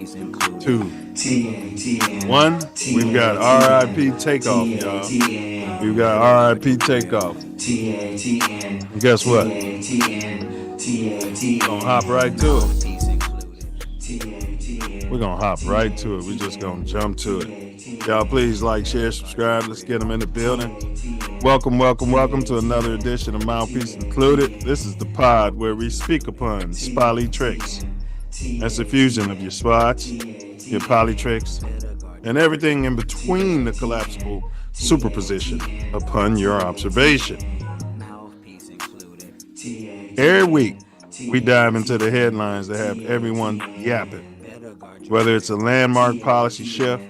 2, 1. We've got RIP Takeoff, y'all. We've got RIP Takeoff. And guess what? We're gonna hop right to it. We're gonna hop right to it. We're just gonna jump to it. Y'all, please like, share, subscribe. Let's get them in the building. Welcome to another edition of Mouthpiece Included. This is the pod where we speak upon Spolitricks. That's a fusion of your spots, your polytricks, and everything in between the collapsible superposition upon your observation. Every week, we dive into the headlines that have everyone yapping. Whether it's a landmark policy shift,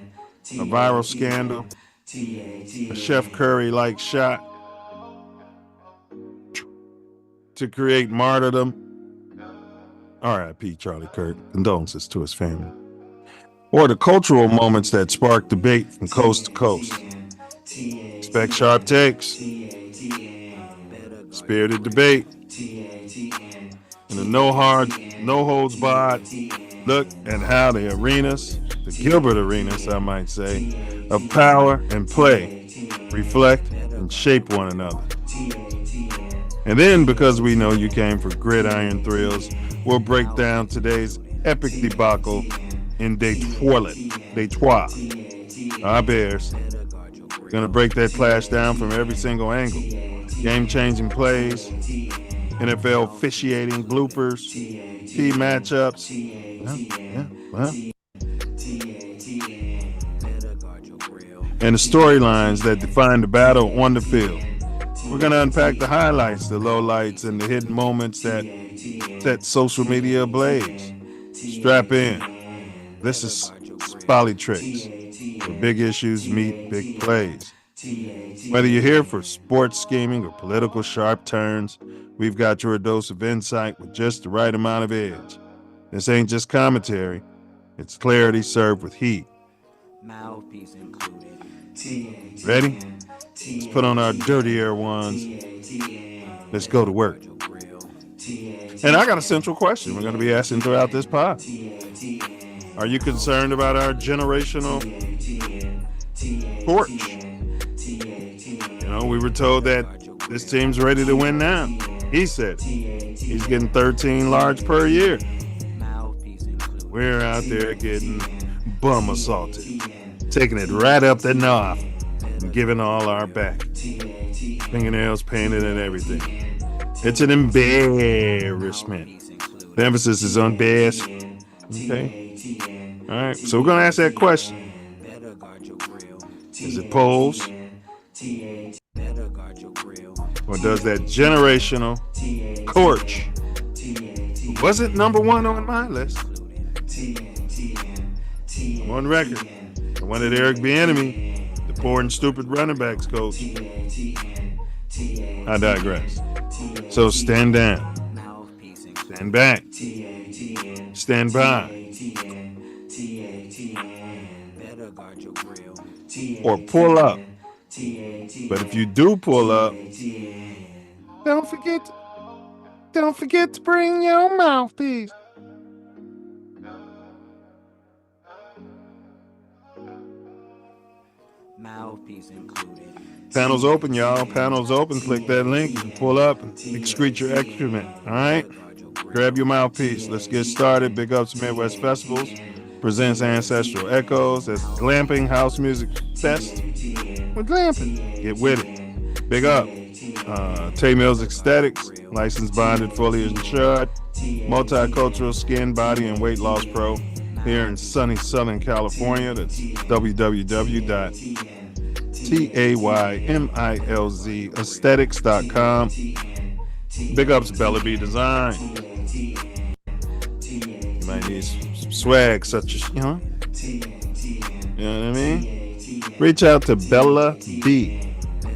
a viral scandal, a Chef Curry-like shot to create martyrdom. R.I.P. Charlie Kirk. Condolences to his family. Or the cultural moments that spark debate from coast to coast. Expect sharp takes, spirited debate, and a no holds barred look at how the arenas, the Gilbert arenas, I might say, of power and play reflect and shape one another. And then, because we know you came for gridiron thrills, we'll break down today's epic debacle in Detroit. Our Bears gonna break that clash down from every single angle. Game-changing plays, NFL officiating bloopers, key matchups. And the storylines that define the battle on the field. We're going to unpack the highlights, the lowlights, and the hidden moments that set social media ablaze. Strap in. This is Spolitricks, where big issues meet big plays. Whether you're here for sports scheming or political sharp turns, we've got your dose of insight with just the right amount of edge. This ain't just commentary. It's clarity served with heat. Mouthpiece included. Ready? Let's put on our dirtier ones. Let's go to work. And I got a central question we're going to be asking throughout this pod. Are you concerned about our generational torch? You know, we were told that this team's ready to win now. He said he's getting 13 large per year. We're out there getting bum assaulted, taking it right up the knob and giving all our back. Fingernails painted and everything. It's an embarrassment. The emphasis is on bears. Okay. All right. So we're going to ask that question. Is it polls? Or does that generational torch? Was it number one on my list? I'm on record. I wanted Eric Bieniemy, the poor and stupid running backs coach. I digress. So stand down. Stand back. Stand by. Or pull up. But if you do pull up, don't forget to bring your mouthpiece. Mouthpiece included. Panels open, y'all. Panels open. Click that link. You can pull up and excrete your excrement. All right? Grab your mouthpiece. Let's get started. Big ups to Midwest Festivals. Presents Ancestral Echoes as Glamping House Music Fest with glamping. Get with it. Big up. Milz Aesthetics. Licensed, bonded, fully insured. Multicultural skin, body, and weight loss pro. Here in sunny Southern California. That's www.taymilzaesthetics.com. Big ups Bella B Design. You might need some swag such as, you know what I mean? Reach out to Bella B.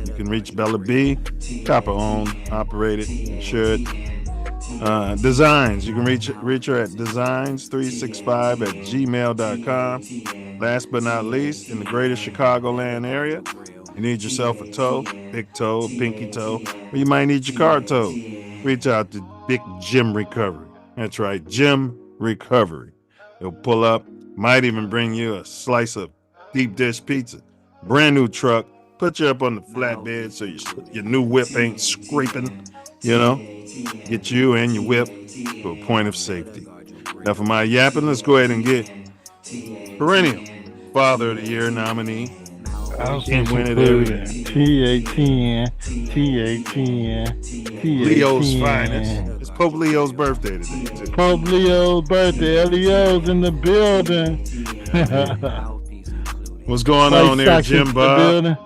You can reach Bella B, copper owned, operated, insured. Designs. You can reach her at designs365@gmail.com. Last but not least, in the greater Chicagoland area, you need yourself a toe, big toe, pinky toe, or you might need your car towed. Reach out to Big Jim Recovery. That's right, Jim Recovery. He'll pull up, Might even bring you a slice of deep dish pizza. Brand new truck. Put you up on the flatbed so your new whip ain't scraping. You know, get you and your whip to a point of safety. Now, for my yapping, let's go ahead and get perennial Father of the Year nominee. You Mouthpiece can't win it every included. year. TATN, TATN, Leo's finest. TATN. It's Pope Leo's birthday today, too. Pope Leo's birthday. Leo's in the building. What's going White on there, Sox in Jim the Bob? building.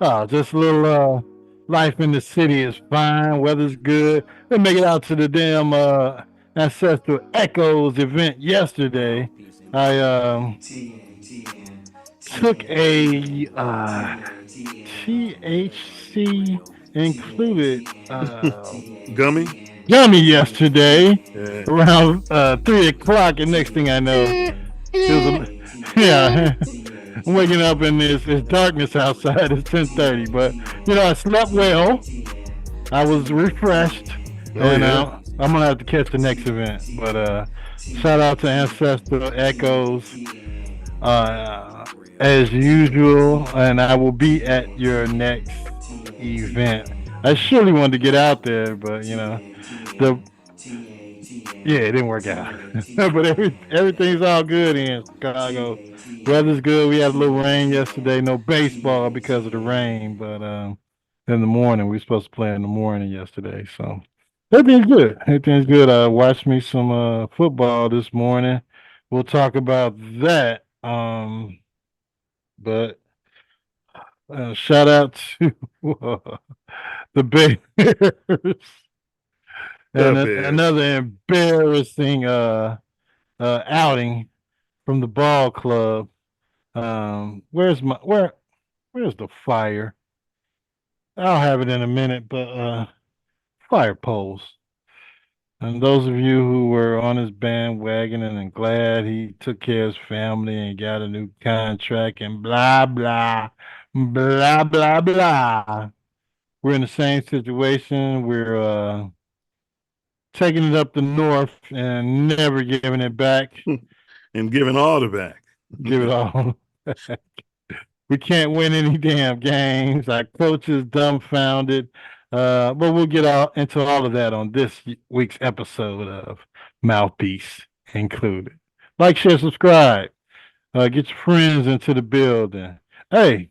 Oh, just a little life in the city is fine. Weather's good. We make it out to the damn Ancestral Echoes event yesterday. I took a THC included Gummy? gummy yesterday Yeah. around 3 o'clock, and next thing I know, it was yeah. I'm waking up and it's darkness outside. It's 10:30, but I slept well. I was refreshed, Oh, and yeah. I'm gonna have to catch the next event. But shout out to Ancestral Echoes as usual, and I will be at your next event. I surely wanted to get out there, but the it didn't work out. But everything's all good in Chicago. Weather's good. We had a little rain yesterday. No baseball because of the rain, but in the morning we were supposed to play in the morning yesterday. So everything's good. Everything's good. I watched me some football this morning. We'll talk about that. But shout out to the Bears The and Bears. another embarrassing outing from the ball club. Where's the fire? I'll have it in a minute, but fire poles. And those of you who were on his bandwagon and glad he took care of his family and got a new contract and blah blah blah blah blah. We're in the same situation. We're taking it up the north and never giving it back. And giving all the back. Give it all. We can't win any damn games. Our coach is dumbfounded. But we'll get into all of that on this week's episode of Mouthpiece Included. Like, share, subscribe. Get your friends into the building. Hey,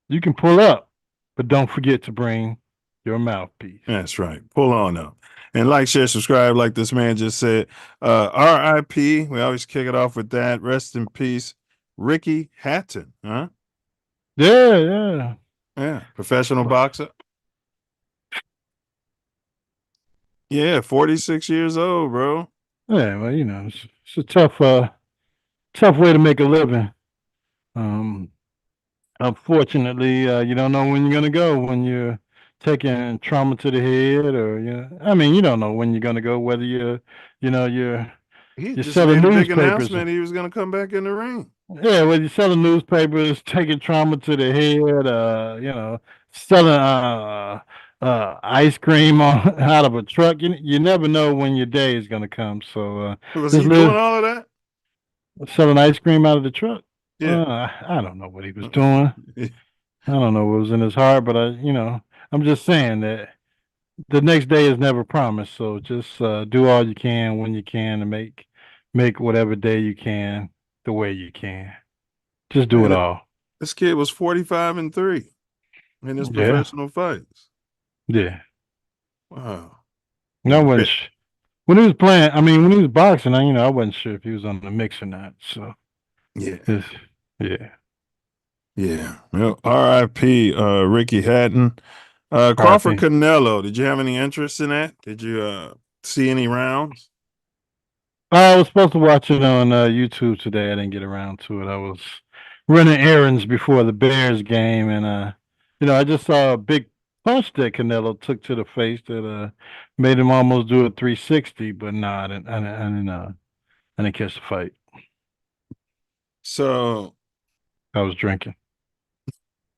you can pull up, but don't forget to bring your mouthpiece. That's right. Pull on up. And like, share, subscribe, like this man just said. RIP. We always kick it off with that. Rest in peace. Ricky Hatton, huh? Yeah. Yeah. Professional boxer. Yeah, 46 years old, bro. Yeah, well, it's a tough way to make a living. Unfortunately, you don't know when you're gonna go when you're taking trauma to the head, or I mean, you don't know when you're gonna go. Whether you're He you're just selling made a big newspapers. announcement he was going to come back in the ring. Yeah, whether you're selling newspapers, taking trauma to the head, selling ice cream out of a truck. You never know when your day is gonna come. So Was just he doing live all of that? selling ice cream out of the truck. Yeah. I don't know what he was doing. I don't know what was in his heart, but I'm just saying that the next day is never promised. So just do all you can when you can to make whatever day you can the way you can. Just do it Man, all. this kid was 45-3 in his Yeah. professional fights. Yeah. Wow. No one. When he was playing, I mean, when he was boxing, I wasn't sure if he was on the mix or not. So Yeah. yeah. Yeah. Well, R.I.P. Ricky Hatton. Crawford R.I.P. Canelo. Did you have any interest in that? Did you see any rounds? I was supposed to watch it on YouTube today. I didn't get around to it. I was running errands before the Bears game, and I just saw a big punch that Canelo took to the face that made him almost do a 360. But no, I didn't catch the fight. So, I was drinking.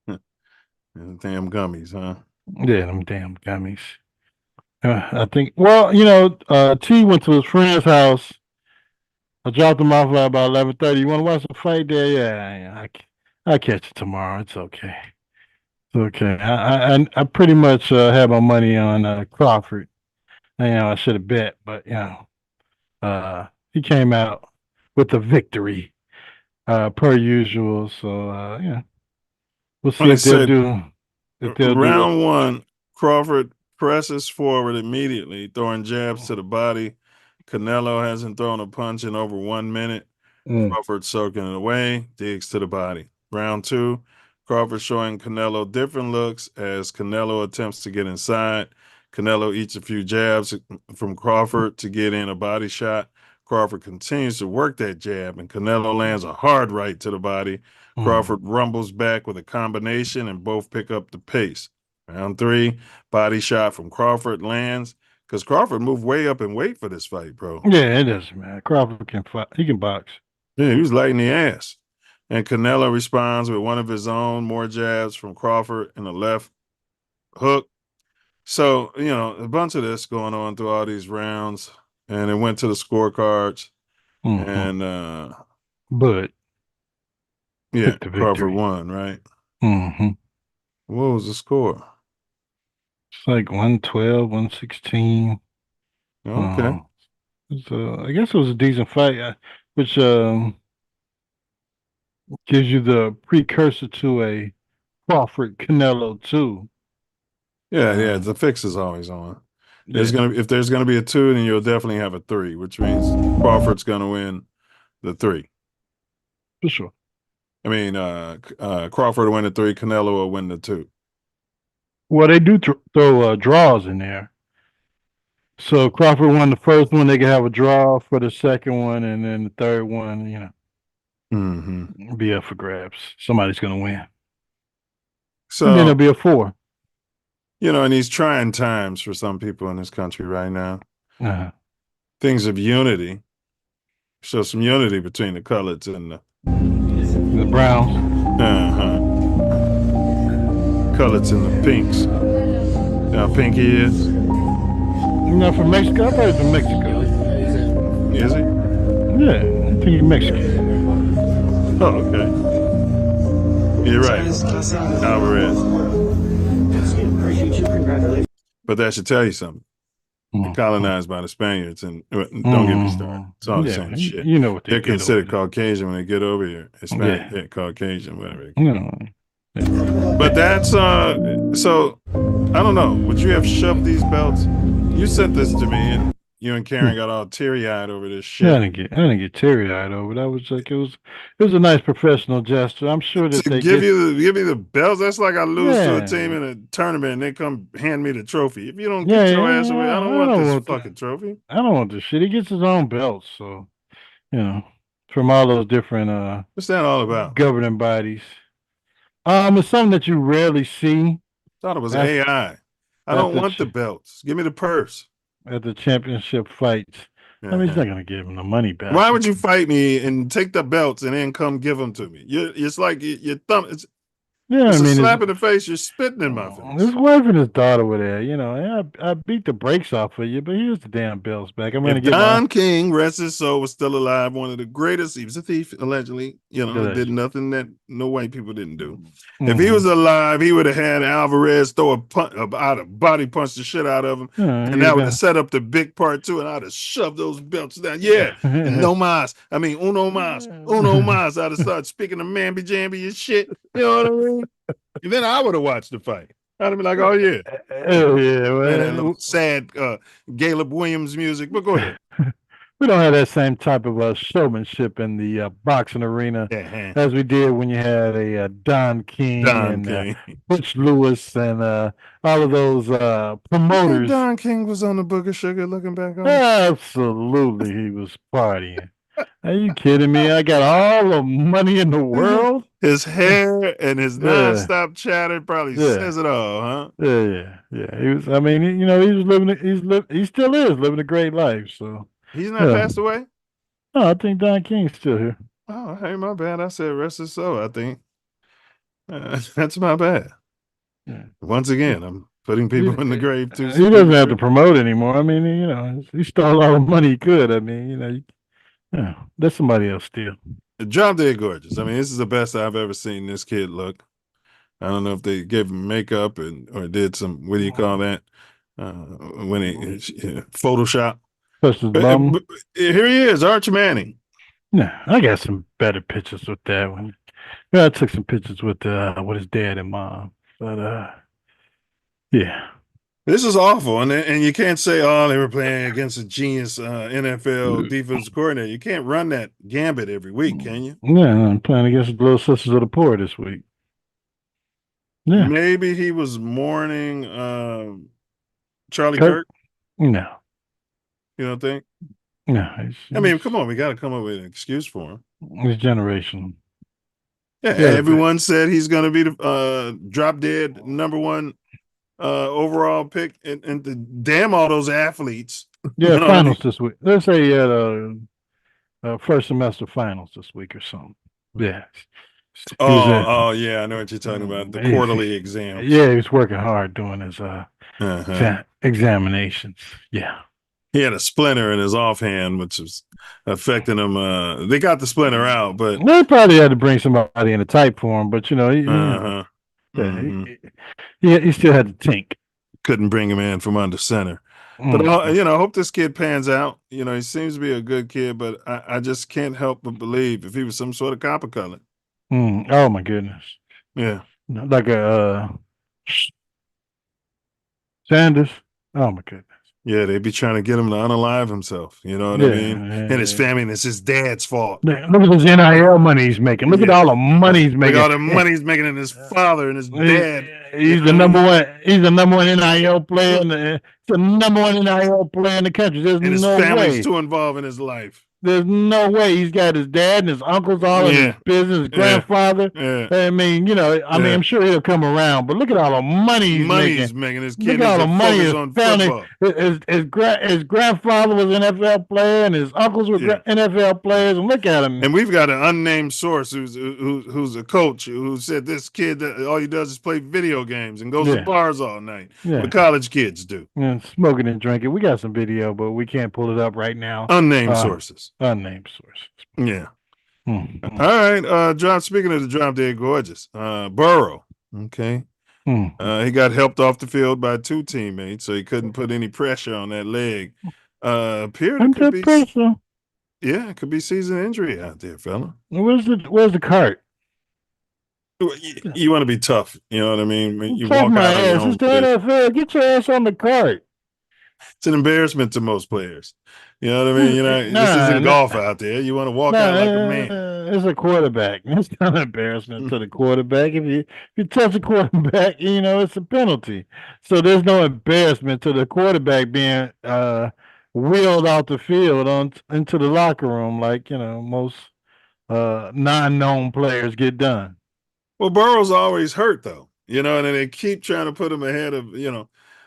damn gummies, huh? Yeah, them damn gummies. I think. Well, T went to his friend's house I dropped him off at about 11:30. You want to watch the fight there? Yeah, yeah. I'll catch it tomorrow. It's okay. It's okay. I pretty much had my money on Crawford. I should have bet, but he came out with the victory per usual. So we'll see When they if they'll said do the. round one, Crawford presses forward immediately, throwing jabs to the body. Canelo hasn't thrown a punch in over 1 minute. Mm, Crawford soaking it away, digs to the body. Round two, Crawford showing Canelo different looks as Canelo attempts to get inside. Canelo eats a few jabs from Crawford to get in a body shot. Crawford continues to work that jab, and Canelo lands a hard right to the body. mm. Crawford rumbles back with a combination, and both pick up the pace. Round three, body shot from Crawford lands because Crawford moved way up in weight for this fight, bro. Yeah, it doesn't matter. Crawford can fight. He can box. Yeah, he was lighting the ass. And Canelo responds with one of his own, more jabs from Crawford and a left hook. So, a bunch of this going on through all these rounds. And it went to the scorecards. Mm-hmm. And But yeah, took the Crawford victory. won, right? Mm-hmm. What was the score? It's like 112, 116. Okay. So I guess it was a decent fight, which gives you the precursor to a Crawford Canelo too. Yeah, the fix is always on. Yeah, If there's gonna be a two, then you'll definitely have a three, which means Crawford's gonna win the three. for sure. I mean, Crawford will win the three, Canelo will win the two. Well, they do throw draws in there. So Crawford won the first one. They can have a draw for the second one, and then the third one, Mm-hmm. be up for grabs. Somebody's gonna win, and then So, there'll be a four. in these trying times for some people in this country right now, Uh-huh. things of unity, show some unity between the coloreds and The Browns. uh-huh, coloreds and the pinks. You know how pinky is? From Mexico. I thought he was from Mexico. Is he? Yeah, I think he's Mexican. Oh, okay. You're right. Alvarez. But that should tell you something. They're colonized by the Spaniards, and don't get me started. It's all the same shit. You know what They're they did considered over Caucasian when they get over here. Hispanic, Yeah. Caucasian, whatever. there. But that's so I don't know. Would you have shoved these belts? You sent this to me, and you and Karen got all teary eyed over this Yeah, shit. I didn't get teary eyed over. That was like it was a nice professional gesture. I'm sure that To they give get give me the belts, that's like I lose to a team yeah. in a tournament and they come hand me the trophy. If you don't Yeah, get your yeah, ass away, I yeah. don't want this fucking trophy. I don't want this shit. He gets his own belts, so you know, from all those different What's that all about? governing bodies. It's something that you rarely see Thought it was at AI. I at don't the want the belts. Give me the purse. at the championship fights. I mean, he's Uh-huh. not gonna give him the money back. Why would you fight me and take the belts and then come give them to me? It's like your thumb. Yeah, I It's a mean, slap in the face. You're spitting in my his face. wife and his daughter were there. I beat the brakes off of you, but here's the damn bills back. I'm gonna If get my Don King, rest his soul, was still alive, one of the greatest, he was a thief, allegedly, did allegedly. nothing that no white people didn't do. If he was Mm-hmm. alive, he would have had Alvarez throw a body punch the shit out of him. And He'd that have would have been. set up the big part two, and I'd have shoved those belts down. Yeah, no mas. I mean, uno mas. I'd have started speaking to mamby jamby and shit. You know what I mean? And then I would have watched the fight. I'd have been like, oh yeah. Oh yeah, Man, that little well, sad Caleb Williams music, but go ahead. we don't have that same type of showmanship in the boxing arena Yeah, as we did when you had a Don King Don and King. Butch Lewis and all of those You think promoters. Don King was on the Booger Sugar looking back on it? Absolutely, he was partying. Are you kidding me? I got all the money in the world. His hair and his Yeah, nonstop chatter probably yeah. says it all, huh? Yeah. He was. I mean, he was living. He still is living a great life. So, He's not yeah. passed away? No, I think Don King's still here. Oh, hey, my bad. I said rest his soul, I think. That's my bad. Yeah. Once again, I'm putting people in the grave He doesn't have to promote anymore. I mean, he stole all the money he could. I mean, Yeah, that's somebody else still. Drop Dead Gorgeous. I mean, this is the best I've ever seen this kid look. I don't know if they gave him makeup or did some, what do you call that? When he Photoshop. Plus his But, bum. but here he is, Arch Manning. Yeah, I got some better pictures with that one. Yeah, I took some pictures with his dad and mom. But yeah. This is awful, and you can't say, "Oh, they were playing against a genius NFL defensive coordinator." You can't run that gambit every week, can you? Yeah, I'm playing against the Little Sisters of the Poor this week. Yeah. Maybe he was mourning Charlie Kirk? Kirk. No. You don't think? No. I mean, come on, we got to come up with an excuse for him. His generation. Yeah, Yeah, everyone said he's going to be the drop dead number one overall pick, and damn all those athletes. yeah, finals this week. Let's say he had first semester finals this week or something. Yeah. Oh, yeah, I know what you're talking about. The quarterly exams. Yeah, he was working hard doing his examinations. Yeah. He had a splinter in his offhand, which was affecting him. They got the splinter out, but they probably had to bring somebody in a type for him. But he still had to think. Couldn't bring him in from under center. But I hope this kid pans out. He seems to be a good kid, but I just can't help but believe if he was some sort of copper color. Oh my goodness. Yeah, like a Sanders. Oh my goodness. Yeah, they'd be trying to get him to unalive himself. You know what I mean? And his family, and it's his dad's fault. Look at this NIL money he's making. Look at all the money he's making. Look at all the money he's making, and his father and his dad. He's the number one. He's the number one NIL player. The number one NIL player in the country. There's and his no family's way. too involved in his life. There's no way he's got his dad and his uncles all in his business, his grandfather. I mean, I'm sure he'll come around, but look at all the money he's making. His kid look at all the money his on family. His grandfather was an NFL player, and his uncles were NFL players. And look at him. And we've got an unnamed source who's a coach who said this kid all he does is play video games and goes to bars all night. The college kids do. Smoking and drinking. We got some video, but we can't pull it up right now. Unnamed sources. Unnamed sources. Yeah. All right. John, speaking of the Drop Dead Gorgeous, Burrow. Okay. He got helped off the field by two teammates, so he couldn't put any pressure on that leg. Appeared it could be pressure. Yeah, it could be season injury out there, fella. Where's the cart? You want to be tough, you know what I mean? You walk out my ass. It's the NFL. Get your ass on the cart. It's an embarrassment to most players. You know what I mean? This isn't golf out there. You want to walk out like a man. It's a quarterback. It's not an embarrassment to the quarterback. If you touch a quarterback, it's a penalty. So there's no embarrassment to the quarterback being wheeled out the field into the locker room like most non-known players get done. Well, Burrow's always hurt though, and they keep trying to put him ahead of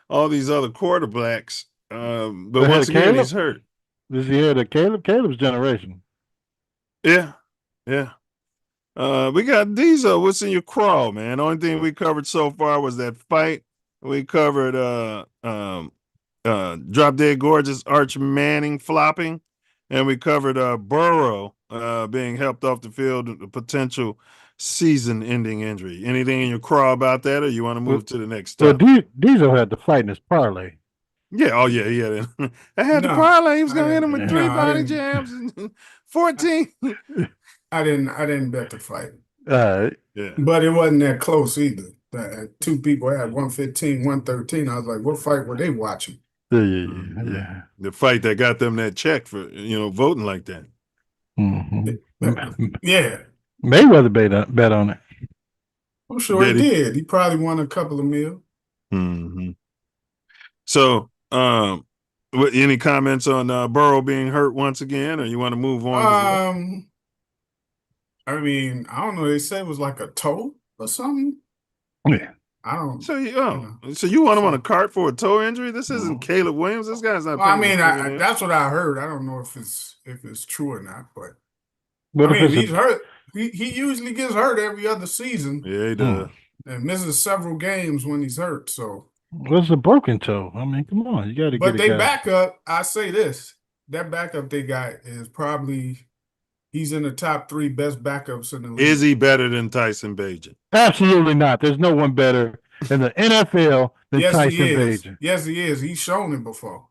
all these other quarterbacks. But once again, he's hurt. Is he ahead of Caleb? Caleb's generation. Yeah. We got Diesel. What's in your crawl, man? The only thing we covered so far was that fight. We covered Drop Dead Gorgeous Arch Manning flopping, and we covered Burrow being helped off the field with a potential season-ending injury. Anything in your crawl about that, or you want to move to the next step? Well, Diesel had to fight in his parlay. Yeah, oh yeah, he had it. I had the parlay. He was gonna hit him with 3 body jams and 14. I didn't bet the fight. Yeah. But it wasn't that close either. Two people had 115, 113. I was like, what fight were they watching? Yeah. The fight that got them that check for voting like that. Mm-hmm. Yeah. Mayweather bet on it. I'm sure he did. He probably won a couple of mil. Mm-hmm. So, any comments on Burrow being hurt once again, or you want to move on? I mean, I don't know. They said it was like a toe or something. Yeah. I don't. So you want him on a cart for a toe injury? This isn't Caleb Williams. This guy's not. Well, I mean, that's what I heard. I don't know if it's true or not, but he's hurt. He usually gets hurt every other season. Yeah, he does. And misses several games when he's hurt. So what's a broken toe? I mean, come on, you got to. But they back up. I say this: that backup they got is probably he's in the top 3 best backups in the league. Is he better than Tyson Bagent? Absolutely not. There's no one better in the NFL than Yes, Tyson he is. Bagent. Yes, he is. He's shown it before.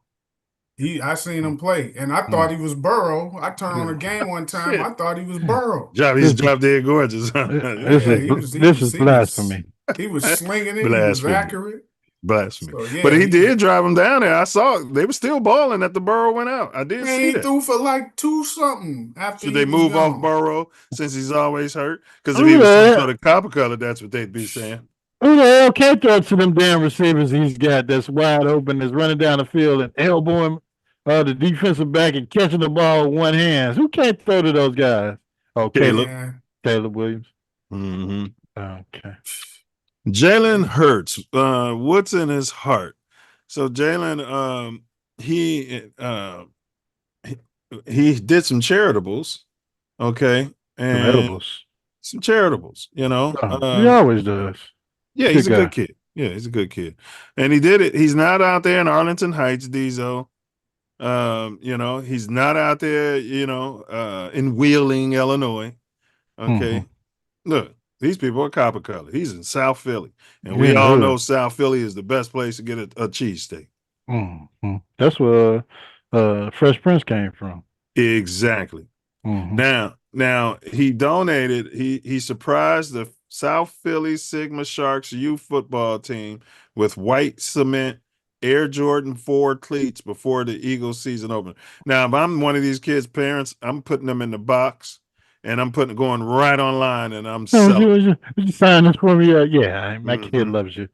I seen him play, and I thought he was Burrow. I turned on a game one time. I thought he was Burrow. He's drop dead gorgeous. This is blasphemy. He was slinging it. Blasphemy. He was accurate. Blasphemy. So, yeah, but he did drive him down there. I saw they were still balling at the Burrow went out. I did see he that. through for like 2-something after. Should they move gone. off Burrow since he's always hurt? Because if he was some sort of copper color, that's what they'd be saying. Who the hell can't throw to them damn receivers he's got that's wide open, that's running down the field and elbowing the defensive back and catching the ball with one hand? Who can't throw to those guys? Oh, Caleb Williams. Mm-hmm. Okay. Jalen Hurts. What's in his heart? So Jalen, he did some charitables, okay, and some charitables. You know, he always does. Yeah, he's a good kid. Yeah, he's a good kid, and he did it. He's not out there in Arlington Heights, Diesel. You know, he's not out there. You know, in Wheeling, Illinois. Okay, look. These people are copper color. He's in South Philly. And we all know South Philly is the best place to get a cheesesteak. That's where Fresh Prince came from. Exactly. Now he donated, he surprised the South Philly Sigma Sharks youth football team with white cement Air Jordan 4 cleats before the Eagles season opened. Now, if I'm one of these kids' parents, I'm putting them in the box. And I'm going right online, and I'm selling. Would you sign this for me? Yeah, my kid loves you.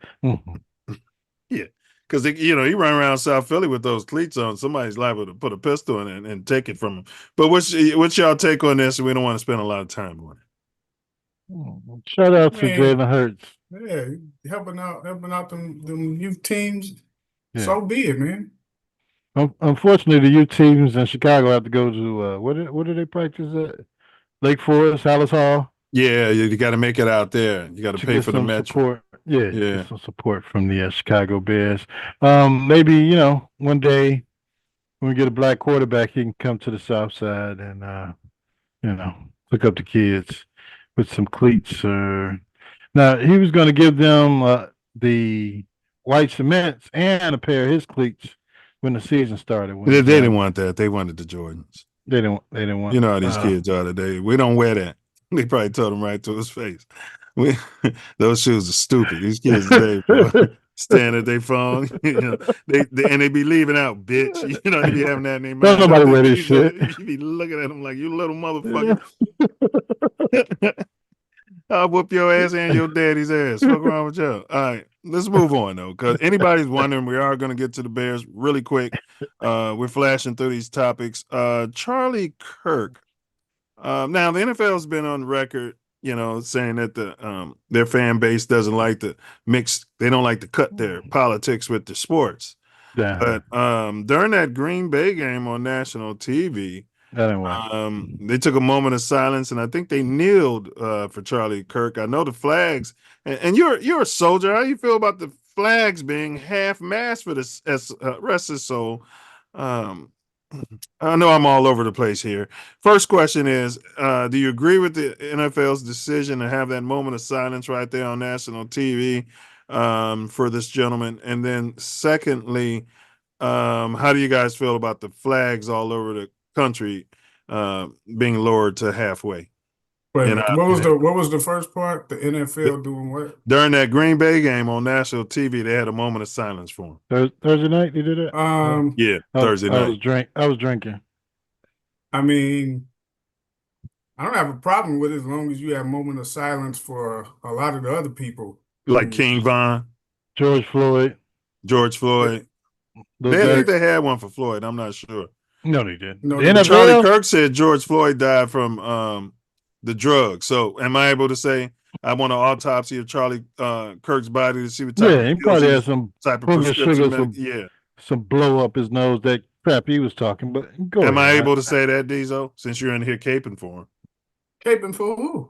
Yeah, because he run around South Philly with those cleats on. Somebody's liable to put a pistol in it and take it from him. But what's y'all take on this? We don't want to spend a lot of time on it. Shout out to Jalen Hurts. Yeah, helping out them youth teams. Yeah. So be it, man. Unfortunately, the youth teams in Chicago have to go to what do they practice at? Lake Forest, Hallis Hall. Yeah, you got to make it out there. You got to pay for the metro. Support. Yeah, get some support from the Chicago Bears. Maybe one day when we get a black quarterback, he can come to the South Side and hook up the kids with some cleats. Now he was going to give them the white cements and a pair of his cleats when the season started. They didn't want that. They wanted the Jordans. They didn't want. You know how these kids are today. We don't wear that. They probably told him right to his face. Those shoes are stupid. These kids today, stand at their phone. They be leaving out, bitch. They be having that in their mind. Don't nobody wear this shit. You be looking at them like you little motherfucker. I'll whoop your ass and your daddy's ass. What's wrong with y'all? All right, let's move on though, because anybody's wondering, we are going to get to the Bears really quick. We're flashing through these topics. Charlie Kirk. Now the NFL has been on record, saying that their fan base doesn't like to mix. They don't like to cut their politics with the sports. Yeah. But during that Green Bay game on national TV. They took a moment of silence, and I think they kneeled for Charlie Kirk. I know the flags, and you're a soldier. How you feel about the flags being half-mast for this rest of the soul? I know I'm all over the place here. First question is, do you agree with the NFL's decision to have that moment of silence right there on national TV for this gentleman? And then secondly, how do you guys feel about the flags all over the country being lowered to halfway? Wait, what was the first part? The NFL doing what? During that Green Bay game on national TV, they had a moment of silence for him. Thursday night they did it? Yeah, Thursday night. I was drinking. I mean, I don't have a problem with it as long as you have a moment of silence for a lot of the other people. Like King Von. George Floyd. I think they had one for Floyd. I'm not sure. No, they didn't. No, Charlie Kirk said George Floyd died from the drug. So am I able to say I want an autopsy of Charlie Kirk's body to see what type of he probably had some type of prescription some blow up his nose, that crap he was talking. But am I able to say that, Diesel, since you're in here caping for him? Caping for who?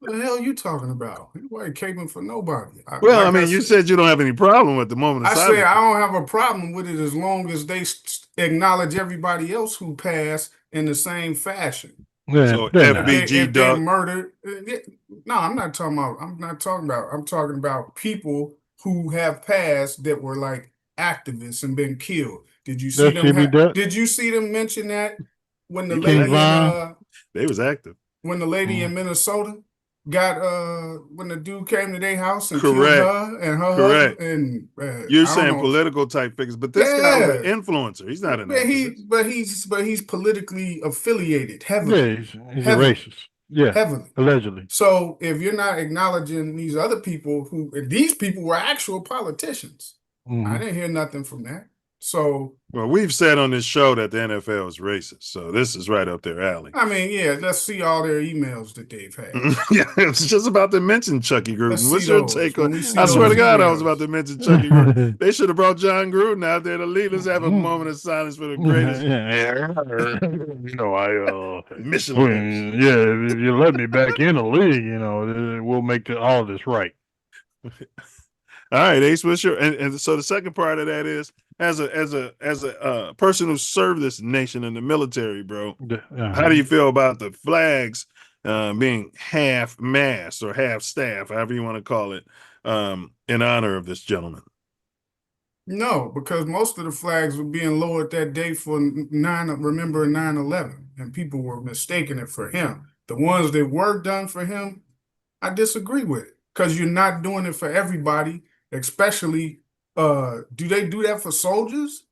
What the hell are you talking about? Nobody caping for nobody. Well, I mean, you said you don't have any problem with the moment of I silence. say I don't have a problem with it as long as they acknowledge everybody else who passed in the same fashion. Yeah, So If they Duck. murdered, no, I'm not talking about. I'm talking about people who have passed that were like activists and been killed. Did you see that's them? Jimmy Duck. Did you see them mention that when the He was lady active. They was active. when the lady in Minnesota got when the dude came to their house and killed Correct. her and her Correct. husband, and You're I don't saying know. political type figures, but this guy was an Yeah, influencer. He's not an but activist. he's politically affiliated heavily, Yeah, he's a racist. Yeah, heavily. allegedly. So if you're not acknowledging these other people these people were actual politicians, I didn't hear nothing from that. So, well, we've said on this show that the NFL is racist, so this is right up their alley. I mean, yeah, let's see all their emails that they've had. Yeah, I was just about to mention Chucky Gruden. What's your take on? I swear to God, I was about to mention Chucky Gruden. They should have brought John Gruden out there to lead us. Have a moment of silence for the greatest. You know, Michelin. Yeah, if you let me back in the league, we'll make all this right. All right, Ace, what's your and so the second part of that is as a person who served this nation in the military, bro. How do you feel about the flags being half mast or half staff, however you want to call it, in honor of this gentleman? No, because most of the flags were being lowered that day for remembering 9/11, and people were mistaking it for him. The ones that were done for him, I disagree with it because you're not doing it for everybody. Especially, do they do that for soldiers?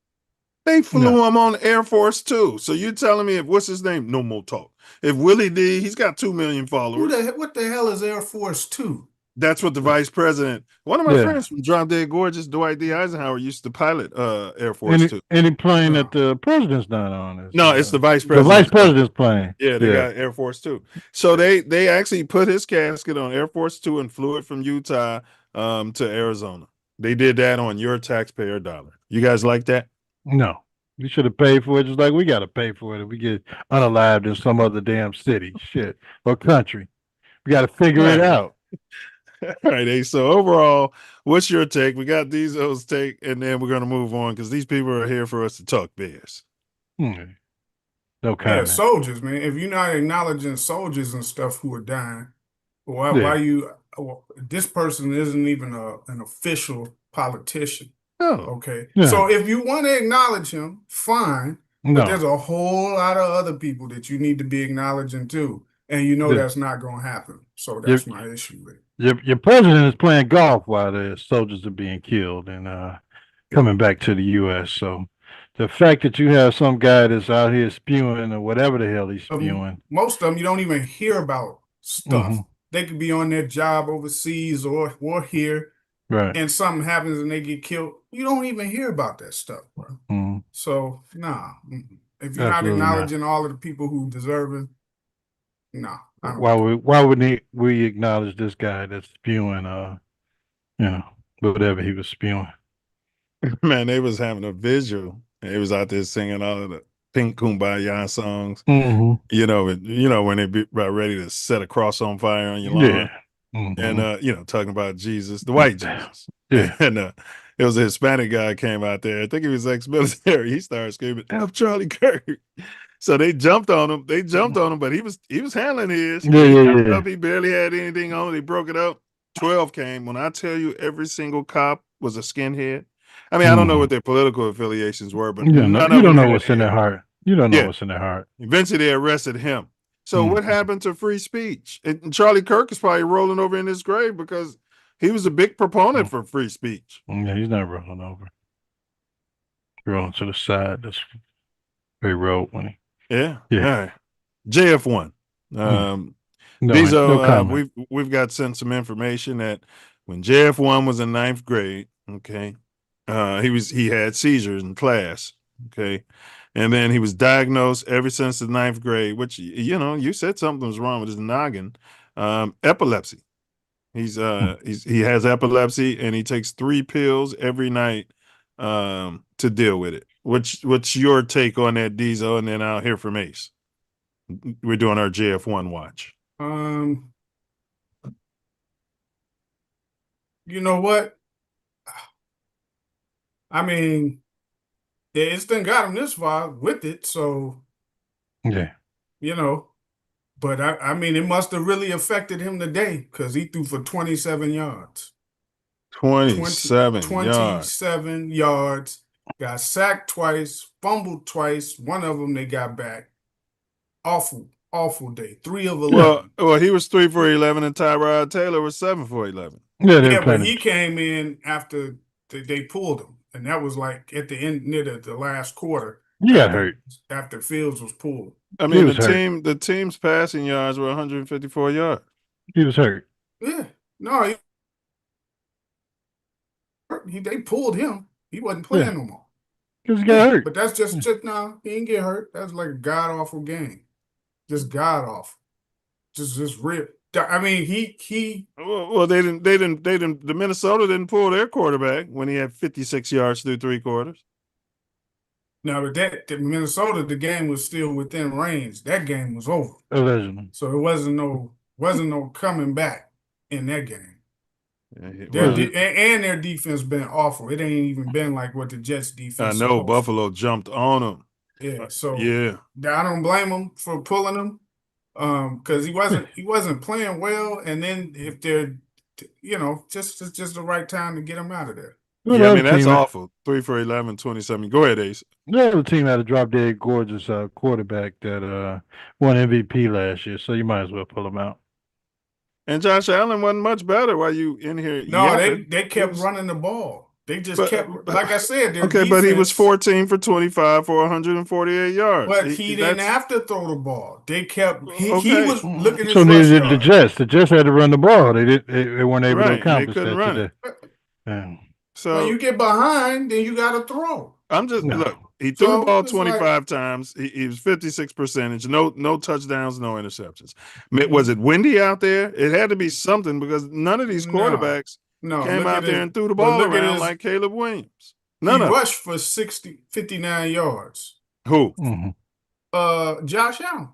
They flew him on Air Force too. So you're telling me if what's his name? No more talk. If Willie D, he's got 2 million followers. What the hell is Air Force 2? That's what the vice president. One of my friends from Drop Dead Gorgeous, Dwight D. Eisenhower, used to pilot Air Force 2. Any plane that the president's not on? No, it's the vice president. The vice president's plane. Yeah, they got Air Force 2. So they actually put his casket on Air Force 2 and flew it from Utah to Arizona. They did that on your taxpayer dollar. You guys like that? No. You should have paid for it just like we got to pay for it if we get unalived in some other damn city, shit, or country. We got to figure it out. All right, Ace. So overall, what's your take? We got Diesel's take, and then we're going to move on because these people are here for us to talk Bears. No comment. Yeah, soldiers, man. If you're not acknowledging soldiers and stuff who are dying, why you? This person isn't even an official politician. Oh, okay. Yeah. So if you want to acknowledge him, fine. But there's a whole lot of other people that you need to be acknowledging too, and that's not going to happen. So that's my issue with it. Your president is playing golf while the soldiers are being killed and coming back to the U.S. So the fact that you have some guy that's out here spewing or whatever the hell he's spewing, most of them you don't even hear about stuff. They could be on their job overseas or here, right? And something happens and they get killed. You don't even hear about that stuff, bro. So nah, if you're not acknowledging all of the people who deserve it, nah. Why wouldn't we acknowledge this guy that's spewing, whatever he was spewing? Man, they was having a visual. They was out there singing all of the Pink Kumbaya songs. When they be about ready to set a cross on fire on your lawn. And talking about Jesus, the white Jesus. And it was a Hispanic guy came out there. I think he was ex-military. He started screaming, "F Charlie Kirk." So they jumped on him. But he was handling his. He barely had anything on. They broke it up. 12 came. When I tell you every single cop was a skinhead. I mean, I don't know what their political affiliations were, but you don't know what's in their heart. You don't know what's in their heart. Eventually they arrested him. So what happened to free speech? And Charlie Kirk is probably rolling over in his grave because he was a big proponent for free speech. Yeah, he's not rolling over. Rolling to the side. That's where he rolled when he. Yeah. All right. JF1. We've got sent some information that when JF1 was in 9th grade, okay, he had seizures in class, okay. And then he was diagnosed ever since the 9th grade, which, you said something was wrong with his noggin. Epilepsy. He has epilepsy and he takes 3 pills every night to deal with it. What's your take on that, Diesel? And then I'll hear from Ace. We're doing our JF1 watch. you know what? I mean, it's done got him this far with it, so Yeah. you know. But I mean, it must have really affected him today because he threw for 27 yards. 27 yards. 27 yards. Got sacked twice, fumbled twice. One of them they got back. Awful, awful day. 3 of 11. Well, he was 3 for 11, and Tyrod Taylor was 7 for 11. Yeah, they were Yeah, but playing he it. came in after they pulled him, and that was like at the end near the last quarter. He got hurt. After Fields was pulled. I He mean, was hurt. the team's passing yards were 154 yards. He was hurt. Yeah, no, they pulled him. He wasn't playing no more. Because he got hurt. But that's just no, he didn't get hurt. That's like a god awful game, just god awful, just real. I mean, he. Well, they didn't. The Minnesota didn't pull their quarterback when he had 56 yards through 3 quarters. No, but the Minnesota, the game was still within range. That game was over. Allegedly. So it wasn't no coming back in that game. And their defense been awful. It ain't even been like what the Jets defense. I know Buffalo jumped on them. Yeah, so yeah, I don't blame him for pulling him, because he wasn't playing well. And then if they're, just the right time to get him out of there. Yeah, I mean that's awful. 3 for 11, 27. Go ahead, Ace. The other team had a drop dead gorgeous quarterback that won MVP last year, so you might as well pull him out. And Josh Allen wasn't much better while you in here. No, they kept running the ball. They just kept, like I said, their okay, defense, but he was 14 for 25 for 148 yards. But he didn't have to throw the ball. They kept he was looking at so neither did the Jets. The Jets had to run the ball. They weren't able to accomplish that today. Yeah. So when you get behind, then you got to throw. Look. He threw the ball 25 times. He was 56%. No touchdowns, no interceptions. Was it windy out there? It had to be something because none of these quarterbacks came out there and threw the ball around like Caleb Williams. He rushed for 59 yards. Who? Josh Allen.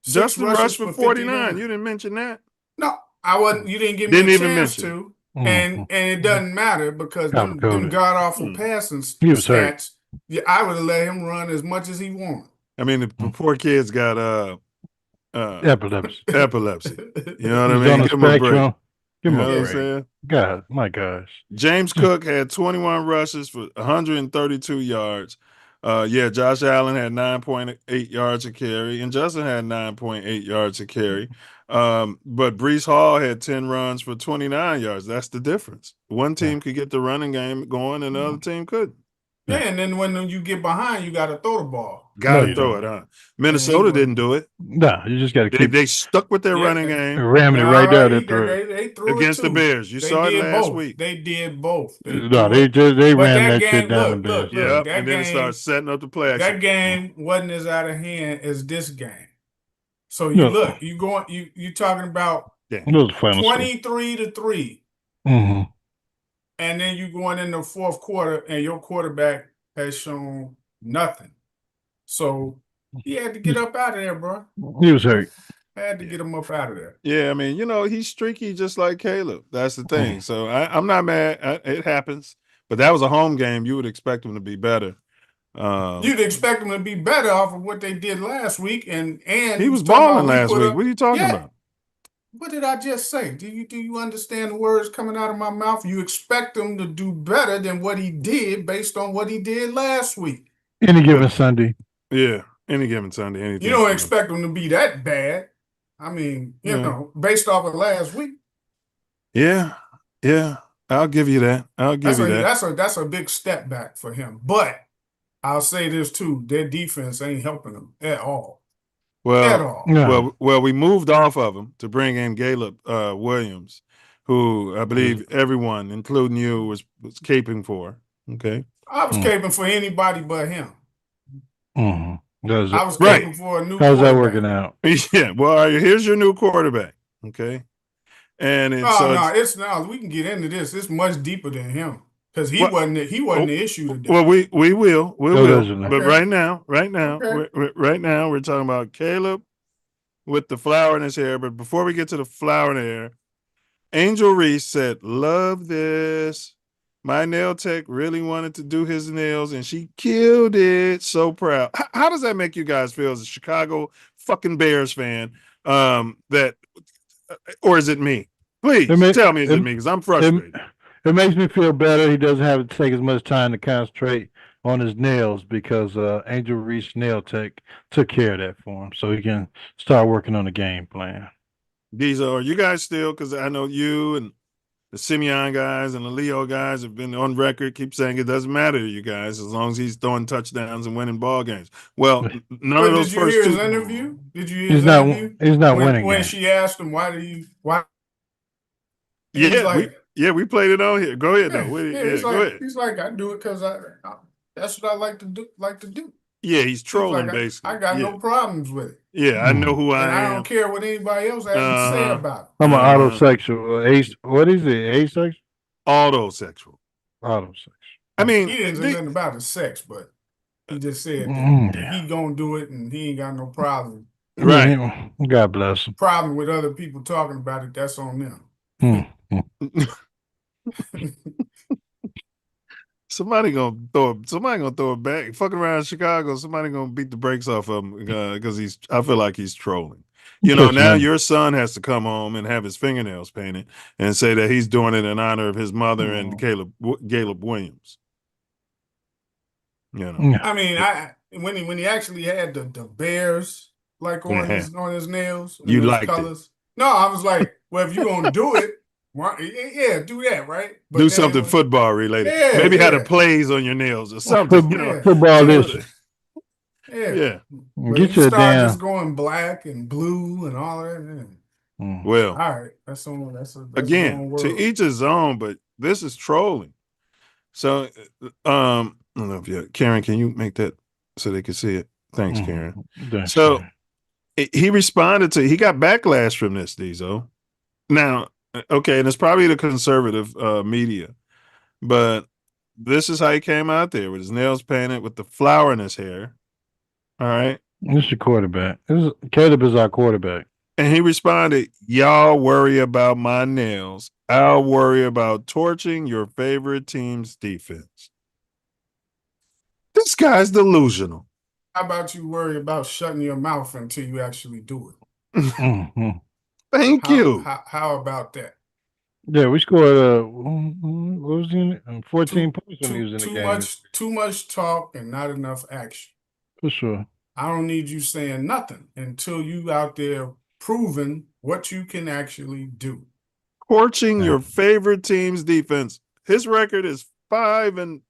Justin rushed for 49. You didn't mention that. No, I wasn't. You didn't give me a chance to. And it doesn't matter because them god awful passing stats. Yeah, I would have let him run as much as he wanted. I mean, the poor kid's got epilepsy. You know what I mean? Give him a break. Give him a break. God, my gosh. James Cook had 21 rushes for 132 yards. Josh Allen had 9.8 yards a carry, and Justin had 9.8 yards a carry. But Breece Hall had 10 runs for 29 yards. That's the difference. One team could get the running game going, and the other team couldn't. Yeah, and then when you get behind, you got to throw the ball. Got to throw it, huh? Minnesota didn't do it. No, you just got to keep. They stuck with their running game. Ramming it right down their throat. They threw against the Bears. You saw it last week. They did both. They ran that shit down the Bears. Yeah, and then it started setting up the play action. That game wasn't as out of hand as this game. So you talking about 23-3. Mm-hmm. And then you going in the fourth quarter, and your quarterback has shown nothing. So he had to get up out of there, bro. He was hurt. Had to get him up out of there. Yeah, I mean, he's streaky just like Caleb. That's the thing. So I'm not mad. It happens. But that was a home game. You would expect him to be better. You'd expect him to be better off of what they did last week. And he was balling last week. What are you talking about? What did I just say? Do you understand the words coming out of my mouth? You expect him to do better than what he did based on what he did last week. Any given Sunday. Yeah, any given Sunday. You don't expect him to be that bad. I mean, based off of last week. Yeah. I'll give you that. That's a big step back for him. But I'll say this too: their defense ain't helping them at all. Well, we moved off of him to bring in Caleb Williams, who I believe everyone, including you, was caping for. Okay, I was caping for anybody but him. Mm-hmm. I was caping for a new. How's that working out? Yeah. Well, here's your new quarterback. Okay, and it's we can get into this. It's much deeper than him. Because he wasn't the issue today. Well, we will. But okay. right now, we're talking about Caleb with the flower in his hair. But before we get to the flower in the hair, Angel Reese said, "Love this. My nail tech really wanted to do his nails, and she killed it. So proud." How does that make you guys feel as a Chicago fucking Bears fan? That, or is it me? It, Please ma- tell me, is it it, me? Because I'm it, frustrated. it makes me feel better. He doesn't have to take as much time to concentrate on his nails because Angel Reese Nail Tech took care of that for him, so he can start working on the game plan. These are you guys still? Because I know you and the Simeon guys and the Leo guys have been on record, keep saying it doesn't matter to you guys as long as he's throwing touchdowns and winning ball games. Well, none of But those did you first hear his two. interview? Did you hear He's his not. interview? He's not winning When games. she asked him why, and he's Yeah, like, we played it on here. Go ahead though. he's Go like, ahead. I do it because I that's what I like to do. Yeah, he's He's like, trolling basically. I got Yeah, no problems with it, yeah, I know who and I I don't am. care what anybody else has to say about it. I'm an Uh-huh. autosexual. What is it? Asexual? Autosexual. Autosexual. I mean, He didn't say nothing about his sex, but he just said that he gonna do it, and he ain't got no problem. right. Yeah, God bless him. Problem with other people talking about it, that's on them. Somebody gonna throw it back. Fucking around Chicago, somebody gonna beat the brakes off of him because I feel like he's trolling. You know, now your son has to come home and have his fingernails painted and say that he's doing it in honor of his mother and Caleb Williams. You know, I mean, when he actually had the bears like on his nails, you those liked colors. It. No, I was like, well, if you're gonna do it, yeah, do that, right? But do something football related. Yeah, maybe yeah. had a plays on your nails or something. You know, footballish. Yeah. But Get you you a start damn. just going black and blue and all that. Well, all right, that's his again, own to world. each his own, but this is trolling. So, I don't know if Karen, can you make that so they can see it? Thanks, Karen. So he responded he got backlash from this, Diesel. Now, okay, and it's probably the conservative media, but this is how he came out there with his nails painted with the flower in his hair. All right. This is your quarterback. Caleb is our quarterback. And he responded, "Y'all worry about my nails. I'll worry about torching your favorite team's defense." This guy's delusional. How about you worry about shutting your mouth until you actually do it? Thank you. How about that? Yeah, we scored what was it? 14 points when he was in the game. Too much talk and not enough action. For sure. I don't need you saying nothing until you out there proving what you can actually do. Torching your favorite team's defense. His record is 5-77.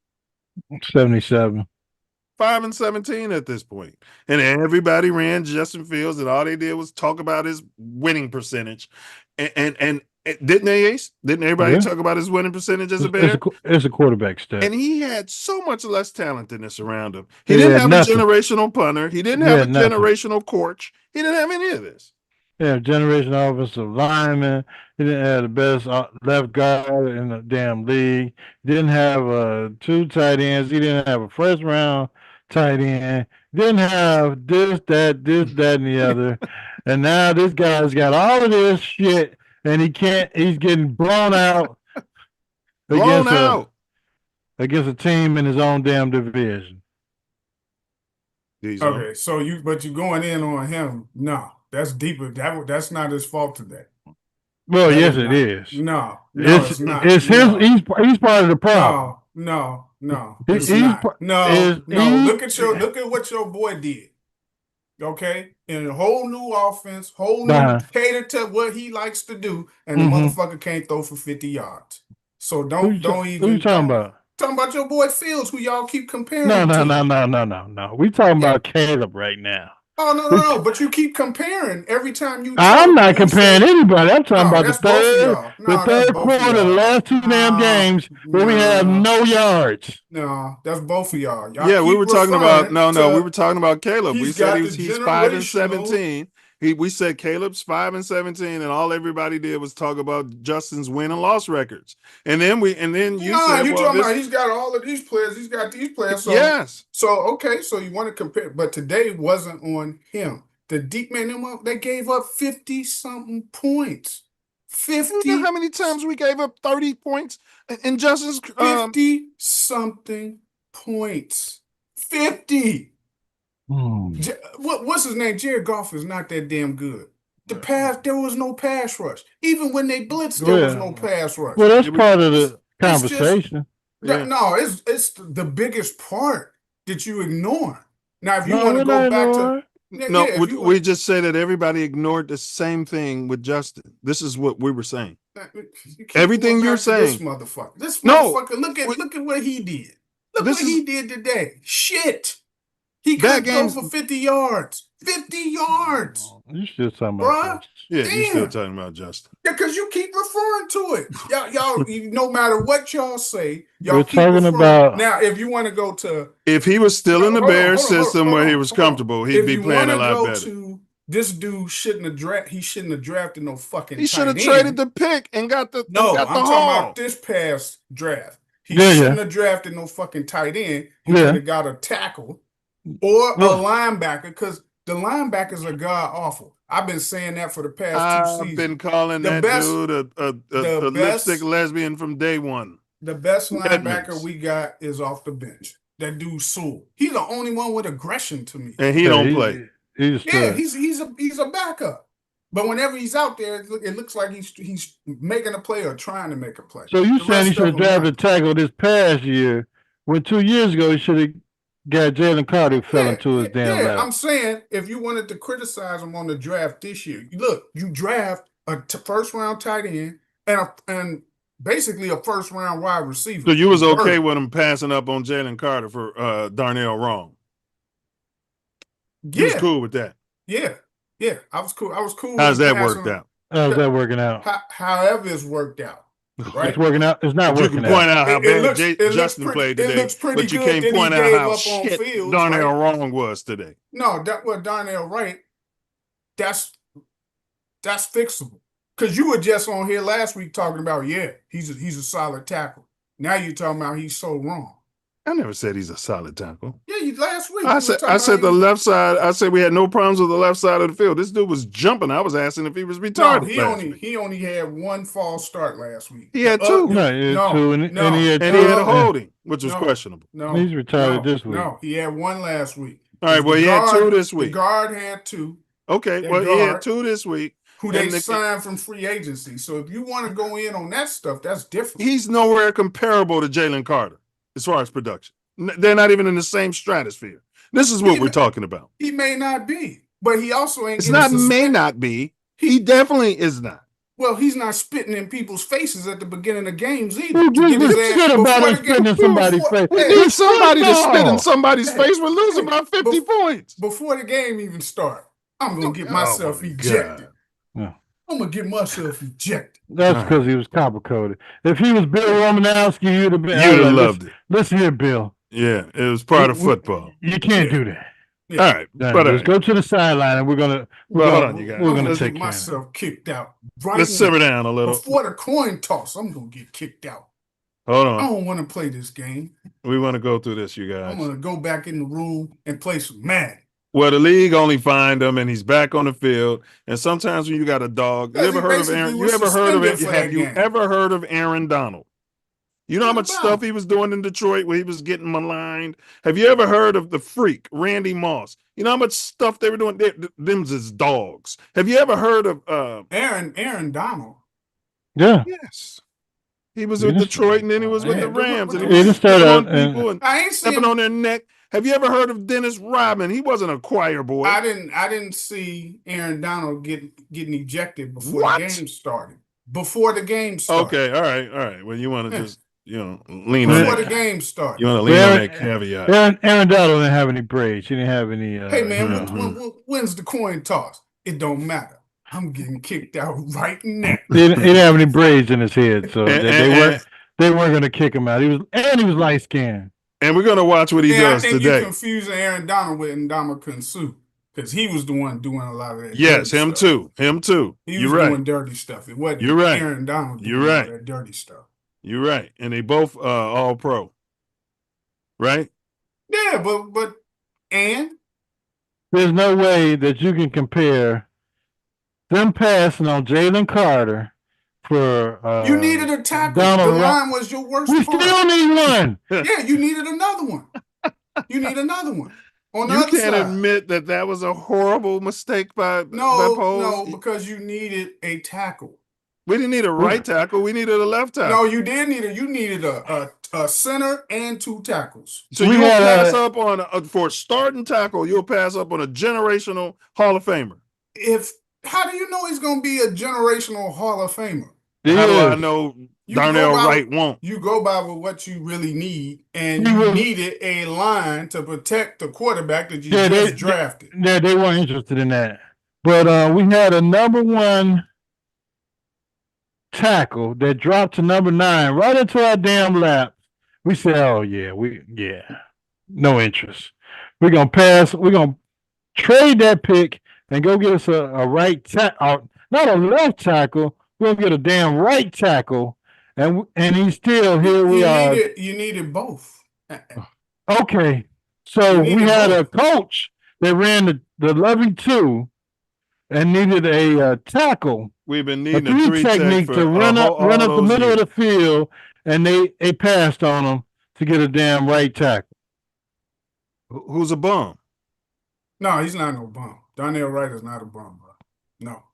5-17 at this point. And everybody ran Justin Fields, and all they did was talk about his winning percentage. And didn't they, Ace? Didn't everybody talk about his winning percentage as a Bear? It's a quarterback stat. And he had so much less talentedness around him. He didn't have a generational punter. He didn't have a generational coach. He didn't have any of this. Yeah, generational offensive lineman. He didn't have the best left guard in the damn league. He didn't have 2 tight ends. He didn't have a first round tight end. Didn't have this, that, and the other. And now this guy's got all of this shit, and he's getting blown out. Against a team in his own damn division. Okay, so you're going in on him. No, that's deeper. That's not his fault today. Well, yes, it is. No, it's not. It's his. He's part of the problem. No, it's not. No. Look at what your boy did. Okay, in a whole new offense, whole new cater to what he likes to do, and the motherfucker can't throw for 50 yards. So don't even. Who you talking about? Talking about your boy Fields, who y'all keep comparing to. No. We talking about Caleb right now. Oh, no. But you keep comparing every time you. I'm not comparing anybody. I'm talking about the third quarter, the last 2 damn games where we have no yards. No, that's both of y'all. We were talking about we were talking about Caleb. We said he's 5-17. We said Caleb's 5-17, and all everybody did was talk about Justin's win and loss records. And then you said, you talking about he's got all of these players. He's got these players. So, yes. So okay, so you want to compare, but today wasn't on him. The deep man, they gave up 50-something points. 50. You know how many times we gave up 30 points in Justin's 50 something points. 50. What's his name? Jared Goff is not that damn good. There was no pass rush. Even when they blitzed, there was no pass rush. Well, that's part of the conversation. No, it's the biggest part that you ignore. Now, if you want to go back to we just say that everybody ignored the same thing with Justin. This is what we were saying. Everything you're saying, this motherfucker. Look at what he did. Look what he did today. Shit. He could go for 50 yards. 50 yards. You still talking about Justin. Yeah, you're still talking about Justin. Yeah, because you keep referring to it. Y'all, no matter what y'all say, we're talking about. Now, if you want to go to, if he was still in the Bears system where he was comfortable, he'd be playing a lot better. This dude shouldn't have drafted no fucking. He should have traded the pick and got the. No, I'm talking about this past draft. He shouldn't have drafted no fucking tight end. He could have got a tackle or a linebacker, because the linebackers are god awful. I've been saying that for the past 2 seasons. I've been calling that dude a lipstick lesbian from day one. The best linebacker we got is off the bench. That dude Sewell. He's the only one with aggression to me. And he don't play. He's a backup. But whenever he's out there, it looks like he's making a play or trying to make a play. So you saying he should have drafted a tackle this past year, when 2 years ago he should have got Jalen Carter, who fell into his damn lap. I'm saying, if you wanted to criticize him on the draft this year, look, you draft a first-round tight end and basically a first-round wide receiver. So you was okay with him passing up on Jalen Carter for Darnell Wrong? You was cool with that? Yeah, I was cool. How's that worked out? How's that working out? However it's worked out. Right? It's working out. It's not working out. You can point out how bad Justin played today, but you can't point out how shit Darnell Wrong was today. No, Darnell Wright, that's fixable. Because you were just on here last week talking about, he's a solid tackle. Now you're talking about he's so wrong. I never said he's a solid tackle. Yeah, last week. I said the left side. I said we had no problems with the left side of the field. This dude was jumping. I was asking if he was retarded. No, he only had one false start last week. He had two. And he had a holding, which was questionable. No, he's retired this week. No, he had one last week. All right, well, he had two this week. The guard had two. Okay, well, he had two this week. Who they signed from free agency. So if you want to go in on that stuff, that's different. He's nowhere comparable to Jalen Carter as far as production. They're not even in the same stratosphere. This is what we're talking about. He may not be, but he also ain't. It's not may not be. He definitely is not. Well, he's not spitting in people's faces at the beginning of games either. Who gives a shit about spitting in somebody's face? We need somebody to spit in somebody's face. We're losing by 50 points. Before the game even starts, I'm going to get myself ejected. Yeah. I'm going to get myself ejected. That's because he was copper-coded. If he was Bill Romanowski, you'd have been. You'd have loved it. Listen here, Bill. Yeah, it was part of football. You can't do that. Yeah. All right, but let's go to the sideline, and we're gonna take myself kicked out. Let's simmer down a little before the coin toss. I'm gonna get kicked out. Hold on. I don't want to play this game. We want to go through this, you guys. I'm gonna go back in the room and play some Madden. Well, the league only fined him, and he's back on the field. And sometimes when you got a dog, you ever heard of Aaron? Have you ever heard of Aaron Donald? You know how much stuff he was doing in Detroit where he was getting maligned? Have you ever heard of the freak, Randy Moss? You know how much stuff they were doing? Them's his dogs. Have you ever heard of Aaron Donald? Yeah. Yes. He was with Detroit, and then he was with the Rams. And he was stepping on people and stepping on their neck. Have you ever heard of Dennis Rodman? He wasn't a choir boy. I didn't see Aaron Donald getting ejected before the game started. Before the game started. Okay, all right. Well, you want to just lean on that. Before the game started. You want to lean on that caveat. Aaron Donald didn't have any braids. He didn't have any. Hey man, when's the coin toss? It don't matter. I'm getting kicked out right now. He didn't have any braids in his head, so they weren't going to kick him out. He was light skinned. And we're gonna watch what he does today. I think you're confusing Aaron Donald with Ndamukong Suh, because he was the one doing a lot of that. Yes, him too. He was doing dirty stuff. It wasn't Aaron Donald doing all that dirty stuff. You're right. And they both all pro. Right? Yeah, but there's no way that you can compare them passing on Jalen Carter for You needed a tackle. Donald The line was your worst We part. still need one. Yeah, you needed another one. You need another one. On the You other can't side. admit that was a horrible mistake by No, Poles. because you needed a tackle. We didn't need a right tackle. We needed a left tackle. No, you did need you needed a center and 2 tackles. So you'll pass up on for a starting tackle. You'll pass up on a generational Hall of Famer. How do you know he's going to be a generational Hall of Famer? How do I know Darnell Wright won't? You go by with what you really need, and you needed a line to protect the quarterback that you just drafted. Yeah, they weren't interested in that. But we had a number 1 tackle that dropped to number 9 right into our damn lap. We said, "Oh yeah, no interest. We're gonna pass. We're gonna trade that pick and go get us a right tackle, not a left tackle. We're gonna get a damn right tackle." And he's still here. You needed both. Okay, so we had a coach that ran the Lovey 2 and needed a tackle. We've been needing a 3 technique to run up the middle of the field, and they passed on him to get a damn right tackle. Who's a bum? No, he's not no bum. Darnell Wright is not a bum, bro. No.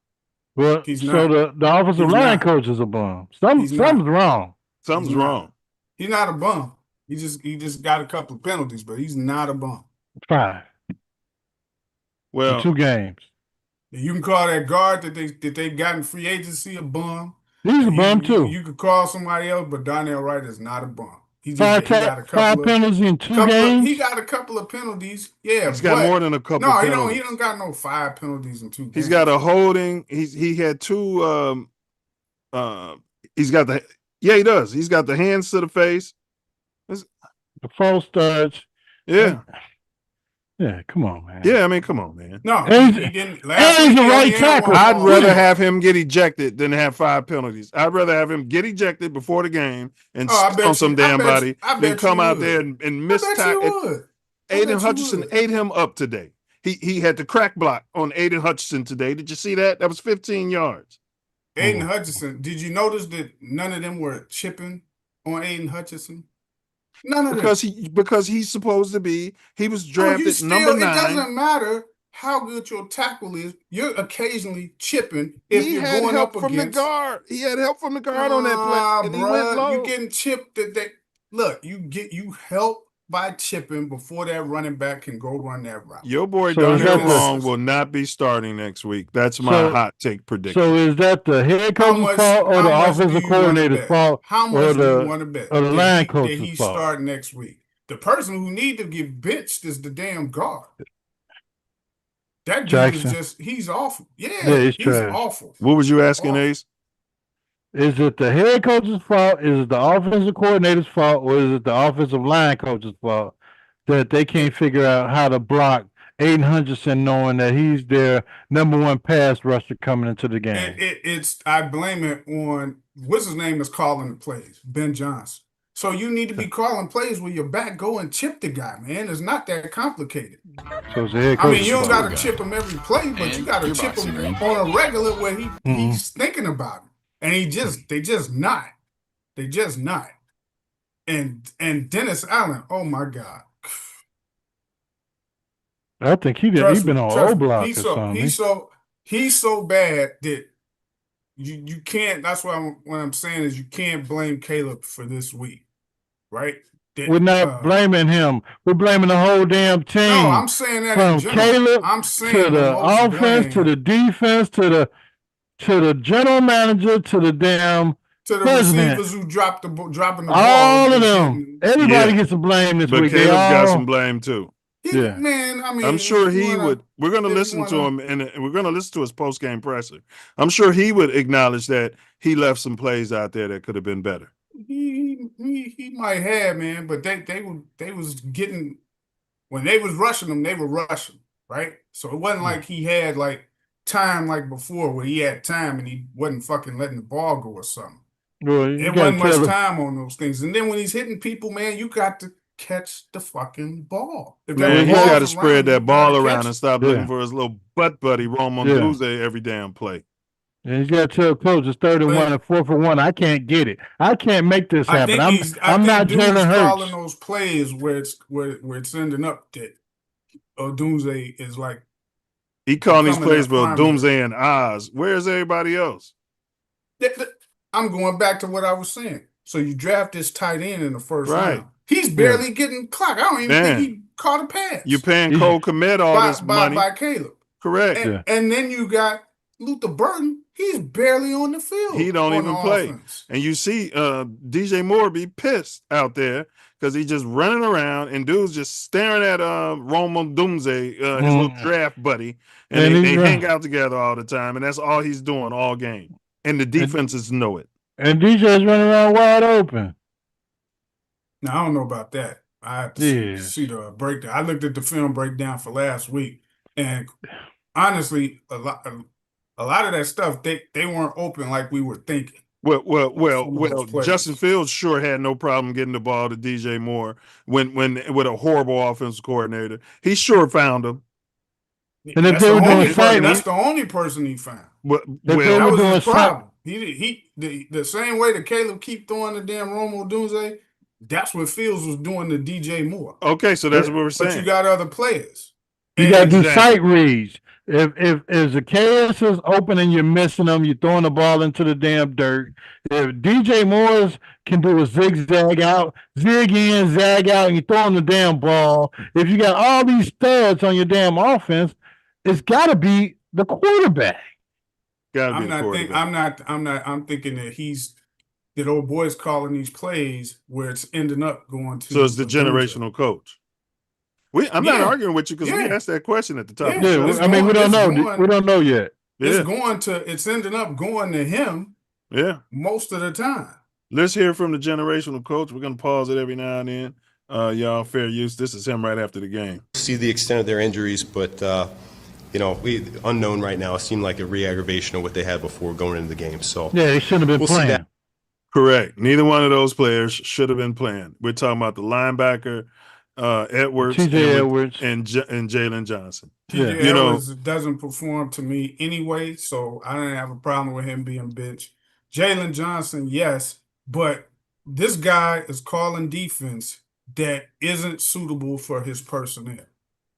Well, the offensive line coach is a bum. Something's wrong. Something's wrong. He's not a bum. He just got a couple of penalties, but he's not a bum. 5. Well, 2 games. You can call that guard that they got in free agency a bum. He's a bum too. You could call somebody else, but Darnell Wright is not a bum. He got a couple 5 penalties in 2 games. He got a couple of penalties. Yeah, he's got more than a couple. No, penalties. He don't got no 5 penalties in 2 games. He's got a holding. He had 2. He's got the. Yeah, he does. He's got the hands to the face. The false starts. Yeah. Yeah, come on, man. Yeah, I mean, come on, man. No, he didn't. He's a right tackle. I'd rather have him get ejected than have 5 penalties. I'd rather have him get ejected before the game and on some damn body than come out there and miss tackle. Aiden Hutchinson ate him up today. He had the crack block on Aiden Hutchinson today. Did you see that? That was 15 yards. Aiden Hutchinson. Did you notice that none of them were chipping on Aiden Hutchinson? None of them. Because he's supposed to be. He was drafted number 9. It doesn't matter how good your tackle is. You're occasionally chipping if you're going up against. From the guard. He had help from the guard on that play. And he went low. You getting chipped. Look, you help by chipping before that running back can go run that route. Your boy Darnell Long will not be starting next week. That's my hot take prediction. So is that the head coach's fault or the offensive coordinator's fault? How much do you want to bet? Or the line coach's that he fault? Start next week. The person who need to get benched is the damn guard. That dude is he's awful. Yeah, he's awful. What was you asking, Ace? Is it the head coach's fault? Is it the offensive coordinator's fault? Or is it the offensive line coach's fault that they can't figure out how to block Aiden Hutchinson knowing that he's their number 1 pass rusher coming into the game? I blame it on, what's his name is calling the plays? Ben Johnson. So you need to be calling plays where your back go and chip the guy, man. It's not that complicated. So it's the head coach. You don't got to chip him every play, but you got to chip him on a regular where he's thinking about it. And they just not. And Dennis Allen, oh my God. I think he's been on O block or something. He's so bad that you can't. That's what I'm saying is you can't blame Caleb for this week, right? We're not blaming him. We're blaming the whole damn team. No, I'm saying that from Caleb to the offense to the defense to the general manager to the damn president. Receivers who dropping the ball. All of them. Everybody gets some blame this week. But Caleb got some blame too. Yeah, man. I mean, I'm sure he would. We're going to listen to him, and we're going to listen to his post-game presser. I'm sure he would acknowledge that he left some plays out there that could have been better. He might have, man, but they was getting, when they was rushing him, they were rushing, right? So it wasn't like he had like time like before where he had time and he wasn't fucking letting the ball go or something. Well, it wasn't much time on those things. And then when he's hitting people, man, you got to catch the fucking ball. Man, he's got to spread that ball around and stop looking for his little butt buddy Romo Milz every damn play. And he's got to tell coach it's 3rd and 1 and 4th and 1. I can't get it. I can't make this happen. I I'm think not dude's Jalen calling Hurts. those plays where it's ending up that Odunze is like He calling these becoming plays that for primary. Doomsday and Oz. Where's everybody else? I'm going back to what I was saying. So you draft this tight end in the first Right. round. He's barely getting clock. I don't even think he caught a pass. You paying Cole Kmet all this money. By Caleb. Correct. And then you got Luther Burton. He's barely on the field. He don't even play. Offense. And you see DJ Moore be pissed out there because he's just running around and dudes just staring at Romo Doomsday, his little draft buddy, and they hang out together all the time, and that's all he's doing all game. And the defenses know it. And DJ's running around wide open. Now, I don't know about that. I have to see the breakdown. I looked at the film breakdown for last week, and honestly, a lot of that stuff, they weren't open like we were thinking. Well, Justin Fields sure had no problem getting the ball to DJ Moore when with a horrible offensive coordinator. He sure found him. And if they were doing sight, that's the only person he found. That was his problem. The same way that Caleb keep throwing the damn Romo Doomsday, that's what Fields was doing to DJ Moore. Okay, so that's what we're saying. But you got other players. You got to do sight reads. If Zacchaeus is open and you're missing them, you're throwing the ball into the damn dirt. If DJ Moore's can do a zigzag out, zig in, zag out, and you're throwing the damn ball. If you got all these studs on your damn offense, it's got to be the quarterback. I'm thinking that that old boy's calling these plays where it's ending up going to. So it's the generational coach. I'm not arguing with you because we asked that question at the top. I mean, we don't know. We don't know yet. It's ending up going to him. Yeah. Most of the time. Let's hear from the generational coach. We're going to pause it every now and then. Y'all, fair use. This is him right after the game. See the extent of their injuries, but unknown right now. It seemed like a re-aggravation of what they had before going into the game. So they shouldn't have been playing. Correct. Neither one of those players should have been playing. We're talking about the linebacker, Edwards, Edwards, and Jalen Johnson. TJ Edwards doesn't perform to me anyway, so I don't have a problem with him being benched. Jalen Johnson, yes, but this guy is calling defense that isn't suitable for his personnel.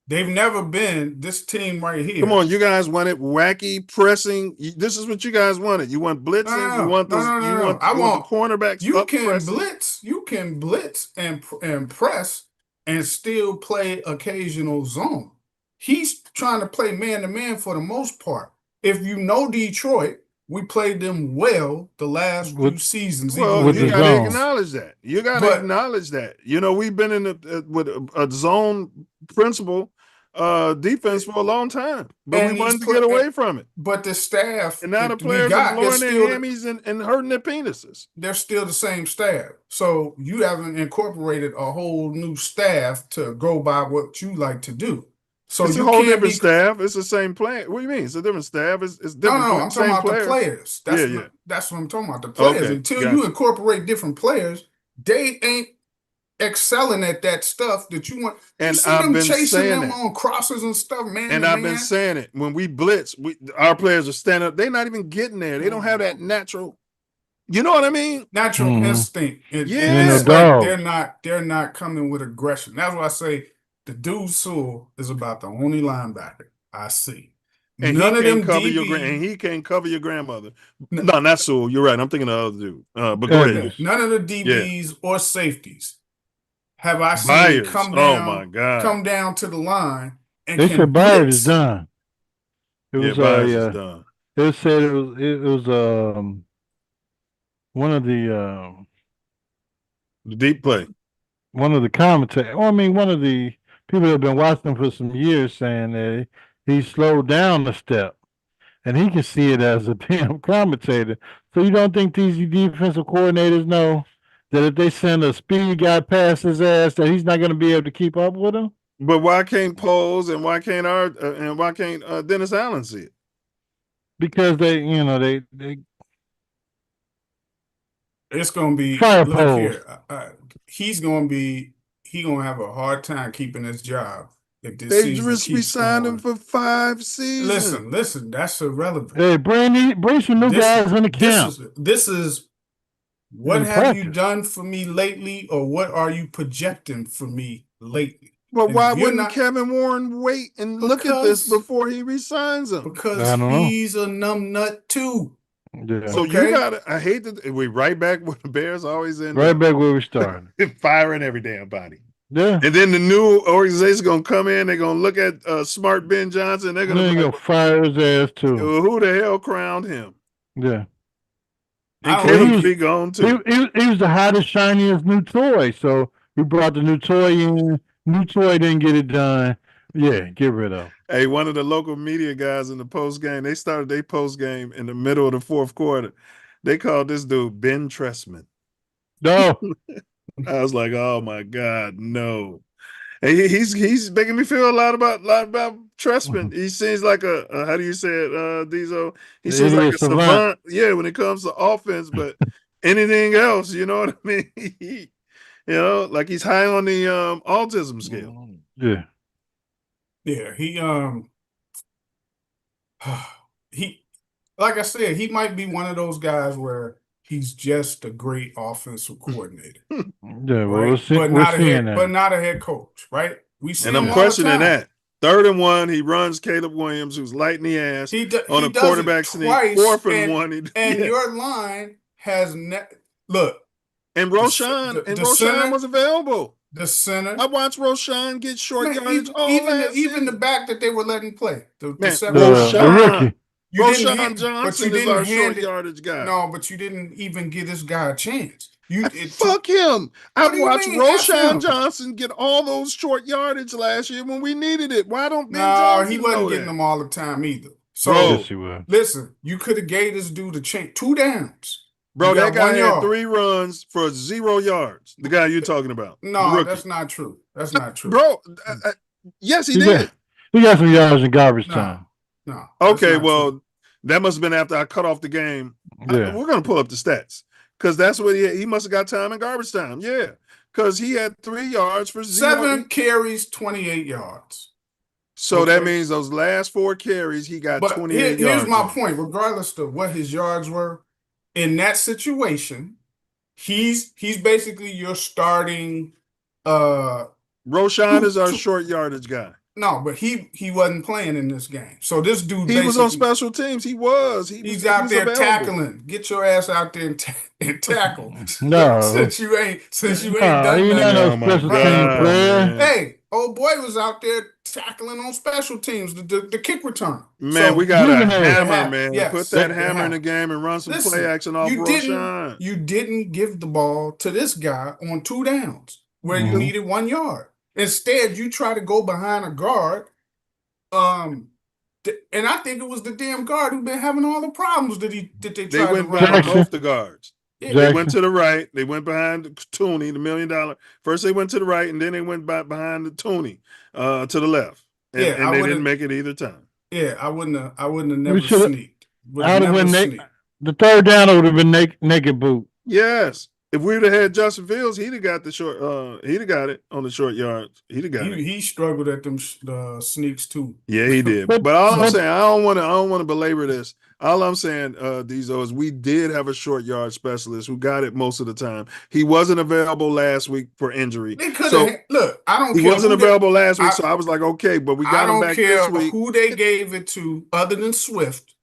They've never been this team right here. Come on, you guys wanted wacky pressing. This is what you guys wanted. You want blitzing. You want the cornerbacks. You can blitz and press and still play occasional zone. He's trying to play man to man for the most part. If you know Detroit, we played them well the last few seasons. Well, you got to acknowledge that. You got to acknowledge that. We've been in with a zone principle defense for a long time, but we wanted to get away from it. But the staff and now the players are blowing their hammies and hurting their penises. They're still the same staff, so you haven't incorporated a whole new staff to go by what you like to do. So it's a whole different staff. It's the same player. What do you mean? It's a different staff. It's different. No, I'm talking about the players. That's what I'm talking about. The players. Until you incorporate different players, they ain't excelling at that stuff that you want. And I've been chasing them on crosses and stuff, man. And I've been saying it. When we blitz, our players are standing up. They're not even getting there. They don't have that natural. You know what I mean? Natural instinct. It's like they're not coming with aggression. That's why I say the dude Sewell is about the only linebacker I see. And none of them cover and he can't cover your grandmother. No, not Sewell. You're right. I'm thinking of the other dude. But go ahead. None of the DBs or safeties have I seen come down to the line and they said Byers is done. It was Byers is done. It said it was one of the deep play. One of the commentators. One of the people that have been watching him for some years saying that he slowed down a step, and he can see it as a damn commentator. So you don't think these defensive coordinators know that if they send a speed guy past his ass, that he's not going to be able to keep up with him? But why can't Poles and why can't Dennis Allen see it? Because they it's going to be fire look here. He's going to have a hard time keeping his job if this They season just keeps signed him going. for 5 seasons. Listen, that's irrelevant. Hey, bring some new guys in the camp. This is what In have you practice. done for me lately, or what are you projecting for me lately? But And why if you're wouldn't not- Kevin Warren wait and look at this Because- before he resigns him? Because I don't know. he's a numbnut too. Yeah. So Okay. you gotta. I hate that we right back where the Bears always end Right up. back where we started. Firing every damn body. Yeah. And then the new organization's gonna come in. They're gonna look at smart Ben Johnson. They're And gonna then be you like, gonna fire his ass too. well, who the hell crowned him? Yeah. I And don't Caleb think be gone too. He was the hottest, shiniest new toy. So we brought the new toy in. New toy didn't get it done. Yeah, get rid of. Hey, one of the local media guys in the post game, they started their post game in the middle of the fourth quarter. They called this dude Ben Tressman. No. I was like, oh my God, no. And he's making me feel a lot about Tressman. He seems like a how do you say it, Diesel? He seems like a savant. Yeah, when it comes to offense, but anything else, you know what I mean? You know, like he's high on the autism scale. Yeah. Yeah, he like I said, he might be one of those guys where he's just a great offensive coordinator. Yeah, well, Right? we're seeing that. But not a head coach, right? We see And him I'm all the questioning time. that. 3rd and 1, he runs Caleb Williams, who's lighting the ass on a quarterback sneak. 4th and 1, and your line has look. And Roshan was available. The center. I watched Roshan get short Man, yardage even the back that they were letting play. The rookie. Roshan Johnson is our short yardage guy. No, but you didn't even give this guy a chance. Fuck him. I watched mean, Roshan Johnson get all those short yardage last year when we needed it. Why don't Ben Johnson he wasn't know getting that? them all the time either. So Yes, he was. listen, you could have gave this dude a chance. 2 downs. Bro, that guy 1 had yard. 3 runs for 0 yards. The guy you're talking about. No, that's not true. That's not true. Bro, yes, he did. He got some yards in garbage time. No. Okay, well, that must have been after I cut off the game. Yeah. We're going to pull up the stats because that's what he must have got time in garbage time. Yeah, because he had 3 yards for 7 carries, 28 yards. So that means those last 4 carries, he got 28 yards. Here's my point. Regardless of what his yards were, in that situation, he's basically your starting. Roshan is our short yardage guy. No, but he wasn't playing in this game. So this dude, he was on special teams. He's out there available. tackling. Get your ass out there and tackle. No, since you ain't done no special team player. Hey, old boy was out there tackling on special teams, the kick return. Man, so, we got a hammer, man. Yes, put that hammer in the game and run some play action off Roshan. You didn't give the ball to this guy on 2 downs where you needed 1 yard. Instead, you try to go behind a guard. And I think it was the damn guard who been having all the problems that they tried to run. They went behind both the guards. Yeah. They went to the right. They went behind Tooney, the $1 million. First they went to the right, and then they went behind the Tooney to the left. And they didn't make it either time. Yeah, I wouldn't have never sneaked. The 3rd down would have been naked boot. Yes. If we would have had Justin Fields, he'd have got the short. He'd have got it on the short yards. He'd have got it. He struggled at them sneaks too. Yeah, he did. But all I'm saying, I don't want to belabor this. All I'm saying, Diesel, is we did have a short yard specialist who got it most of the time. He wasn't available last week for injury. They could have look. I don't care. He wasn't available last week, so I was like, okay, but we got him back this week. Who they gave it to, other than Swift,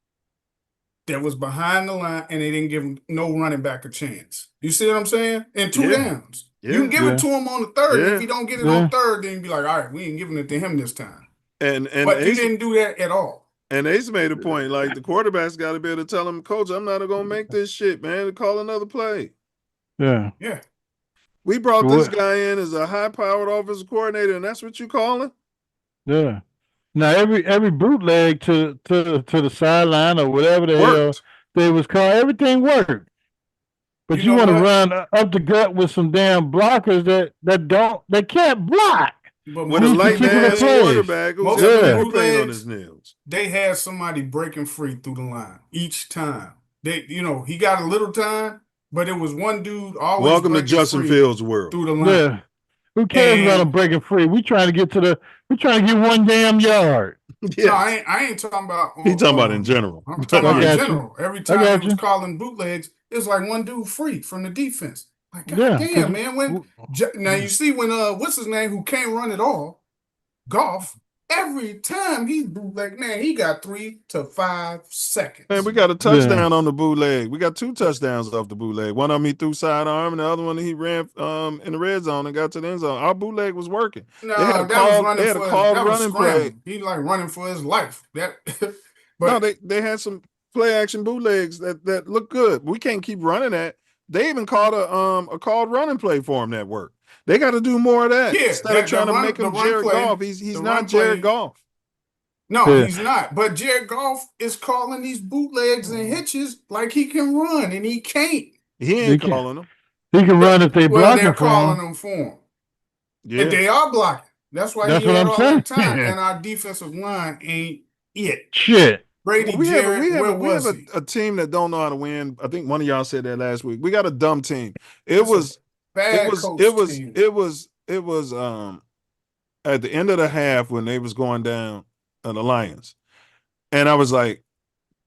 that was behind the line, and they didn't give him no running back a chance. You see what I'm saying? And 2 downs. Yeah. You can give it to him on the 3rd. Yeah. If you don't get it on 3rd, then you be like, all right, we ain't giving it to him this time. But you didn't do that at all. And Ace made a point, like the quarterback's got to be able to tell him, Coach, I'm not going to make this shit, man. Call another play. Yeah. Yeah. We brought this guy in as a high-powered offensive coordinator, and that's what you call him? Yeah. Now every bootleg to the sideline or whatever the hell they was called, everything worked. But you want to run up the gut with some damn blockers that can't block. But with a light-ass quarterback who's playing on his nails. They had somebody breaking free through the line each time. He got a little time, but it was one dude always. Welcome to Justin Fields' world. Through the line. Yeah. Who cares about And them breaking free? We trying to get 1 damn yard. no, Yeah, I ain't talking about. he talking about in general. I'm talking I about in got you. general. Every I time they got was you. calling bootlegs, it was like one dude free from the defense. Like, God Yeah, 'cause damn, man. Now you see when what's his name who can't run at all, Golf. Every time he's bootleg, man, he got 3 to 5 seconds. Man, we got a Yeah. touchdown on the bootleg. We got 2 touchdowns off the bootleg. One of them he threw sidearm, and the other one he ran in the red zone and got to the end zone. Our bootleg was working. No, They had a that was call. running They had a for called that was running play. scrambling. He like running for his life. That, No, but they had some play action bootlegs that look good. We can't keep running that. They even called a called running play for him that worked. They got to do more of that yeah, instead of trying to make the him run Jared play, Goff. He's the not run Jared play. Goff. No, Yeah. he's not. But Jared Goff is calling these bootlegs and hitches like he can run, and he can't. He ain't calling them. He can run if they Well, blocking they're for calling him. them for him. Yeah, And they are blocking. That's why That's he what had I'm all saying. that time. And our defensive line ain't it. Shit. Brady Well, we Jarrett, have where we have was he? a team that don't know how to win. I think one of y'all said that last week. We got a dumb team. It's a bad coach team. It was at the end of the half when they was going down the Lions, and I was like,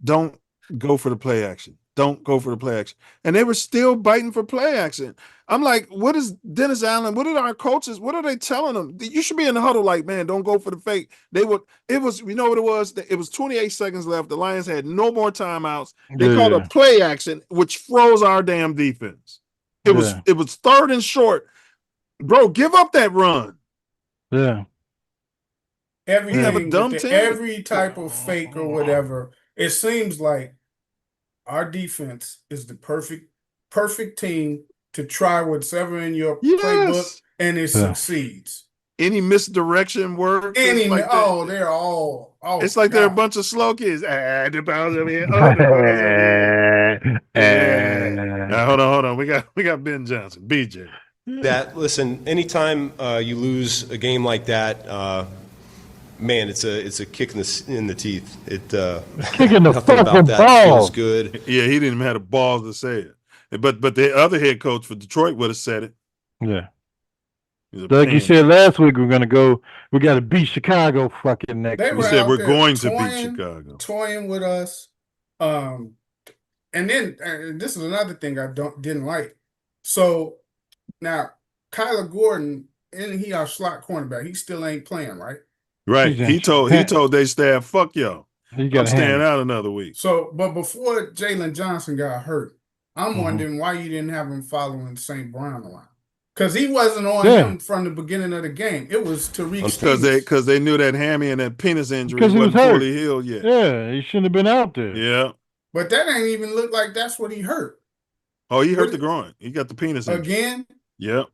don't go for the play action. Don't go for the play action. And they were still biting for play action. I'm like, what is Dennis Allen? What are our coaches? What are they telling them? You should be in the huddle like, man, don't go for the fake. It was, you know what it was? It was 28 seconds left. The Lions had no more timeouts. They called a play action, which froze our damn defense. It was 3rd and short. Bro, give up that run. Yeah. Everything, dumb team. every type of fake or whatever, it seems like our defense is the perfect team to try whatever in your playbook, and it succeeds. Any misdirection works. They're all. Oh, it's like they're a bunch of slow kids. The ball's over here. Oh, the ball's over here. Hold on. We got Ben Johnson, BJ. Listen, anytime you lose a game like that, man, it's a kick in the teeth. Kicking the nothing about fucking that ball. feels good. Yeah, he didn't even have the balls to say it. But the other head coach for Detroit would have said it. Yeah. Like you said last week, we got to beat Chicago fucking next week. We said we're going to beat Chicago. Toying with us. And then this is another thing I didn't like. So now Kyler Gordon, and he our slot cornerback, he still ain't playing, right? Right. He told they staff, fuck y'all. I'm staying out another week. So, but before Jalen Johnson got hurt, I'm wondering why you didn't have him following St. Brown line. Because he wasn't on him from the beginning of the game. It was Tariq. Because they knew that hammy and that penis injury wasn't fully healed yet. Yeah, he shouldn't have been out there. Yeah. But that ain't even look like that's what he hurt. Oh, he hurt the groin. He got the penis injury. Again? Yep.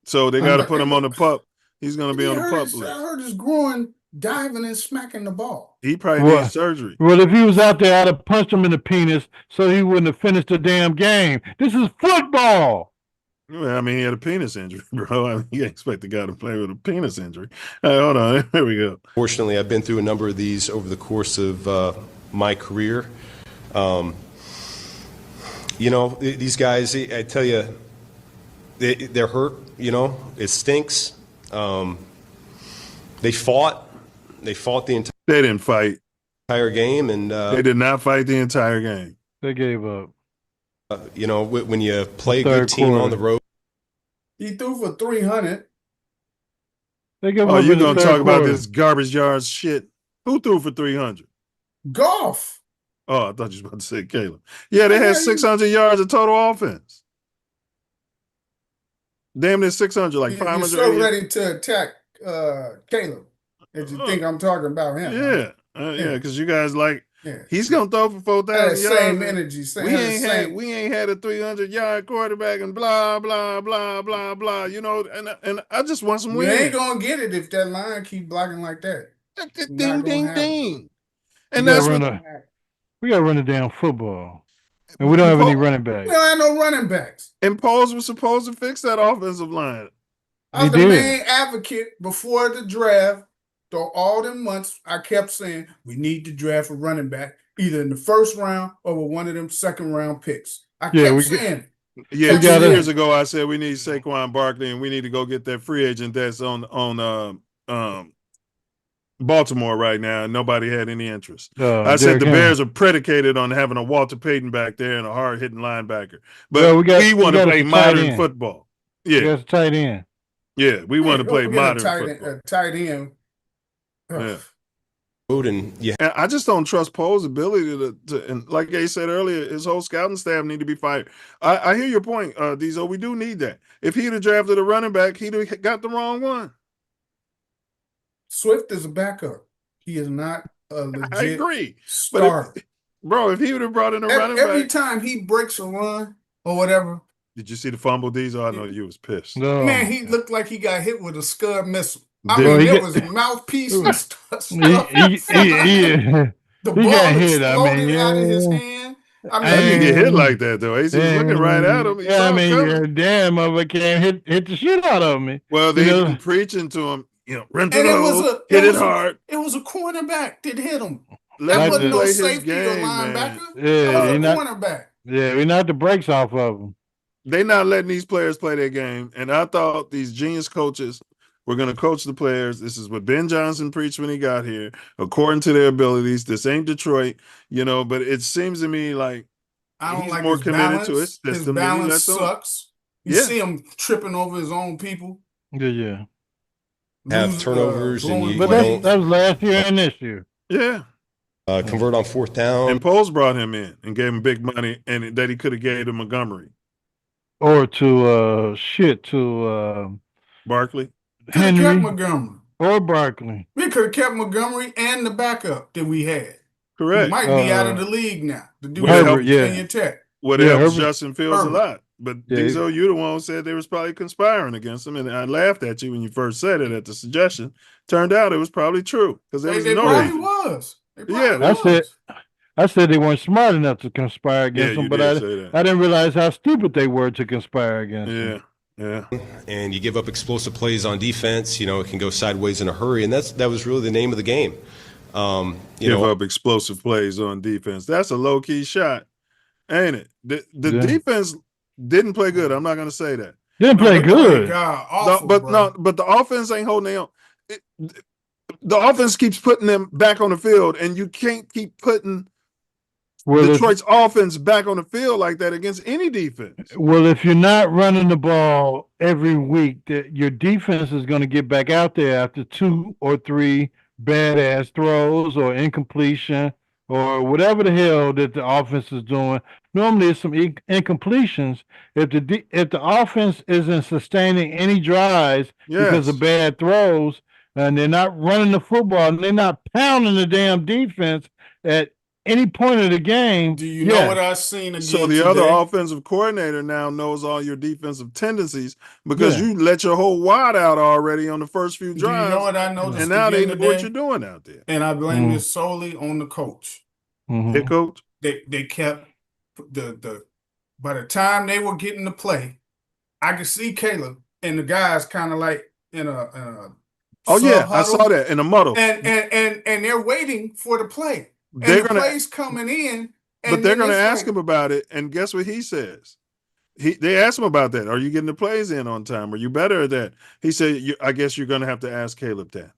So they got to put him on the pup. He's going to be on the pup list. I heard his groin diving and smacking the ball. He probably needs surgery. Well, if he was out there, I'd have punched him in the penis so he wouldn't have finished the damn game. This is football. Well, I mean, he had a penis injury, bro. I mean, you expect the guy to play with a penis injury. Hold on. There we go. Fortunately, I've been through a number of these over the course of my career. These guys, I tell you, they're hurt. It stinks. They fought the They didn't fight. entire game, and they did not fight the entire game. They gave up. When you play a good team on the road. He threw for 300. They gave up. You're going to talk about this garbage yards shit? Who threw for 300? Golf. Oh, I thought you were about to say Caleb. Yeah, they had 600 yards of total offense. Damn near 600, like 500. You're so ready to attack Caleb that you think I'm talking about him. Yeah. Because you guys he's going to throw for 4,000 yards. Same energy. We ain't had a 300-yard quarterback and blah, blah, blah, blah, blah. And I just want some wins. You ain't going to get it if that line keep blocking like that. Ding, ding, ding. And that's we got to run a damn football. And we don't have any running backs. We don't have no running backs. And Poles was supposed to fix that offensive line. I was the main advocate before the draft. So all them months, I kept saying we need to draft a running back either in the first round or with one of them second round picks. I kept saying it. Yeah, We 2 gotta- years ago I said we need Saquon Barkley and we need to go get that free agent that's on Baltimore right now, and nobody had any interest. I said Derrick the Henry. Bears are predicated on having a Walter Payton back there and a hard-hitting linebacker. But Well, we want to got us play a tight modern end. football. We Yeah, got us a tight end. yeah, we want to play we get modern a football. tight end. Yeah. And yeah, And I just don't trust Poe's ability to and like Gay said earlier, his whole scouting staff need to be fired. I hear your point, Diesel. We do need that. If he'd have drafted a running back, he'd have got the wrong one. Swift is a backup. He is not a legit I agree. starter. But bro, if he would have brought in a running Every back. time he breaks a run or whatever, Did you see the fumble, Diesel? I know you was pissed. No. man, he looked like he got hit with a Scud missile. I Did mean, he there get- was mouthpiece and stuff. He The ball got hit. I exploded mean, out of his yeah. hand. I didn't get hit like that though. AC was looking right at him. He Yeah, saw I him mean, coming. damn, motherfucker can't hit the shit out of me. Well, You they've know? been preaching to him, run to And the it was hole, a hit it hard. It was a cornerback that hit him. Let That him wasn't no play his safety or game, man. linebacker. Yeah, That was he a not- cornerback. Yeah, we knocked the brakes off of him. They not letting these players play their game. And I thought these genius coaches were going to coach the players. This is what Ben Johnson preached when he got here, according to their abilities. This ain't Detroit, but it seems to me like I don't he's like more his committed balance. to his system. His than he balance lets on. sucks. You Yeah. see him tripping over his own people. Yeah. have turnovers and blowing you But plays. that was last year and this year. Yeah. convert on fourth down. And Poles brought him in and gave him big money and that he could have gave to Montgomery. Or to Barkley. Could have kept Henry Montgomery. or Barkley. We could have kept Montgomery and the backup that we had. He Correct. might be out of the league now. The dude Herbert, helped yeah. Virginia Tech. What Yeah, helps Herbert- Justin Fields a Herbert. lot. But Yeah, Diesel, you the one who said they was probably conspiring against him. And I laughed at you when you first said it at the suggestion. Turned out it was probably true because there was They no probably reason. was. They probably Yeah, that's was. it. I said they weren't smart enough to conspire against Yeah, him, you but did say that. I didn't realize how stupid they were to conspire against him. Yeah. And you give up explosive plays on defense, it can go sideways in a hurry, and that was really the name of the game. Give up explosive plays on defense. That's a low key shot, ain't it? The Yeah. defense didn't play good. I'm not going to say that. Didn't play They good. God awful, but bro. but the offense ain't holding their own. The offense keeps putting them back on the field, and you can't keep putting Well, Detroit's offense back on the field like that against any defense. if you're not running the ball every week, your defense is going to get back out there after 2 or 3 badass throws or incompletion or whatever the hell that the offense is doing. Normally, it's some incompletions. If the offense isn't sustaining any drives because of bad throws, and they're not running the football, and they're not pounding the damn defense at any point of the game. Do you know what I've seen again So the today? other offensive coordinator now knows all your defensive tendencies because Yeah. you let your whole wad out already on the first few Do you drives. know what I noticed And now they again know what today? you're doing out there. And I blame Mm. this solely on the coach. Mhm. Hey, coach. They kept the by the time they were getting to play, I could see Caleb and the guys kind of like in a Oh yeah, I sub-huddle. saw that in the muddle. And they're waiting for the play. And They're the gonna, play's coming in. but And they're then gonna it's ask like, him about it, and guess what he says? They asked him about that. Are you getting the plays in on time? Are you better at that? He said, I guess you're gonna have to ask Caleb that.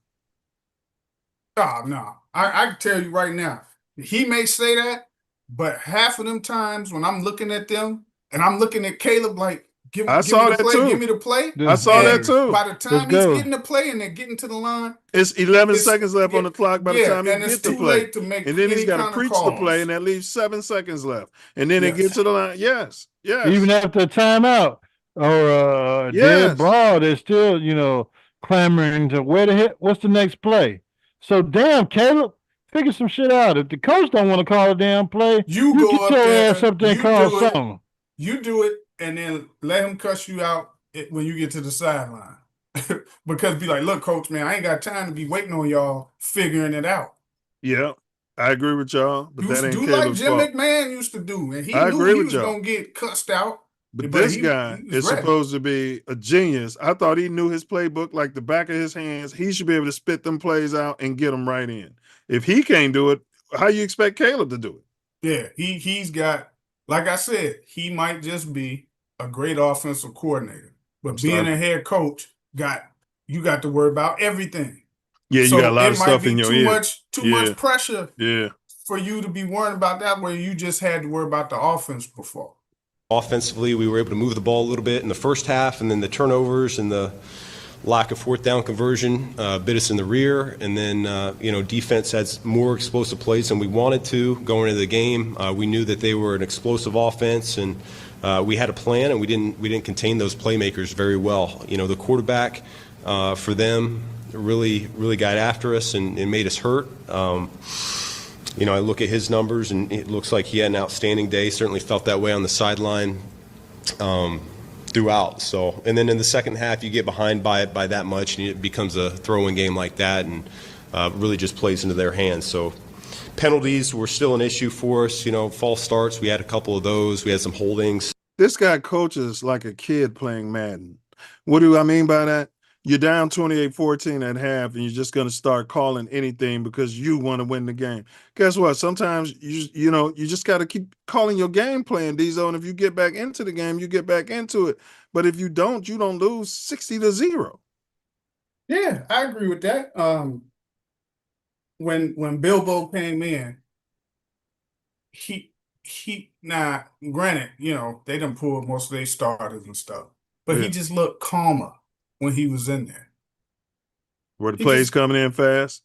oh no. I can tell you right now, he may say that, but half of them times when I'm looking at them and I'm looking at Caleb like, give I me saw the that play, too. give me the play. I saw And that too. By the time Let's he's go. getting the play and they're getting to the line, It's 11 It's- seconds left on the clock by the yeah, time he and it's gets the too play. late to make And then he's any got to kind of preach the calls. play, and that leaves 7 seconds left. And then they Yes. get to the line. Yes. Even after a timeout or Yes. dead ball, they're still, clamoring to what's the next play? So damn, Caleb, figure some shit out. If the coach don't want to call a damn play, You you go get up your there, ass up there and you call do it. something. You do it and then let him cuss you out when you get to the sideline. Because be like, look, coach, man, I ain't got time to be waiting on y'all figuring it out. Yeah. I agree with y'all, but that ain't Do like Caleb's Jim fault. McMahon used to do. And he I knew agree he with was y'all. going to get cussed out. But But this he guy was is ready. supposed to be a genius. I thought he knew his playbook like the back of his hands. He should be able to spit them plays out and get them right in. If he can't do it, how you expect Caleb to do it? Yeah, he's got, like I said, he might just be a great offensive coordinator. But being Start- a head coach you got to worry about everything. Yeah, you So got a lot it of might stuff be in your too ear. much pressure Yeah. for you to be worrying about that, where you just had to worry about the offense before. Offensively, we were able to move the ball a little bit in the first half, and then the turnovers and the lack of fourth down conversion bit us in the rear. And then, defense had more explosive plays than we wanted to going into the game. We knew that they were an explosive offense, and we had a plan, and we didn't contain those playmakers very well. The quarterback for them really got after us and made us hurt. I look at his numbers, and it looks like he had an outstanding day. Certainly felt that way on the sideline throughout. So, and then in the second half, you get behind by that much, and it becomes a throw-in game like that, and really just plays into their hands. So, penalties were still an issue for us. False starts, we had a couple of those. We had some holdings. This guy coaches like a kid playing Madden. What do I mean by that? You're down 28-14 at half, and you're just going to start calling anything because you want to win the game. Guess what? Sometimes you just got to keep calling your game plan, D-Zone. If you get back into the game, you get back into it. But if you don't lose 60-0. Yeah, I agree with that. When Bilbo came in, now granted, they done pulled most of their starters and stuff, but he just looked calmer when he was in there. Were the plays coming in fast?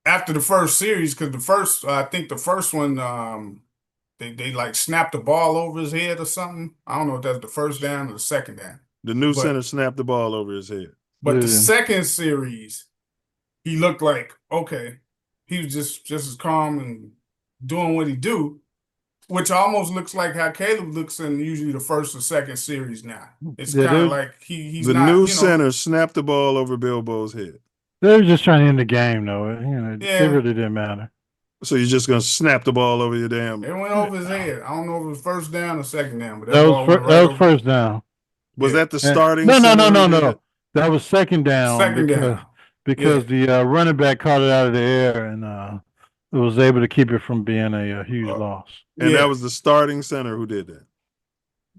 After the first series, because I think the first one, they like snapped the ball over his head or something. I don't know if that's the first down or the second down. The new center snapped the ball over his head. But the second series, he looked like, okay, he was just as calm and doing what he do, which almost looks like how Caleb looks in usually the first or second series now. It's kind of like he's the not, new center snapped the ball over Bilbo's head. They were just trying to end the game, though. It really didn't matter. So you're just going to snap the ball over your damn... It went over his head. I don't know if it was first down or second down, but that was first down. Was that the starting? No. That was second down. Because the running back caught it out of the air and was able to keep it from being a huge loss. And that was the starting center who did that.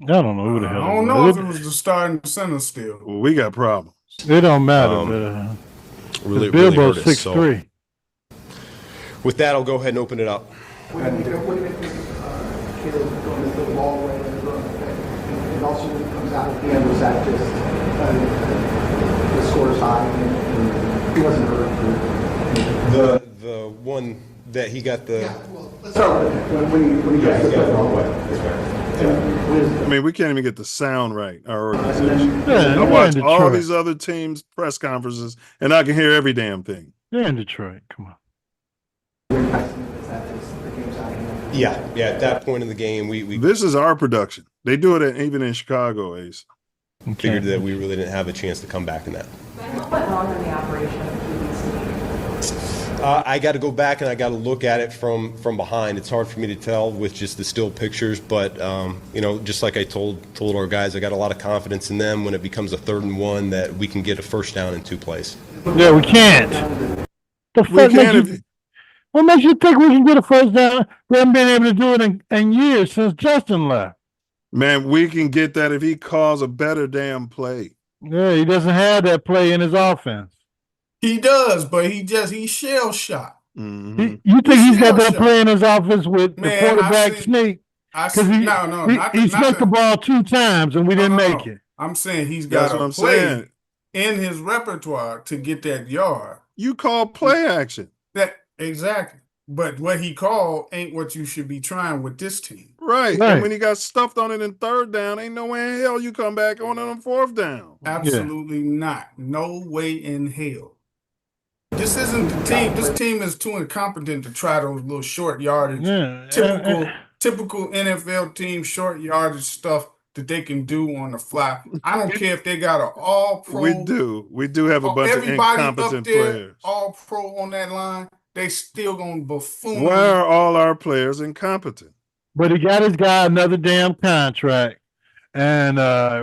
I don't know who the hell. I don't know if it was the starting center still. Well, we got problems. It don't matter. Really Bilbo's hurt us. 6'3". With that, I'll go ahead and open it up. What do you think Caleb going to the ball away and also when he comes out at the end, was that just the score's high and he wasn't hurt? The one that he got the... Yeah, well, let's start with it. When he gets the ball away. I mean, we can't even get the sound right, our organization. Yeah, I watch all these other teams' press conferences, and I can hear every damn thing. They're in Detroit. Come on. Yeah. At that point in the game, we This is our production. They do it even in Chicago, Ace. figured that we really didn't have a chance to come back in that. What went wrong in the operation of the QB's team? I got to go back and I got to look at it from behind. It's hard for me to tell with just the still pictures, but just like I told our guys, I got a lot of confidence in them when it becomes a 3rd and 1 that we can get a first down in 2 plays. Yeah, we can't. What makes you think we can get a first down? We haven't been able to do it in years since Justin left. Man, we can get that if he calls a better damn play. Yeah, he doesn't have that play in his offense. He does, but he's shell shot. Mm-hmm. You think he's got that play in his offense with the quarterback sneak? Because he snuck the ball 2 times and we didn't make it. I'm saying he's got a play in his repertoire to get that yard. You call play action. Exactly. But what he called ain't what you should be trying with this team. Right. And when he got stuffed on it in 3rd down, ain't no way in hell you come back on it on 4th down. Absolutely not. No way in hell. This isn't the team. This team is too incompetent to try those little short yardage, typical NFL team short yardage stuff that they can do on the fly. I don't care if they got an all-pro. We do have a bunch of incompetent players. All-pro on that line. They still gonna buffoon. Why are all our players incompetent? But he got his guy another damn contract, and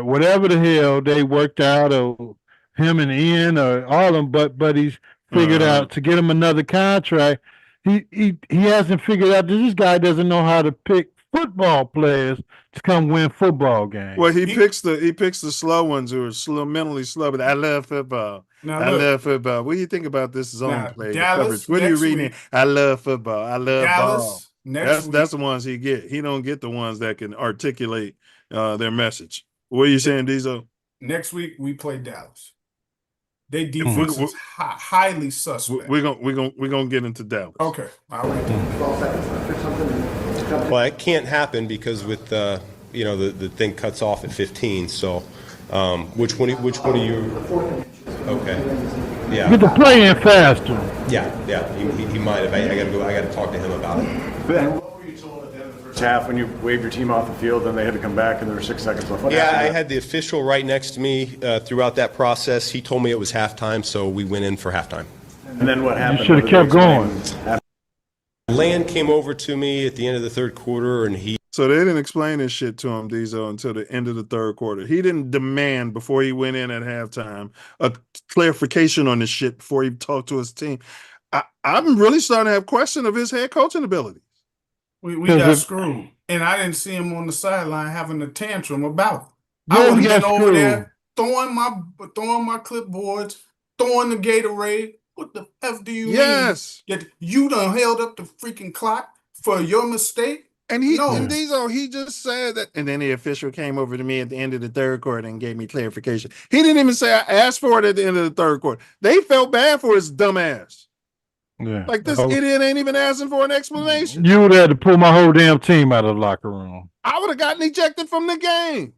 whatever the hell they worked out, or him and Ian, or all of them. But he's figured out to get him another contract. He hasn't figured out that this guy doesn't know how to pick football players to come win football games. Well, he picks the slow ones who are slow, mentally slow. But I love football. Now, I look. love football. What do you think about this zone Now, play Dallas coverage? What are you next reading? week. I love football. I love Dallas ball. next week. That's the ones he get. He don't get the ones that can articulate their message. What are you saying, Diesel? Next week we play Dallas. They defense is highly suspect. We're gonna get into Dallas. Okay, all right. 12 seconds left or something. and jump in. Well, it can't happen because with the thing cuts off at 15. So, which one are you? Okay. Yeah. Get the play in faster. Yeah. He might have. I got to talk to him about it. Ben, what were you told at the end of the first half when you waved your team off the field, then they had to come back and there were 6 seconds left? What Yeah, happened I there? had the official right next to me throughout that process. He told me it was halftime, so we went in for halftime. And then what happened? should have What kept did they going. explain? Land came over to me at the end of the third quarter, and he So they didn't explain this shit to him, Diesel, until the end of the third quarter. He didn't demand before he went in at halftime a clarification on this shit before he talked to his team. I'm really starting to have question of his head coaching ability. We got screwed, and I didn't see him on the sideline having a tantrum about it. I Yeah, would we have got been over screwed. there throwing my clipboards, throwing the Gatorade. What the F do you Yes. mean? That you done held up the freaking clock for your mistake? And he No. and Diesel, he just said that. And then the official came over to me at the end of the third quarter and gave me clarification. He didn't even say I asked for it at the end of the third quarter. They felt bad for his dumb ass. Yeah. Like this idiot ain't even asking for an explanation. You would have had to pull my whole damn team out of the locker room. I would have gotten ejected from the game.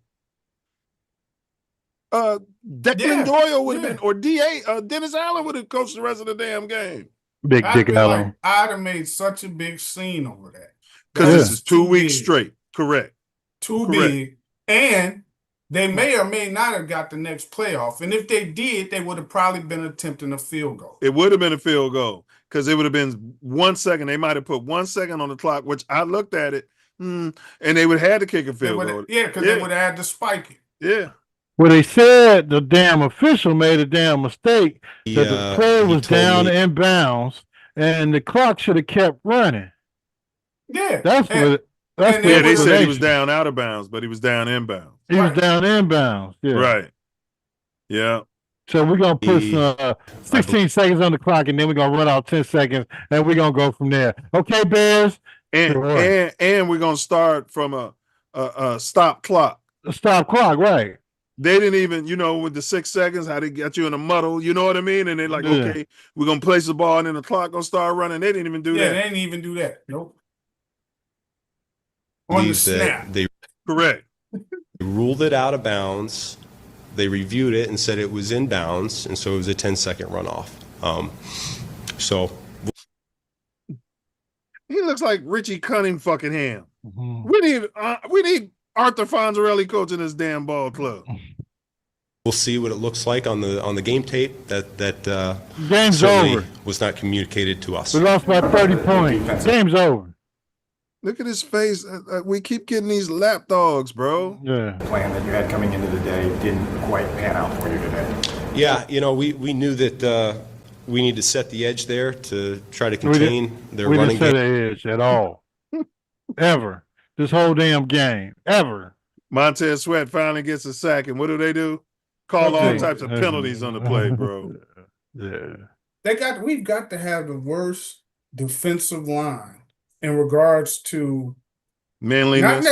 Declan Yeah, Doyle would have yeah. been, or Dennis Allen would have coached the rest of the damn game. Big Dick Allen. I'd have made such a big scene over that. Because Yeah. this is 2 weeks big. straight. Correct. Too Correct. big. And they may or may not have got the next playoff. And if they did, they would have probably been attempting a field goal. It would have been a field goal because it would have been 1 second. They might have put 1 second on the clock, which I looked at it, and they would have had to kick a field goal. Because they would have had to spike it. Yeah. Well, they said the damn official made a damn mistake that the player was down in bounds and the clock should have kept running. Yeah. That's what. That's and the Yeah, they said he was explanation. down out of bounds, but he was down inbounds. He was Right. down in bounds. Yeah. Right. Yeah. So we're gonna put 16 seconds on the clock, and then we're gonna run out 10 seconds, and we're gonna go from there. Okay, Bears. And we're gonna start from a stop clock. A stop clock, right? They didn't even, with the 6 seconds, how they got you in a muddle, you know what I mean? And they're like, Yeah. okay, we're gonna place the ball and then the clock gonna start running. They didn't even do Yeah, that. they didn't even do that. Nope. On the snap. They Correct. ruled it out of bounds. They reviewed it and said it was in bounds, and so it was a 10-second runoff. So He looks like Richie Cunning fucking ham. Mhm. We need Arthur Fonzarelli coaching this damn ball club. we'll see what it looks like on the game tape. That Game's certainly over. was not communicated to us. We lost by 30 points. Game's over. Look at his face. We keep getting these lap dogs, bro. Yeah. Plan that you had coming into the day didn't quite pan out for you today. Yeah, we knew that we need to set the edge there to try to contain their We running didn't set game. the edge at all. Ever. This whole damn game. Ever. Montez Sweat finally gets a sack, and what do? Call all Okay. types of penalties on the play, bro. Yeah. We've got to have the worst defensive line in regards to Manliness.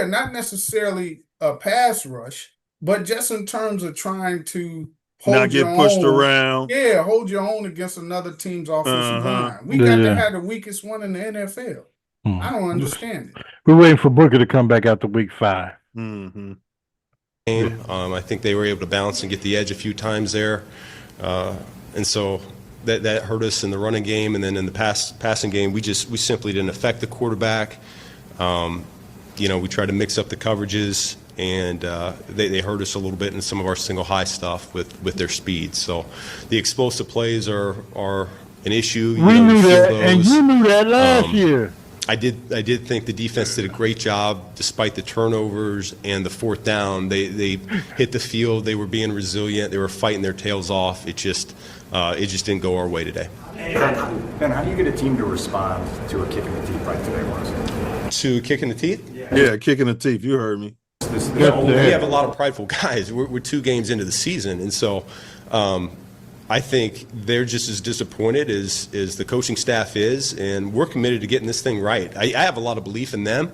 not necessarily a pass rush, but just in terms of trying to hold Not get your pushed own. around. Yeah, hold your own against another team's offensive Uh-huh. line. We got Yeah. to have the weakest one in the NFL. I don't understand it. We're waiting for Booker to come back after week 5. Mm-hmm. Game. I think they were able to bounce and get the edge a few times there, and so that hurt us in the running game. And then in the passing game, we simply didn't affect the quarterback. We tried to mix up the coverages, and they hurt us a little bit in some of our single high stuff with their speed. So the explosive plays are an issue. We knew you feel that, and those. you knew that last year. I did think the defense did a great job despite the turnovers and the fourth down. They hit the field. They were being resilient. They were fighting their tails off. It just didn't go our way today. Ben, how do you get a team to respond to a kick in the teeth like today was? To kick in the teeth? Yeah, kick in the teeth. You heard me. We have a lot of prideful guys. We're 2 games into the season, and so I think they're just as disappointed as the coaching staff is, and we're committed to getting this thing right. I have a lot of belief in them.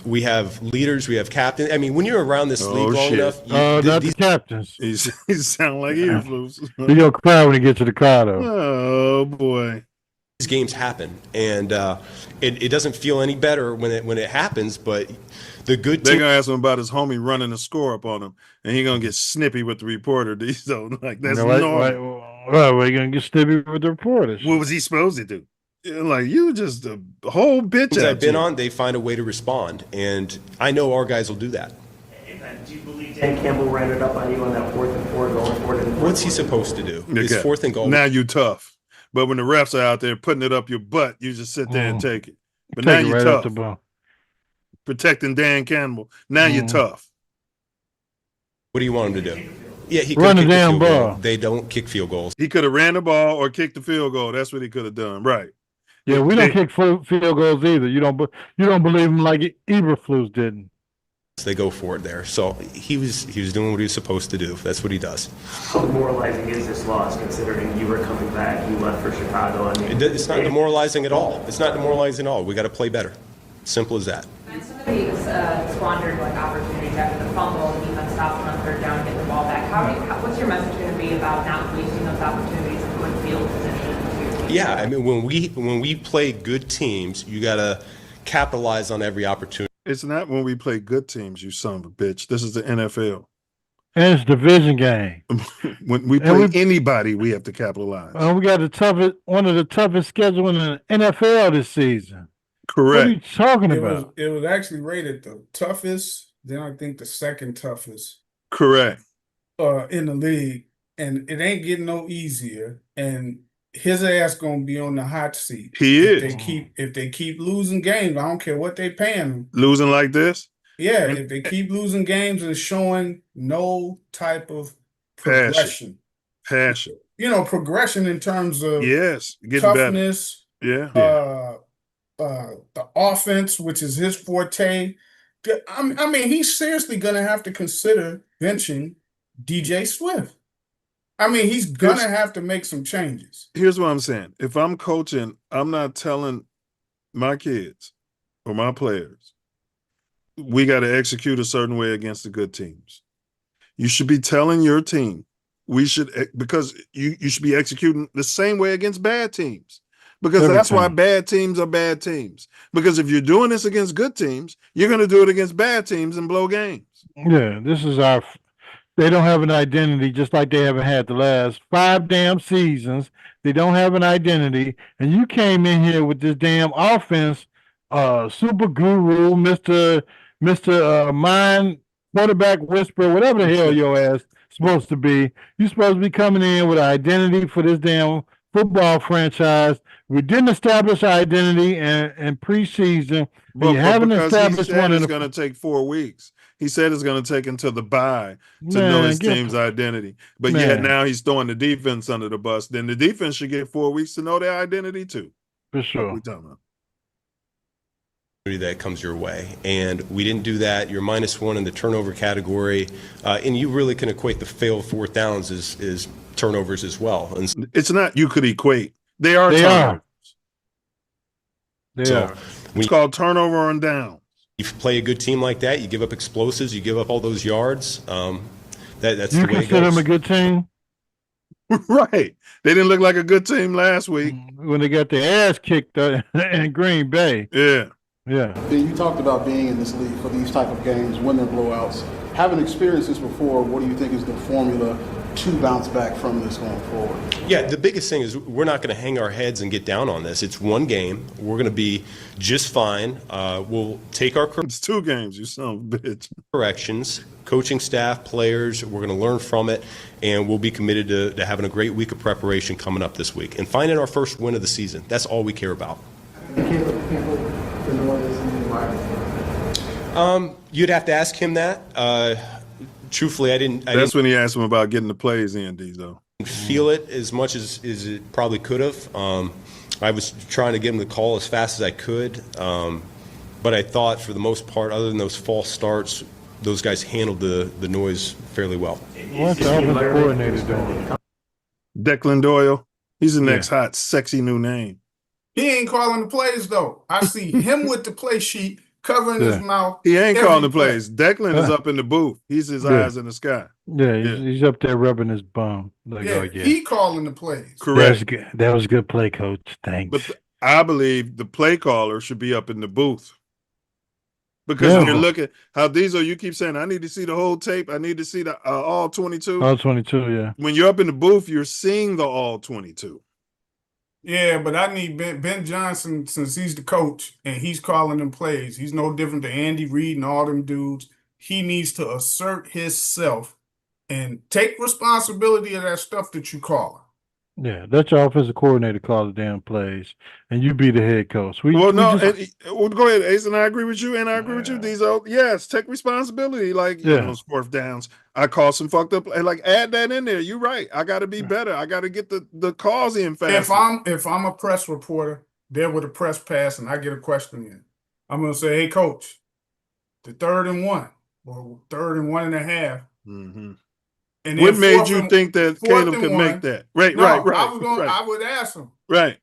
We have leaders, we have captains. I mean, when you're around this league long enough, not the captains. He sound like earflows. He gonna cry when he gets to the car, though. Oh boy. these games happen, and it doesn't feel any better when it happens. But the good they're team, gonna ask him about his homie running a score up on him, and he's gonna get snippy with the reporter. So like that's normal. Well, we're gonna get snippy with the reporters. What was he supposed to do? Like, you just a whole bitch. I've been on, they find a way to respond, and I know our guys will do that. Do you believe Dan Campbell ran it up on you on that 4th and 4 going for it? What's he supposed to do? Okay. It's 4th and goal. Now you tough, but when the refs are out there putting it up your butt, you just sit there and take it. But Take now it you right tough. Protecting Dan Campbell. Now you're tough. What do you want him to do? Yeah, he Run could the kick damn field goal. ball. They don't kick field goals. He could have ran the ball or kicked the field goal. That's what he could have done. Right. Yeah, we don't kick field goals either. You don't believe him like Eberflus didn't. They go for it there. So he was doing what he was supposed to do. That's what he does. How demoralizing is this loss, considering you were coming back, you left for Chicago? I mean, It's not demoralizing at all. It's not demoralizing at all. We got to play better. Simple as that. And some of these squandered opportunities after the fumble, defense stops on 3rd down, get the ball back. What's your message going to be about not wasting those opportunities and putting field position? Yeah, I mean, when we play good teams, you got to capitalize on every opportunity. It's not when we play good teams, you son of a bitch. This is the NFL. And it's a division game. When we play anybody, we have to capitalize. We got one of the toughest schedules in the NFL this season. Correct. What are you talking about? It was actually rated the toughest, then I think the 2nd toughest Correct. in the league. And it ain't getting no easier. And his ass gonna be on the hot seat. He is. If they keep losing games, I don't care what they paying him. Losing like this? Yeah, if they keep losing games and showing no type of progression. Passion. Progression in terms of Yes. Getting toughness. better. Yeah. The offense, which is his forte. I mean, he's seriously gonna have to consider benching DJ Swift. I mean, he's going to have to make some changes. Here's what I'm saying. If I'm coaching, I'm not telling my kids or my players, we got to execute a certain way against the good teams. You should be telling your team, because you should be executing the same way against bad teams. Because that's why bad teams are bad teams. Because if you're doing this against good teams, you're going to do it against bad teams and blow games. Yeah, they don't have an identity, just like they haven't had the last 5 damn seasons. They don't have an identity. And you came in here with this damn offense, super guru, Mr. Mind quarterback whisperer, whatever the hell your ass supposed to be. You're supposed to be coming in with an identity for this damn football franchise. We didn't establish our identity in preseason. But you haven't established one. It's going to take 4 weeks. He said it's going to take until the bye to know his team's identity. But yet now he's throwing the defense under the bus. Then the defense should get 4 weeks to know their identity too. For sure. What we talking about? That comes your way, and we didn't do that. You're -1 in the turnover category, and you really can equate the failed 4th downs as turnovers as well. And it's not you could equate. They are turnovers. It's called turnover on down. You play a good team like that, you give up explosives, you give up all those yards. That's the way it goes. You consider them a good team? Right. They didn't look like a good team last week. When they got their ass kicked in Green Bay. Yeah. Yeah. Ben, you talked about being in this league for these type of games, winning blowouts. Having experienced this before, what do you think is the formula to bounce back from this going forward? Yeah, the biggest thing is we're not going to hang our heads and get down on this. It's one game. We're going to be just fine. We'll take our It's 2 games, you son of a bitch. corrections, coaching staff, players. We're going to learn from it, and we'll be committed to having a great week of preparation coming up this week and finding our first win of the season. That's all we care about. You'd have to ask him that. Truthfully, I didn't. That's when he asked him about getting the plays in, Diesel. Feel it as much as it probably could have. I was trying to get him the call as fast as I could. But I thought for the most part, other than those false starts, those guys handled the noise fairly well. What's the offensive coordinator doing? Declan Doyle. He's the next hot, sexy new name. He ain't calling the plays though. I see him with the play sheet covering his mouth. He ain't every calling the play. plays. Declan is up in the booth. He's his eyes in the sky. Yeah, he's up there rubbing his bum. Like, he calling the plays. Correct. That was a good play, coach. Thanks. But I believe the play caller should be up in the booth. Because when you're looking, how Diesel, you keep saying, I need to see the whole tape. I need to see the all 22. All 22, yeah. When you're up in the booth, you're seeing the all 22. Yeah, but I need Ben Johnson, since he's the coach and he's calling them plays. He's no different than Andy Reid and all them dudes. He needs to assert himself and take responsibility of that stuff that you call him. Yeah, that's your offensive coordinator call the damn plays, and you be the head coach. Go ahead, Ace, and I agree with you, and I agree with you, Diesel. Yes, take responsibility. Like, you know, fourth downs. I call some fucked up, and like add that in there. You're right. I got to be better. I got to get the calls in fast. If I'm a press reporter there with a press pass and I get a question in, I'm gonna say, hey, coach, the 3rd and 1 or 3rd and 1.5. Mm-hmm. And what made you think that Caleb could make that? Right. I would ask him. Right.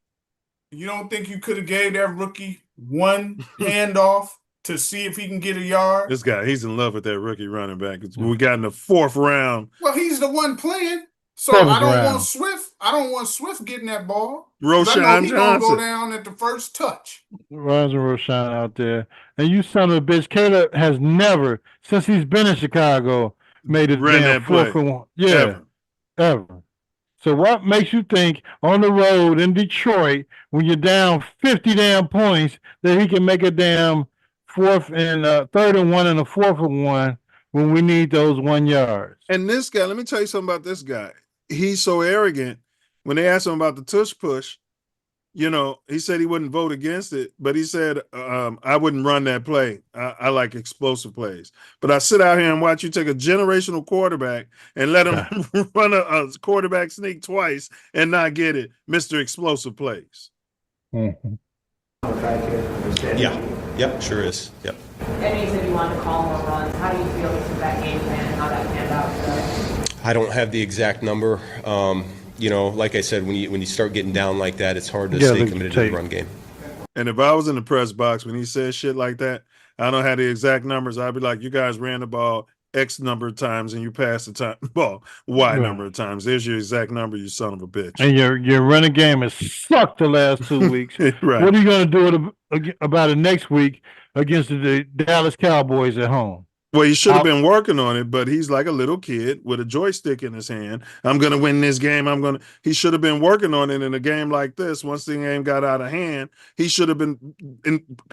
You don't think you could have gave that rookie one handoff to see if he can get a yard? This guy, he's in love with that rookie running back. We got in the 4th round. Well, he's the one playing. So I don't want Swift. I don't want Swift getting that ball. Roshan I know he's gonna Johnson go down at the first touch. Runs and Roshan out there. And you son of a bitch, Caleb has never, since he's been in Chicago, made a damn 4th and 1. Yeah, ever. So what makes you think on the road in Detroit, when you're down 50 damn points, that he can make a damn 4th and 3rd and 1 and a 4th and 1 when we need those 1 yards? And this guy, let me tell you something about this guy. He's so arrogant. When they asked him about the tush push, you know, he said he wouldn't vote against it, but he said, I wouldn't run that play. I like explosive plays. But I sit out here and watch you take a generational quarterback and let him run a quarterback sneak twice and not get it, Mr. Explosive Plays. Mm-hmm. Yeah. Yep, sure is. Yep. And you said you wanted to call more runs. How do you feel with that game plan and how that panned out today? I don't have the exact number. You know, like I said, when you start getting down like that, it's hard to stay committed to the run game. And if I was in the press box when he says shit like that, I don't have the exact numbers. I'd be like, you guys ran the ball X number of times and you passed the ball Y number of times. There's your exact number, you son of a bitch. And your running game has sucked the last 2 weeks. Right. What are you going to do about it next week against the Dallas Cowboys at home? Well, he should have been working on it, but he's like a little kid with a joystick in his hand. I'm going to win this game. He should have been working on it in a game like this. Once the game got out of hand, he should have been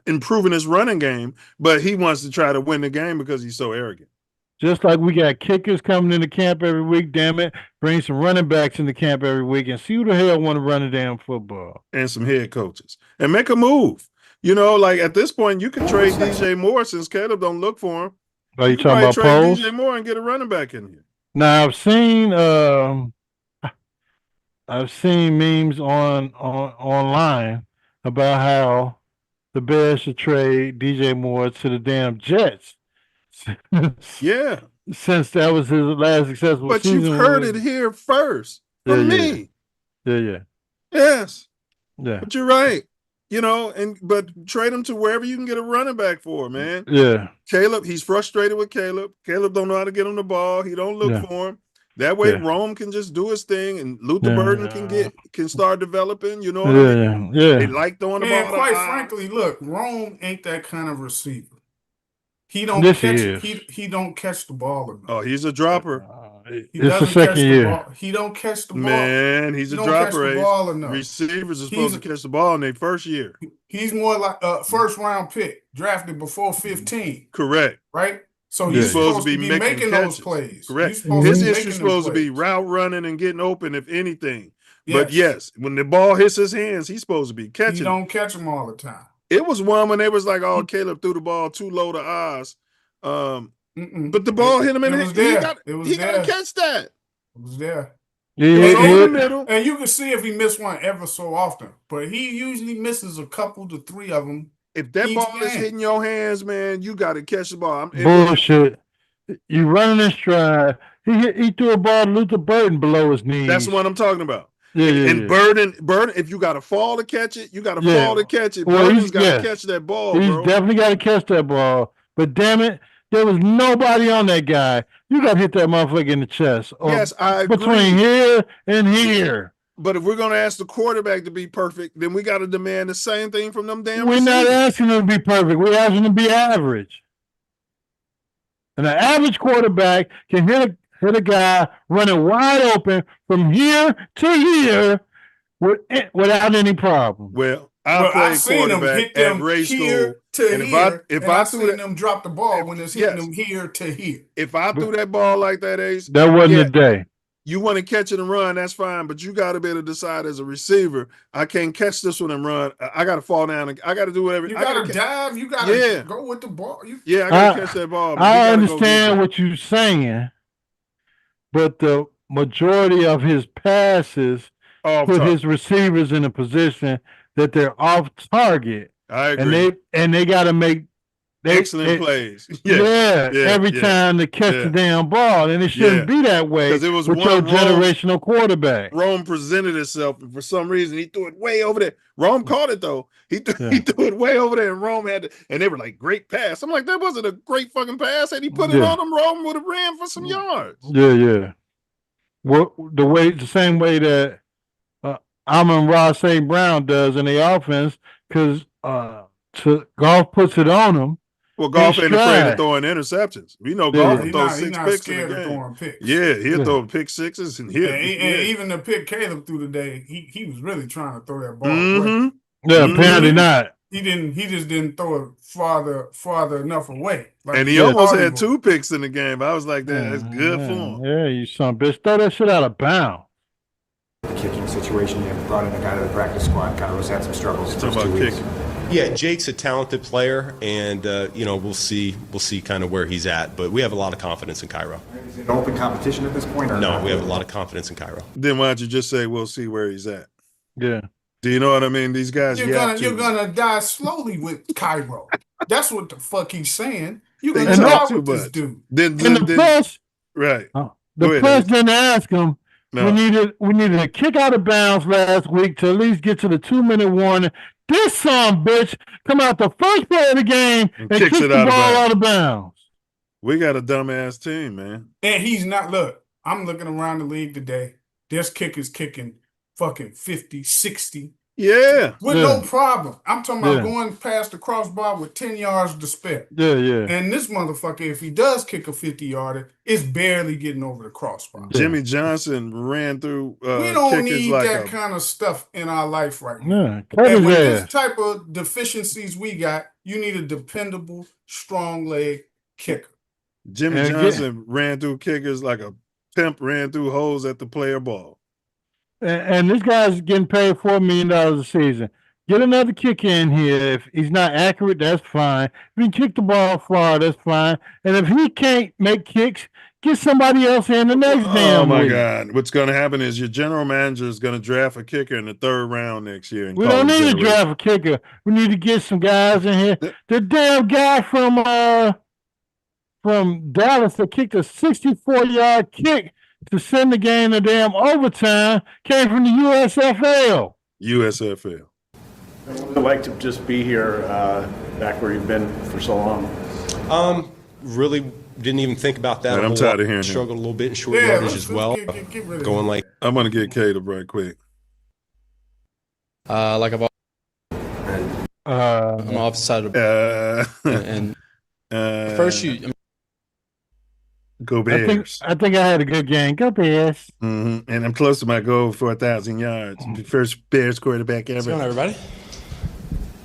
improving his running game, but he wants to try to win the game because he's so arrogant. Just like we got kickers coming into camp every week, damn it. Bring some running backs into camp every week and see who the hell want to run a damn football. And some head coaches. And make a move. You know, like at this point, you can trade DJ Moore since Caleb don't look for him. Are you talking about trade DJ Moore and get a running back in here? Now I've seen memes online about how the Bears should trade DJ Moore to the damn Jets. Yeah. Since that was his last successful season. But you've heard it here first from me. Yeah. Yes. Yeah. But you're right. You know, but trade him to wherever you can get a running back for, man. Yeah. Caleb, he's frustrated with Caleb. Caleb don't know how to get him the ball. He don't look for him. That way Rome can just do his thing and Luther Burden can start developing, you know what I mean? Yeah. They like throwing the ball. And quite frankly, look, Rome ain't that kind of receiver. He don't he don't catch the ball enough. Oh, he's a dropper. It's the second year. He don't catch the ball. Man, he's a dropper. Ball enough. Receivers are supposed to catch the ball in their first year. He's more like a first round pick, drafted before 15. Correct. Right? So he's supposed to be making those plays. Correct. His issue is supposed to be route running and getting open, if anything. Yes. But yes, when the ball hits his hands, he's supposed to be catching. He don't catch them all the time. It was one when they was like, "Oh, Caleb threw the ball too low to Oz," but the ball hit him in the head. He got to catch that. It was there. In the middle, and you can see if he missed one ever so often, but he usually misses a couple to three of them. If that Each ball is game. hitting your hands, man, you got to catch the ball. Bullshit. You running in stride. He threw a ball to Luther Burden below his knees. That's what I'm talking about. Yeah, and yeah. Burden, if you got to fall to catch it, you got to fall to catch it. Well, Burden's got to catch that ball, He's bro. definitely got to catch that ball. But damn it, there was nobody on that guy. You got to hit that motherfucker in the chest. Yes, I agree. Between here and here. But if we're going to ask the quarterback to be perfect, then we got to demand the same thing from them damn We're receivers. not asking him to be perfect. We're asking him to be average. And an average quarterback can hit a guy running wide open from here to here without any problem. Well, I've seen them hit them here to and here. If I seen them drop the ball when it's hitting them here to here. If I threw that ball like that, Ace, that wasn't a day. You want to catch it and run, that's fine, but you got to be able to decide as a receiver, I can't catch this one and run. I got to fall down. I got to do whatever. You got to dive. You got to go with the ball. I got to catch that ball. I understand what you're saying, but the majority of his passes put his receivers in a position that they're off target. I agree. And they got to make excellent plays. Every time to catch the damn ball, and it shouldn't be that way. Because it was with your generational quarterback. Rome presented itself, and for some reason he threw it way over there. Rome caught it though. He threw it way over there, and Rome had to, and they were like, "Great pass." I'm like, that wasn't a great fucking pass. Had he put it on him, Rome would have ran for some yards. Yeah. Well, the same way that Amon-Ra St. Brown does in the offense, because Golf puts it on him. Well, Golf ain't afraid of throwing interceptions. We know Golf will throw 6 picks in the game. Throwing picks. Yeah, he'll throw pick sixes and hit. And even the pick Caleb threw today, he was really trying to throw that ball away. Yeah, apparently not. He just didn't throw it farther enough away. And he almost had 2 picks in the game. I was like, that's good for him. Yeah, you son of a bitch. Throw that shit out of bounds. Kicking situation, you brought in a guy to the practice squad, kind of was had some struggles. Talk about kicking. Yeah, Jake's a talented player, and we'll see kind of where he's at. But we have a lot of confidence in Cairo. Is it an open competition at this point? Or no, we have a lot of confidence in Cairo. Then why don't you just say we'll see where he's at? Yeah. Do you know what I mean? These guys, you're gonna die slowly with Cairo. That's what the fuck he's saying. You're gonna die with this dude. The press, right? The press didn't ask him. No. We needed a kick out of bounds last week to at least get to the 2-minute warning. This son bitch come out the first play of the game and kicks the ball out of bounds. We got a dumbass team, man. And he's not. Look, I'm looking around the league today. There's kickers kicking fucking 50, 60. Yeah. With no problem. I'm talking about going past the crossbar with 10 yards to spare. Yeah. And this motherfucker, if he does kick a 50-yarder, it's barely getting over the crossbar. Jimmy Johnson ran through we don't need that kind of stuff in our life right now. And with this type of deficiencies we got, you need a dependable, strong leg kicker. Jimmy Johnson ran through kickers like a pimp ran through holes at the player ball. And this guy's getting paid $4 million a season. Get another kicker in here. If he's not accurate, that's fine. If he kick the ball far, that's fine. And if he can't make kicks, get somebody else in the next damn Oh, my week. God. What's going to happen is your general manager is going to draft a kicker in the 3rd round next year. We don't need to draft a kicker. We need to get some guys in here. The damn guy from Dallas that kicked a 64-yard kick to send the game to damn overtime came from the USFL. USFL. I'd like to just be here back where you've been for so long. Really didn't even think about that. I'm tired of hearing struggled a little bit in short yardage as well. Going like I'm gonna get Caleb right quick. Like about I'm off the side of and first you. Go Bears. I think I had a good game. Go Bears. And I'm close to my goal for 1,000 yards. First Bears quarterback ever. What's going on, everybody?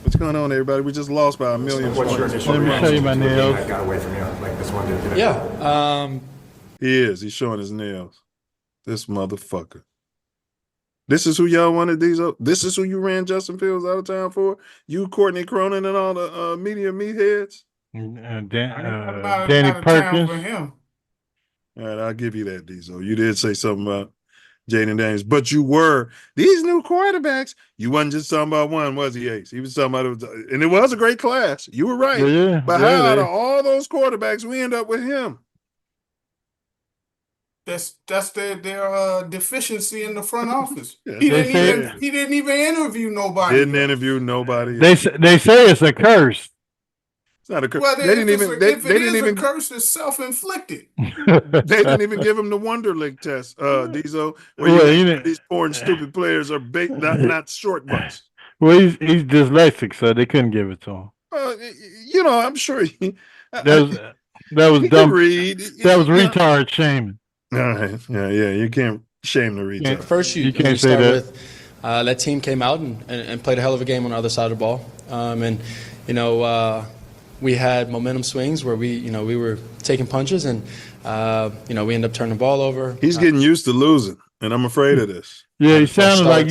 What's going on, everybody? We just lost by 1 million. What's your initial Let me show you my nails. I got away from you like this one did. Yeah. He is. He's showing his nails. This motherfucker. This is who y'all wanted these. This is who you ran Justin Fields out of town for? You, Courtney Cronin, and all the media meatheads? Danny Perkins. For him. All right, I'll give you that, Diesel. You did say something about Jaden Daniels. But you were these new quarterbacks. You wasn't just talking about one, was he, Ace? He was talking about and it was a great class. You were right. Yeah, but how out of all those quarterbacks we end up with him? That's their deficiency in the front office. Yeah. He didn't even interview nobody. Didn't interview nobody. They say it's a curse. It's not a curse. Well, they didn't even. They didn't even. A curse is self-inflicted. They didn't even give him the Wonderlic test, Diesel, where these poor and stupid players are not short butts. Well, he's dyslexic, so they couldn't give it to him. I'm sure that was dumb. Read. That was retard shaming. All right, yeah, you can't shame the retard. First, you can't say that. With, that team came out and played a hell of a game on the other side of the ball, we had momentum swings where we were taking punches and we ended up turning the ball over. He's getting used to losing, and I'm afraid of this. Yeah, he sounded like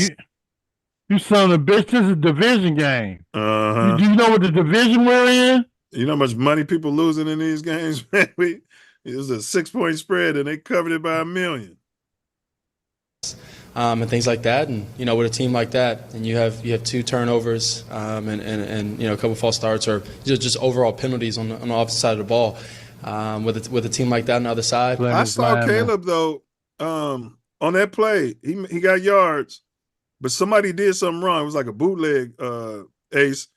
you son of a bitch. This is a division game. Uh-huh. Do you know what the division we're in? You know how much money people losing in these games, man? It was a 6-point spread, and they covered it by $1 million. And things like that, and with a team like that, and you have 2 turnovers, and a couple false starts, or just overall penalties on the opposite side of the ball, with a team like that on the other side. I saw Caleb though on that play. He got yards, but somebody did something wrong. It was like a bootleg, Ace,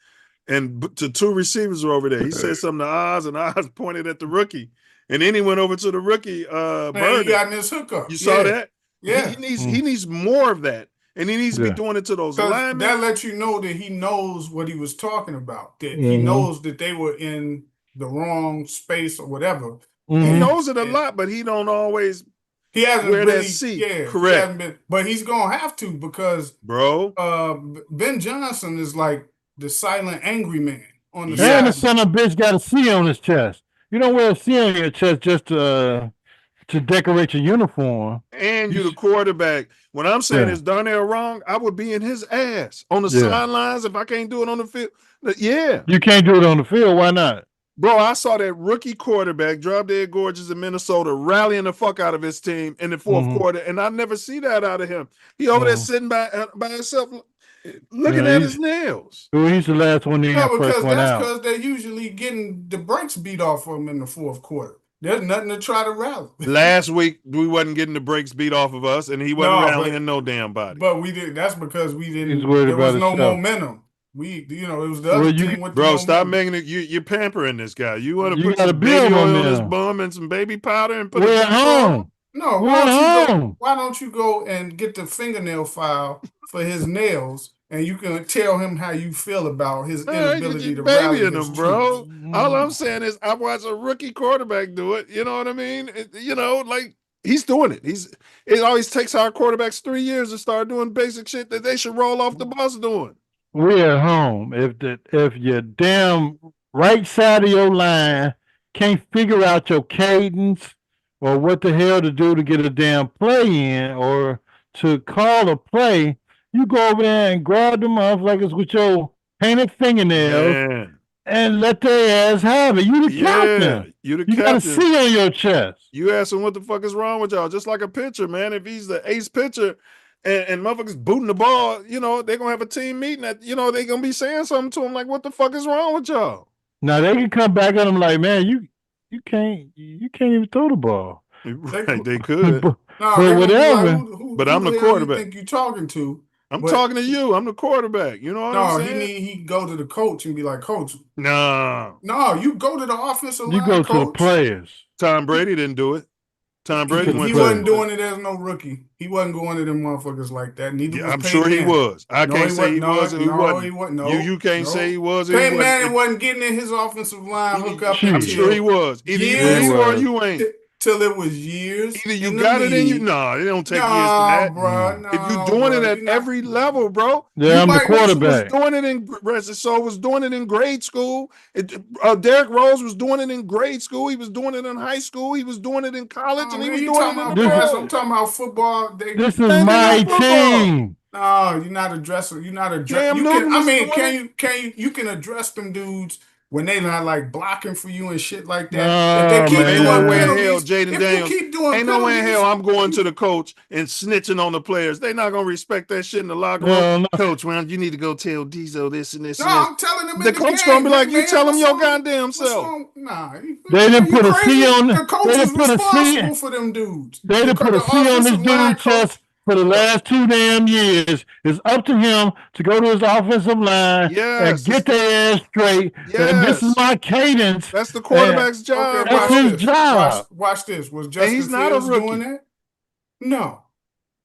and the 2 receivers were over there. He said something to Oz, and Oz pointed at the rookie, and then he went over to the rookie. Man, he got in his hookup. You saw that? Yeah, he needs more of that, and he needs to be doing it to those linemen. That lets you know that he knows what he was talking about. That he knows that they were in the wrong space or whatever. He knows it a lot, but he don't always. He hasn't wear really, that seat. Yeah, Correct. But he's gonna have to because Ben Johnson is like the silent angry man on the side. And the son of a bitch got a C on his chest. You don't wear a C on your chest just to decorate your uniform. And you're the quarterback. When I'm saying is Darnell wrong, I would be in his ass on the sidelines if I can't do it on the field. Yeah. You can't do it on the field. Why not? Bro, I saw that rookie quarterback, Drop Dead Gorgeous in Minnesota, rallying the fuck out of his team in the fourth quarter, and I never see that out of him. He over there sitting by himself looking at his nails. Well, he's the last one in first one out. Because they're usually getting the brakes beat off of them in the fourth quarter. There's nothing to try to rally. Last week, we wasn't getting the brakes beat off of us, and he wasn't rallying no damn body. But we did. That's because we didn't. There was no momentum. It was the other team with bro, stop making it. You're pampering this guy. You want to put some baby oil on his bum and some baby powder and put it at home. No, why don't you go and get the fingernail file for his nails, and you can tell him how you feel about his inability to rally his bro. All I'm saying is I watched a rookie quarterback do it. You know what I mean? Like he's doing it. It always takes our quarterbacks 3 years to start doing basic shit that they should roll off the bus doing. We're at home. If your damn right side of your line can't figure out your cadence or what the hell to do to get a damn play in or to call a play, you go over there and grab them motherfuckers with your painted fingernails and let their ass have it. You the captain. You the captain. Got a C on your chest. You ask him what the fuck is wrong with y'all. Just like a pitcher, man. If he's the ace pitcher and motherfuckers booting the ball, they're going to have a team meeting that, they're going to be saying something to him like, what the fuck is wrong with y'all? Now, they can come back at him like, man, you can't even throw the ball. Right, they could. But whatever. But I'm the quarterback. You think you talking to? I'm talking to you. I'm the quarterback. You know what I'm saying? No, he go to the coach and be like, Coach. No, you go to the offensive line. You go to the players. Tom Brady didn't do it. Tom Brady wasn't doing it as no rookie. He wasn't going to them motherfuckers like that. Neither was I'm sure he was. I can't say he was or he wasn't. He wasn't. No, you can't say he was or he wasn't. Peyton Manning wasn't getting in his offensive line hookup. I'm sure he was. Either you or you ain't. Till it was years. Either you got it in you. No, it don't take years for that. Bro, if you're doing it at every level, bro. Yeah, I'm the quarterback. Was doing it in grade school. Derrick Rose was doing it in grade school. He was doing it in high school. He was doing it in college, and he was doing it in the pros. I'm talking about football. This is my team. No, you're not addressing. You're not addressing. You can address them dudes when they not like blocking for you and shit like that. If they keep Ain't doing no way in hell, penalties, Jaden if Daniels. you keep doing Ain't no way in penalties, hell I'm going to the coach and snitching on the players. They not gonna respect that shit in the locker room. No. Coach, man, you need to go tell Diesel this and this no, and this. I'm telling them in The the coach game. gonna be like, Hey, you man, tell him what's your wrong- goddamn what's self. wrong? Nah, They didn't you put a crazy? C on. The coach They is didn't put a C. responsible for them dudes. They didn't put a C on this dude's chest for the last 2 damn years. It's up to him to go to his offensive line and get their ass straight. And this is my cadence. That's the quarterback's job. Okay, That's watch his this. job. Watch this. Was And Justin he's not a Fields rookie. doing that? No.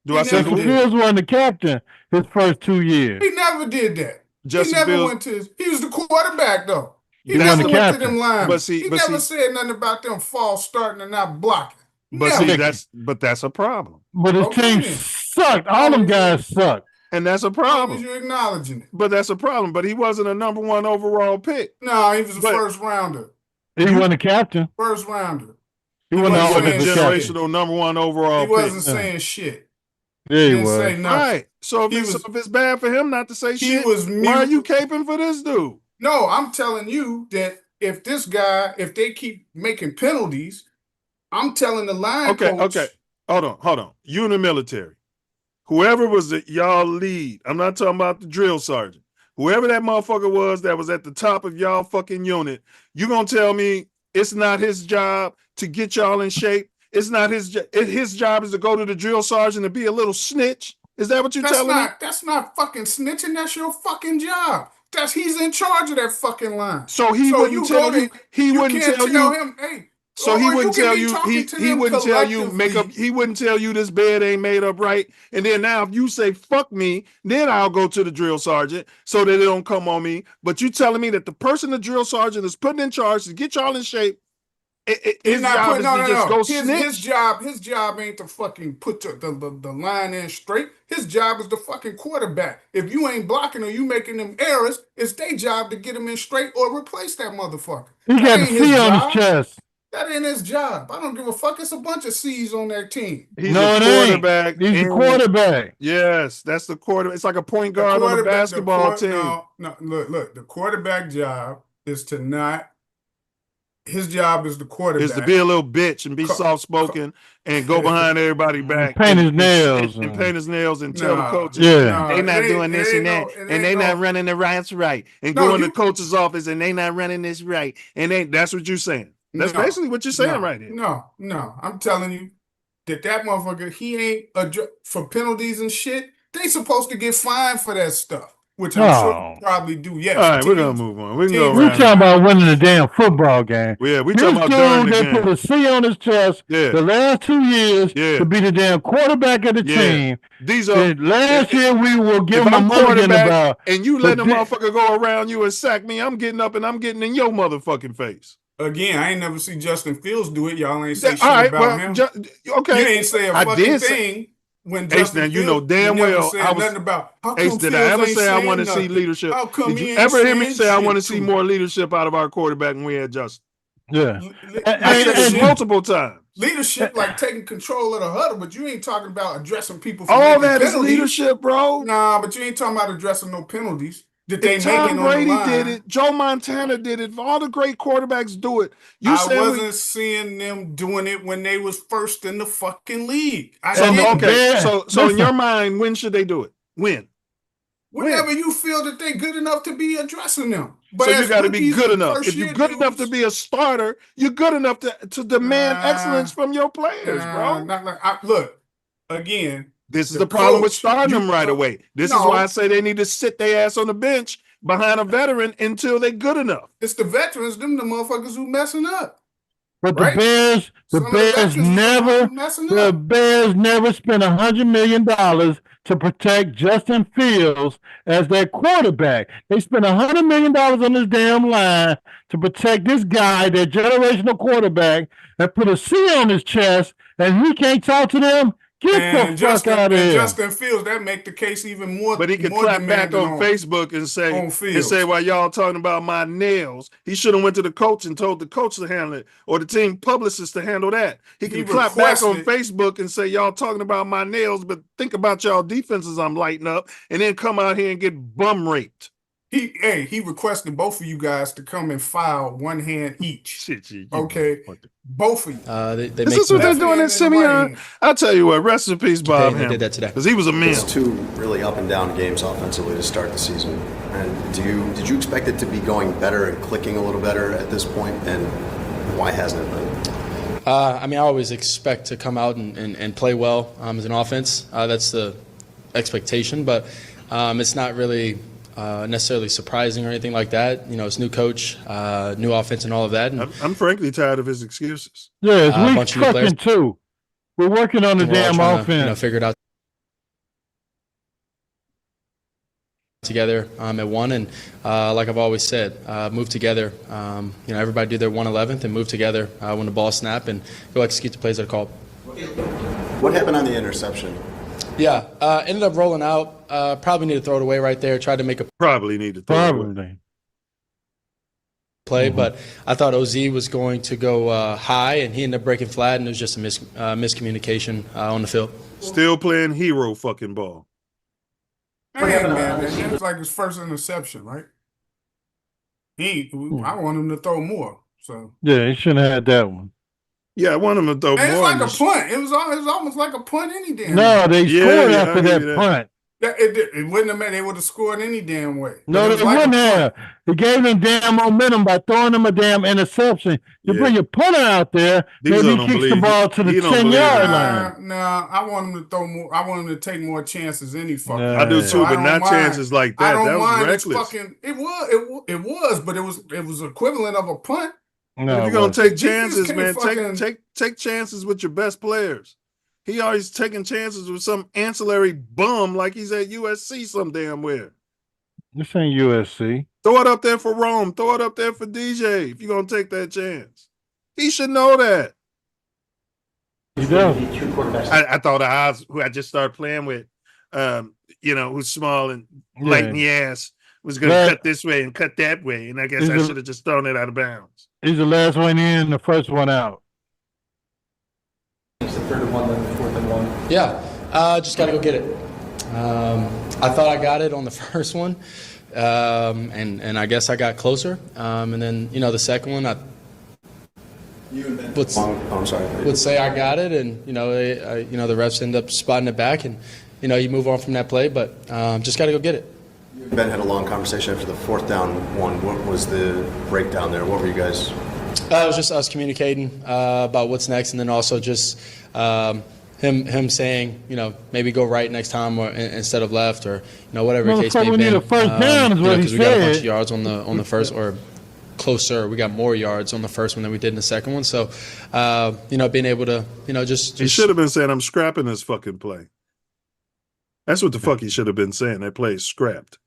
Do I say never who? did. Fields wasn't the captain his first 2 years. He never did that. Justin he never Fields- went to. He was the quarterback though. He He never wasn't the went to captain. them linemen. But see- he but never see- said nothing about them false starting and not blocking. But Never. see, that's a problem. But his Okay, team then. sucked. All them guys sucked. And that's a As long problem. as you're acknowledging it. But that's a problem. But he wasn't a number 1 overall pick. No, he was a But- first rounder. He wasn't the captain. First rounder. He He wasn't wasn't the He was a saying offensive captain. generational number 1 overall He wasn't pick. saying shit. Yeah, He he didn't say was. nothing. Right. So if, He it's, was- so if it's bad for him not to say He shit, was why are mute. you caping for this dude? No, I'm telling you that if this guy, if they keep making penalties, I'm telling the line coach. Okay. Hold on. You in the military. Whoever was y'all lead, I'm not talking about the drill sergeant. Whoever that motherfucker was that was at the top of y'all fucking unit, you gonna tell me it's not his job to get y'all in shape? It's not his job. His job is to go to the drill sergeant and be a little snitch? Is that what you're telling me? That's not fucking snitching. That's your fucking job. He's in charge of that fucking line. So he wouldn't tell you. He wouldn't can't tell you. him, hey. So or he you wouldn't can tell be you. talking to He them wouldn't tell you make up. collectively. He wouldn't tell you this bed ain't made up right. And then now if you say fuck me, then I'll go to the drill sergeant so that they don't come on me. But you telling me that the person the drill sergeant is putting in charge to get y'all in shape. His job is to just go snitch. His job ain't to fucking put the line in straight. His job is the fucking quarterback. If you ain't blocking or you making them errors, it's their job to get them in straight or replace that motherfucker. He That got the ain't his C on his job. chest. That ain't his job. I don't give a fuck. It's a bunch of C's on that team. He's No, a it ain't. quarterback. He's the and- quarterback. Yes, that's the quarterback. It's like a point guard on a basketball team. No, look. The quarterback job is to not. His job is the quarterback. Is to be a little bitch and be soft spoken and go behind everybody back. Paint his and- nails. And paint his nails and tell the Nah, coaches Yeah. they not it doing ain't- this it and ain't that. no- it And they ain't not no- running the routes right. And No, go in the you- coach's office and they not running this right. And that's what you're saying. That's No, basically what you're saying right here. No. I'm telling you that motherfucker, he ain't for penalties and shit. They supposed to get fined for that stuff, which I'm sure No. they probably do. Yes. All right, we're gonna teams- move on. We can go teams- We around. talking about winning the damn football game. Yeah, we This talking about during dude, the they game. put a C on his chest Yeah. the last 2 years Yeah. to be the damn quarterback of the Yeah. team. These are And last year we will give if him a I'm mulligan quarterback about. and you letting a but motherfucker go around you and sack me, I'm getting up and I'm getting in your motherfucking face. Again, I ain't never see Justin Fields do it. Y'all ain't say shit All right, about well, him. okay. You ain't say a I fucking did say- thing when Ace, Justin now Fields. you know damn never well said I was- nothing about. How Ace, come did I Fields ever ain't say I saying want to see nothing? leadership? How come Did he you ain't ever hear me saying say I shit want to see to more leadership out of our quarterback when we had Justin? Yeah. I said it multiple times. Leadership, like taking control of the huddle, but you ain't talking about addressing people for All making that is penalties. leadership, bro. Nah, but you ain't talking about addressing no penalties that they If making Tom on Brady the line. did it, Joe Montana did it. If all the great quarterbacks do it, you I saying wasn't seeing them doing it when they was first in the fucking league. I so didn't. okay. Yeah. So in Listen. your mind, when should they do it? When? Whenever you feel that they're good enough to be addressing them. But So you as got to be rookies good and enough. first If you're year good enough to dudes, be a starter, you're good enough to demand Nah, excellence from your players, bro. not like look again. This is the the problem with coach, starting you- them right away. This is no. why I say they need to sit their ass on the bench behind a veteran until they're good enough. It's the veterans, them the motherfuckers who messing up. But Right? the Bears, Some of the veterans is the ones who messing up. Bears never spent $100 million to protect Justin Fields as their quarterback. They spent $100 million on this damn line to protect this guy, their generational quarterback, and put a C on his chest, and he can't talk to them. Get the fuck out of here. Justin Fields, that make the case even more. But he could more clap back demanding on Facebook and say, on Fields. while y'all talking about my nails, he should have went to the coach and told the coach to handle it, or the team publicist to handle that. He He can clap back on requested- Facebook and say, y'all talking about my nails, but think about y'all defenses I'm lighting up, and then come out here and get bum raped. He requested both of you guys to come and file one hand each. Shit, you Okay, both of you. They Is make this what they're left doing hand in and the Simeon? right hand. I'll tell you what, rest in peace, Bob They Hammer. did that today. Because he was a man. It's two really up and down games offensively to start the season. And did you expect it to be going better and clicking a little better at this point? And why hasn't it been? I mean, I always expect to come out and play well as an offense. That's the expectation, but it's not really necessarily surprising or anything like that. You know, it's new coach, new offense, and all of that. And, I'm frankly tired of his excuses. Yeah, it's a week bunch of new players. fucking two. We're working on the we're all damn trying offense. to, figure it out together at one, and like I've always said, move together. Everybody do their 1/11th and move together when the ball snap and go execute the plays that are called. What happened on the interception? Yeah, ended up rolling out. Probably need to throw it away right there. Tried to make a Probably need to throw it away. Probably. play, but I thought OZ was going to go high, and he ended up breaking flat, and it was just a miscommunication on the field. Still playing hero fucking ball. Hey, man, it seems like his first interception, right? I want him to throw more. So Yeah, he shouldn't have had that one. Yeah, I want him to throw and it's more. like in a the- punt. It was almost like a punt any damn way. No, they Yeah, scored yeah, after I'll give that you that. punt. It wouldn't have meant they would have scored any damn way. No, But it they was like a wouldn't punt. have. He gave them damn momentum by throwing them a damn interception. You Yeah. bring your punter out there, These maybe don't he kicks the believe- ball to the he don't 10-yard believe line. Nah, I want him to throw more. I want him to take more chances any fucking. Yeah. I do So too, I but don't not mind. chances like I that. don't That was mind. It's reckless. fucking. It was, but it was equivalent of a punt. No, If it you're gonna wasn't. take Defense chances, can't man, fucking- take chances with your best players. He always taking chances with some ancillary bum like he's at USC some damn where. This ain't USC. Throw it up there for Rome. Throw it up there for DJ if you're gonna take that chance. He should know that. He does. I thought Oz, who I just started playing with, who's small and light in the ass, was gonna Right. cut this way and cut that way, and I guess He's I a- should have just thrown it out of bounds. He's the last one in, the first one out. It's the 3rd and 1, then the 4th and 1. Yeah, just got to go get it. I thought I got it on the first one, and I guess I got closer. And then the second one, I I'm sorry. would say I got it, and the refs end up spotting it back, and you move on from that play. But just got to go get it. Ben had a long conversation after the 4th down one. What was the breakdown there? What were you guys? It was just us communicating about what's next, and then also just him saying, maybe go right next time or instead of left, or whatever the case may Motherfucker, we be. need a first down is what he because we got a bunch of said. yards on the first, or closer. We got more yards on the first one than we did in the second one. So, being able to, just He should have been saying, "I'm scrapping this fucking play." That's what the fuck he should have been saying. That play is scrapped.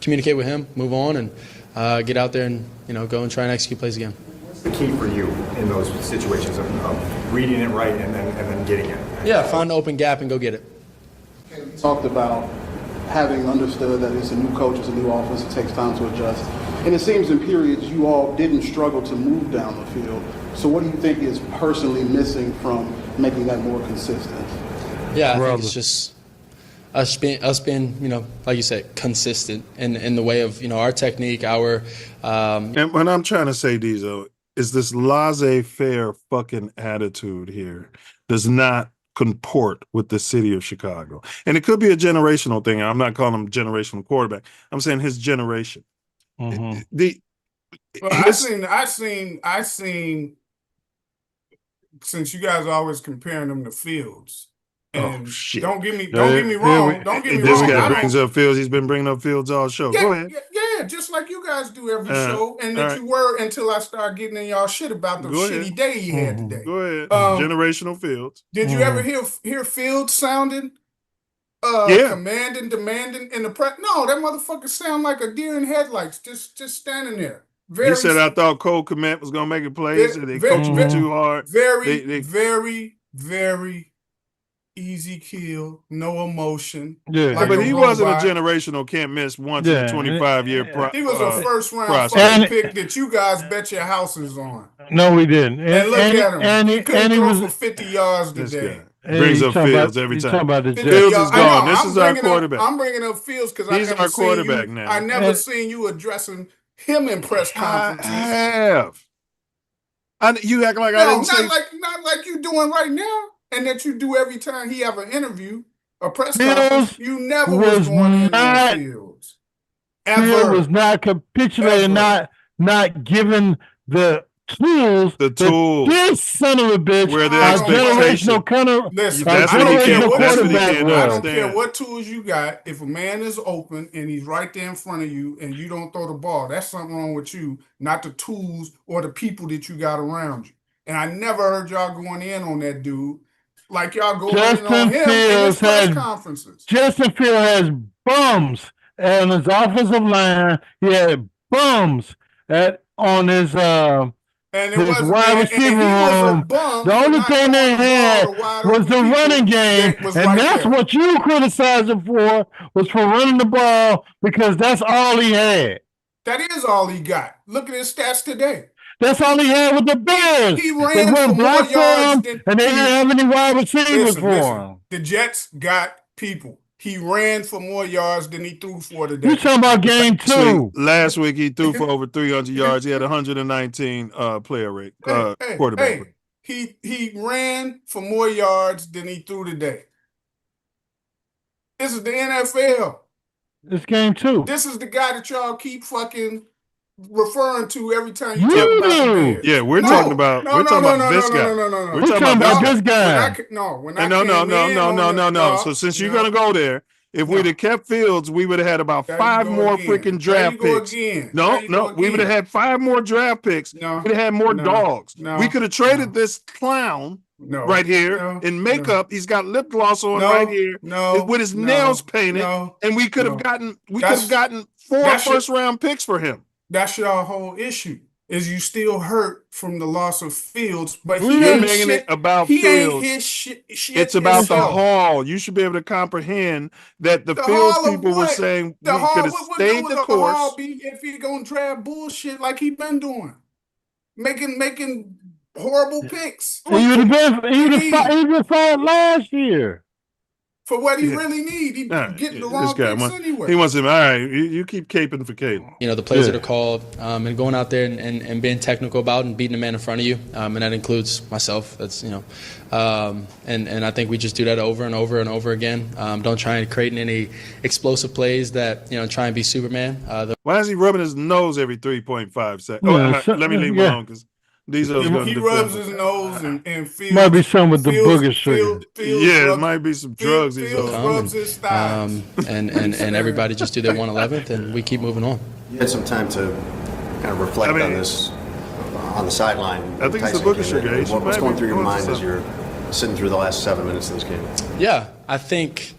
communicate with him, move on, and get out there and go and try and execute plays again. What's the key for you in those situations of reading it right and then getting it? Yeah, find the open gap and go get it. You talked about having understood that it's a new coach, it's a new offense, it takes time to adjust. And it seems in periods you all didn't struggle to move down the field. So what do you think is personally missing from making that more consistent? Yeah, I think it's just us being, like you said, consistent in the way of, our technique, our. And what I'm trying to say, Diesel, is this laissez-faire fucking attitude here does not comport with the city of Chicago. And it could be a generational thing. I'm not calling him generational quarterback. I'm saying his generation. Mhm. I seen. Since you guys are always comparing them to Fields, and shit. don't get me This wrong. guy brings up Fields. He's been bringing up Fields all show. Go ahead. Yeah, just like you guys do every show, and all that right. you were until I start getting in y'all shit about the Go ahead. shitty day he had today. Go ahead. Generational Fields. Did you ever hear Fields sounding Yeah. commanding, demanding in the press? No, that motherfucker sound like a deer in headlights, just standing there. He said, "I thought Cole Kmet was gonna make it plays, and they coached me too hard." Very easy kill, no emotion. Yeah. Like But a he wasn't a robot. generational can't miss once in Yeah. a 25-year He was a first round process. fucking pick that you guys bet your houses on. No, we didn't. And look at him. He couldn't he throw was for 50 yards This today. guy. Brings up Fields every you time. talking about the Fields Jets. is gone. This is our bringing quarterback. I'm bringing up Fields because He's our quarterback now. I never seen you addressing him in press conferences. I have. You act like I No, didn't say. not like you doing right now, and that you do every time he have an interview, a press Fields conference. You never was going in on Fields. Fields was not capitulating, not giving the tools. This son of a bitch, where the generational Listen, that's I what he can't. don't That's what he care. can't I don't understand. care what tools you got. If a man is open and he's right there in front of you and you don't throw the ball, that's something wrong with you, not the tools or the people that you got around you. And I never heard y'all going in on that dude like y'all going in on him in his press conferences. Justin Fields has bums on his offensive line. He had bums on his and his wide receiver room. The only thing they had was the running game, and that's what you criticized him for, was for running the ball, because that's all he had. That is all he got. Look at his stats today. That's all he had with the Bears. He ran for more yards than and they didn't have any wide receivers for him. The Jets got people. He ran for more yards than he threw for today. You talking about game 2? Last week he threw for over 300 yards. He had 119 player rate, quarterback rate. He ran for more yards than he threw today. This is the NFL. It's game 2. This is the guy that y'all keep fucking referring to every time you talk about the Bears. Yeah, we're talking about this guy. We're talking about this guy. No. So since you're gonna go there, if we'd have kept Fields, we would have had about 5 more freaking draft picks. No, we would have had 5 more draft picks. We'd have had more dogs. We could have traded this clown right here in makeup. He's got lip gloss on right here with his nails painted, and we could have gotten 4 first-round picks for him. That's your whole issue. Is you still hurt from the loss of Fields, but he ain't making it about Fields. Ain't his shit it's about the haul. You should be able to comprehend that the Fields people were saying we could have stayed the course. If he gonna draft bullshit like he been doing, making horrible picks. He would have been fired last year. For what he really need. He getting the wrong picks anyway. He wants him. All right, you keep caping for Caden. You know, the plays that are called and going out there and being technical about and beating the man in front of you, and that includes myself. That's, you know, and I think we just do that over and over and over again. Don't try and create any explosive plays that, you know, try and be Superman. Why is he rubbing his nose every 3.5 seconds? Let me leave him alone because he rubs his nose and feels. Might be some with the booger sugar. Yeah, it might be some drugs. He's rubs his thighs. And everybody just do their 111th, and we keep moving on. You had some time to kind of reflect on this on the sideline. I think it's the booger sugar. What's going through your mind as you're sitting through the last 7 minutes of this game? Yeah, I think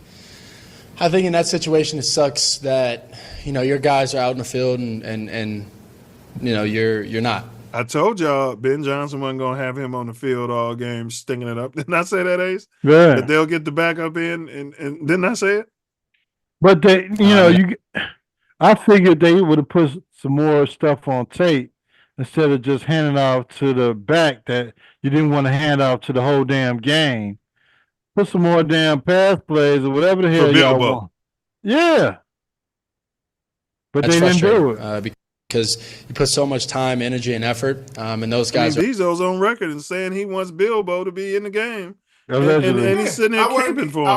in that situation it sucks that, you know, your guys are out in the field and you know you're not. I told y'all Ben Johnson wasn't going to have him on the field all game stinging it up. Didn't I say that, Ace? Yeah. That they'll get the backup in, and didn't I say it? But they, I figured they would have put some more stuff on tape instead of just handing off to the back that you didn't want to hand off to the whole damn game. Put some more damn pass plays or whatever the hell y'all want. Yeah. But That's they didn't do it. Because you put so much time, energy, and effort, and those guys. Bezos on record and saying he wants Bilbo to be in the game, and he's sitting there caping for him I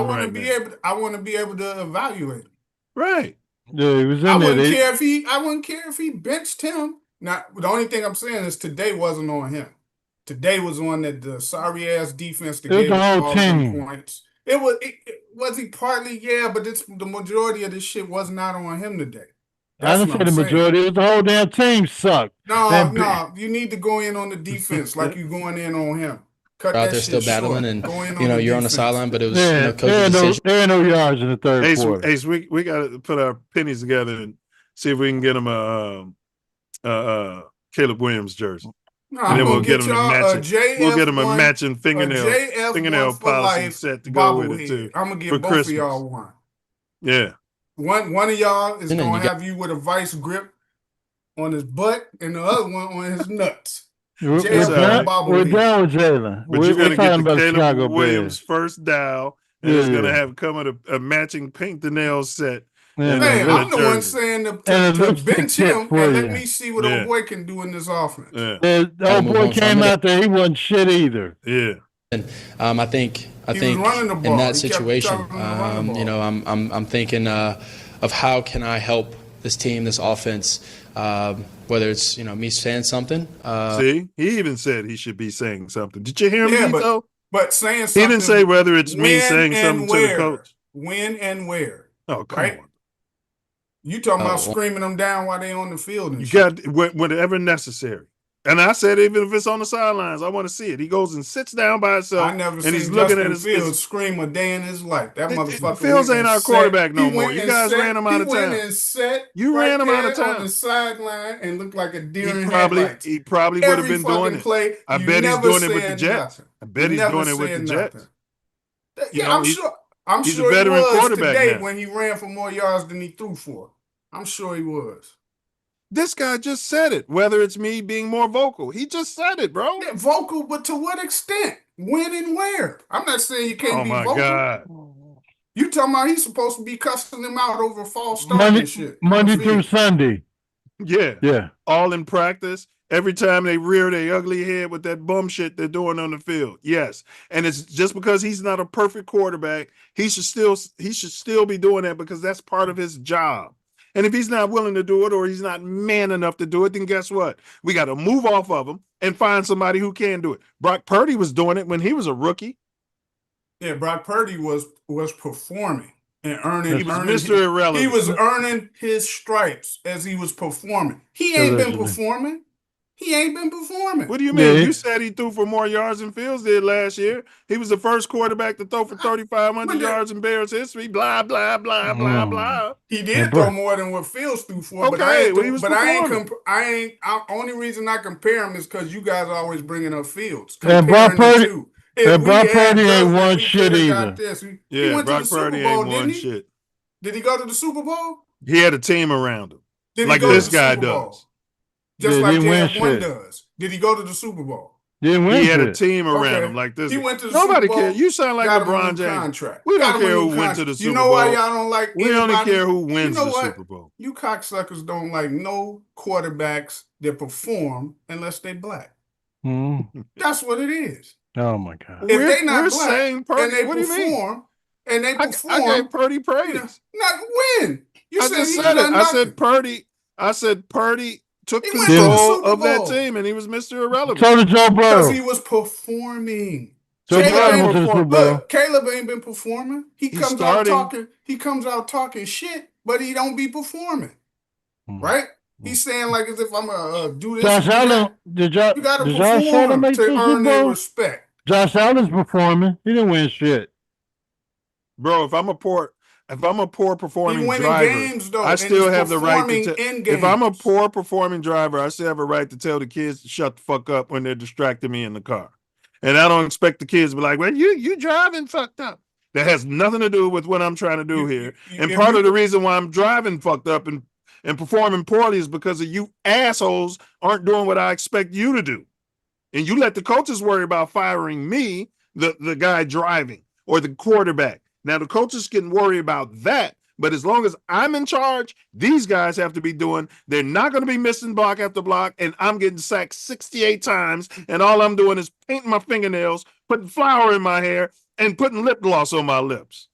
want to be able to evaluate him. Right. Yeah, he was in I there. wouldn't care if he benched him. Now, the only thing I'm saying is today wasn't on him. Today was on the sorry ass defense that gave the whole team points. Was he partly, but the majority of this shit was not on him today. I didn't say the majority. It was the whole damn team sucked. No. You need to go in on the defense like you going in on him. Cut out that there shit still battling, short. and you know you're on the sideline, but it was there ain't no yards in the third quarter. Ace, we got to put our pennies together and see if we can get him a Caleb Williams jersey. And then we'll get him a matching fingernail policy set to go with it too. I'm gonna give both Christmas. of y'all one. Yeah. One of y'all is gonna have you with a vice grip on his butt, and the other one on his nuts. We're JF all got right. a bobble We're head. down with Jalen. But We're you're gonna get talking the about Caleb Chicago Williams Bears. first dial, and it's gonna have come with a matching paint the nail set. Yeah, and Hey, a I'm the one jersey. saying And to a lipstick bench tip him for and let you. me see what Yeah. old boy can do in this offense. Yeah, The old move boy on from came it. out there. He wasn't shit either. yeah. I think He was running the ball. in that He kept situation, telling him to run the you know, I'm thinking of how can I help this team, this offense, whether it's me saying something. See, he even said he should be saying something. Did you hear him, Yeah, Vito? but saying He something. didn't say whether it's me when saying and something to the where. coach. When and where. Oh, come Right? on. You talking about Oh, well. screaming them down while they on the field and You shit. got whatever necessary. And I said, even if it's on the sidelines, I want to see it. He goes and sits down by himself, I never and seen he's looking Justin at his Fields scream a day in his life. That motherfucker. Fields went ain't and our sat- quarterback no he more. went You and guys sat- ran him out of He went town. and sat You right ran him out of there on town. the sideline and looked like a deer He in probably headlights. he probably would have Every been doing fucking it. play, I you bet he's never doing it with the said Jets. nothing. I bet You he's never doing it with the said Jets. nothing. You Yeah, know, I'm sure. I'm he's a sure he veteran was quarterback today now. when he ran for more yards than he threw for. I'm sure he was. This guy just said it. Whether it's me being more vocal, he just said it, bro. Yeah, vocal, but to what extent? When and where? I'm not saying you can't Oh be my vocal. God. You talking about he's supposed to be cussing them out over false start and shit. on the Monday through field. Sunday. Yeah. Yeah. All in practice. Every time they rear their ugly head with that bum shit they're doing on the field. Yes. And it's just because he's not a perfect quarterback, he should still be doing that because that's part of his job. And if he's not willing to do it or he's not man enough to do it, then guess what? We got to move off of him and find somebody who can do it. Brock Purdy was doing it when he was a rookie. Yeah, Brock Purdy was performing and earning. He was Mr. Irrelevant. He was earning his stripes as he was performing. He ain't been Allegedly. performing. He ain't been performing. What do you mean? Yeah. You said he threw for more yards than Fields did last year. He was the first quarterback to throw for 3,500 yards in Bears history. Blah, blah, blah, blah, blah. He did Yeah, throw bro. more than what Fields threw for, but Okay, I ain't. well, he was performing. Only reason I compare him is because you guys are always bringing up Fields. And Brock Comparing the Purdy- two. and we Brock had Purdy ain't Justin, won we shit coulda either. got this. He Yeah, went Brock to the Super Purdy Bowl, ain't didn't won he? shit. Did he go to the Super Bowl? He had a team around him, Did like he go this to the guy Super Bowl? does. Just Yeah, like didn't win JF1 shit. does. Did he go to the Super Bowl? Didn't win He had a shit. team around Okay. him like this. He went to the Nobody Super Bowl. cares. You sound like got him a LeBron new James. contract. We don't Got him a care new who went to the contract. Super You know why Bowl. y'all don't like We only anybody? care who wins You know the what? Super Bowl. You cocksuckers don't like no quarterbacks that perform unless they black. Mhm. That's what it is. Oh my God. If they not we're black saying Purdy. and they What do you mean? perform, and they I perform, gave Purdy praise. you know, not win. You I said just he said it. done I nothing. said Purdy took He went to the control Super of that Bowl. team, and he was Mr. Irrelevant. So did Joe Because Burrow. he was performing. Joe Caleb Burrow ain't went to the Super perform- Bowl. Look, Caleb ain't been performing. He He's comes starting. out talking shit, but he don't be performing. Mm. Right? He's saying like as if I'm gonna do this. Josh and do Allen, that. did You gotta Josh Allen perform make the to Super earn their Bowl? respect. Josh Allen's performing. He didn't win shit. Bro, if I'm a poor He performing winning driver, games though. I and still he's have the right to performing in games. if I'm a poor performing driver, I still have a right to tell the kids to shut the fuck up when they're distracting me in the car. And I don't expect the kids to be like, well, you driving fucked up. That has nothing to do with what I'm trying to do here. And part of the reason why I'm driving fucked up and performing poorly is because of you assholes aren't doing what I expect you to do. And you let the coaches worry about firing me, the guy driving, or the quarterback. Now, the coaches can worry about that, but as long as I'm in charge, these guys have to be doing, they're not going to be missing block after block, and I'm getting sacked 68 times, and all I'm doing is painting my fingernails, putting flour in my hair, and putting lip gloss on my lips.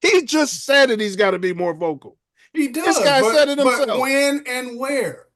He just said it, he's got to be more vocal. He does. This guy said it himself. But when and where?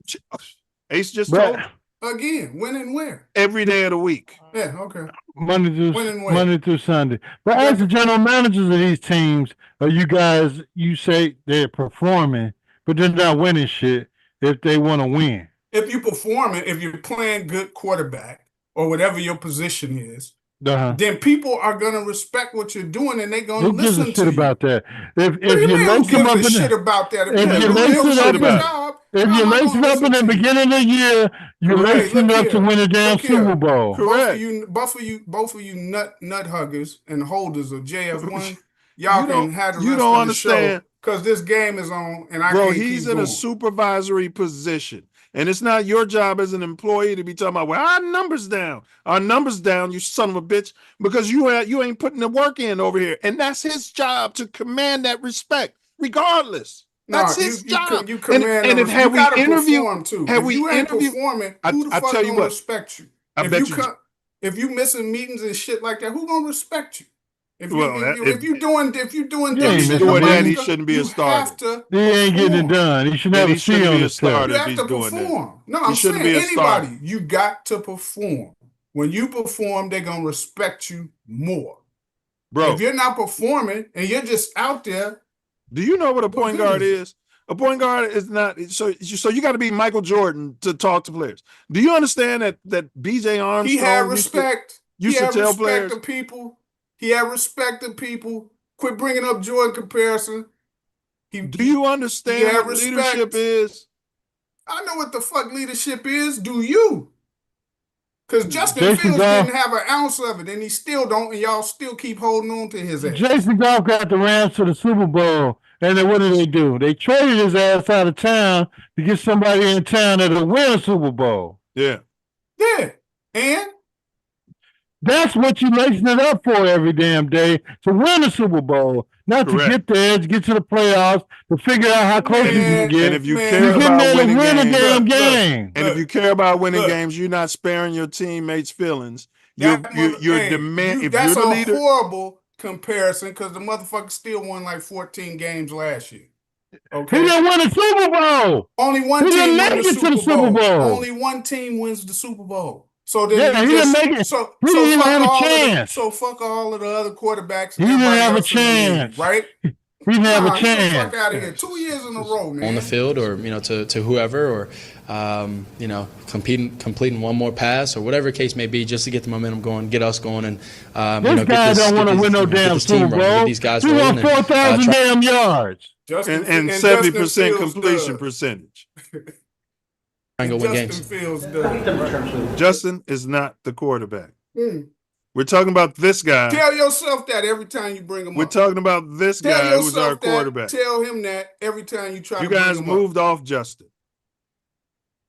Ace just told you. Again, when and where? Every day of the week. Yeah, okay. Monday When and where? Monday through Sunday. But as the general managers of these teams, you guys, you say they're performing, but they're not winning shit if they want to win. If you performing, if you're playing good quarterback or whatever your position is, then people are gonna respect what you're doing and they're gonna Who gives listen a to shit you. about that? If What do you you mean, lace who them up gives a in shit the, about that? if you lace it up if you lace it up in the beginning of the year, you're lacing it up to win a damn Super Bowl. Correct. Both of you nut huggers and holders of JF1, y'all You can don't- have the you rest don't of the show understand. because this game is on and I Bro, can't he's keep in going. a supervisory position. And it's not your job as an employee to be talking about, well, our numbers down. Our numbers down, you son of a bitch, because you ain't putting the work in over here. And that's his job to command that respect, regardless. That's his job. You command and you gotta perform too. If you ain't performing, who the fuck gonna respect you? If you missing meetings and shit like that, who gonna respect you? If you doing dumb shit, he shouldn't be a starter. He ain't getting it done. He should have a C on his test. You have to perform. No, I'm saying anybody. You got to perform. When you perform, they're gonna respect you more. Bro, if you're not performing and you're just out there, do you know what a point guard is? A point guard is not so you got to be Michael Jordan to talk to players. Do you understand that BJ Armstrong? He had respect. Used to tell players. He had respect of people. Quit bringing up Jordan comparison. Do you understand what leadership is? I know what the fuck leadership is. Do you? Because Justin Fields didn't have an ounce of it, and he still don't, and y'all still keep holding on to his ass. Jason Goff got the Rams to the Super Bowl, and then what do? They traded his ass out of town to get somebody in town that'll win a Super Bowl. Yeah. Yeah. And? That's what you're lacing it up for every damn day, to win a Super Bowl, not to get there, to get to the playoffs, to figure out how close you can get. And if you care about winning games, and if you care about winning games, you're not sparing your teammates' feelings. You're demanding. That's a horrible comparison because the motherfucker still won like 14 games last year. Okay. He didn't win a Super Bowl. Only one team wins the Super Bowl. Only one team wins the Super Bowl. So then he didn't make it. So he didn't have a chance. So fuck all of the other quarterbacks. He didn't have a chance, right? He didn't have a chance. Fuck out of here. 2 years in a row, man. On the field, or to whoever, or completing one more pass, or whatever the case may be, just to get the momentum going, get us going, and this guy don't want to win no damn Super Bowl. These guys he won 4,000 damn yards and 70% completion percentage. Justin is not the quarterback. We're talking about this guy. Tell yourself that every time you bring him up. We're talking about this guy who's our quarterback. Tell him that every time you try to bring him up. You guys moved off Justin.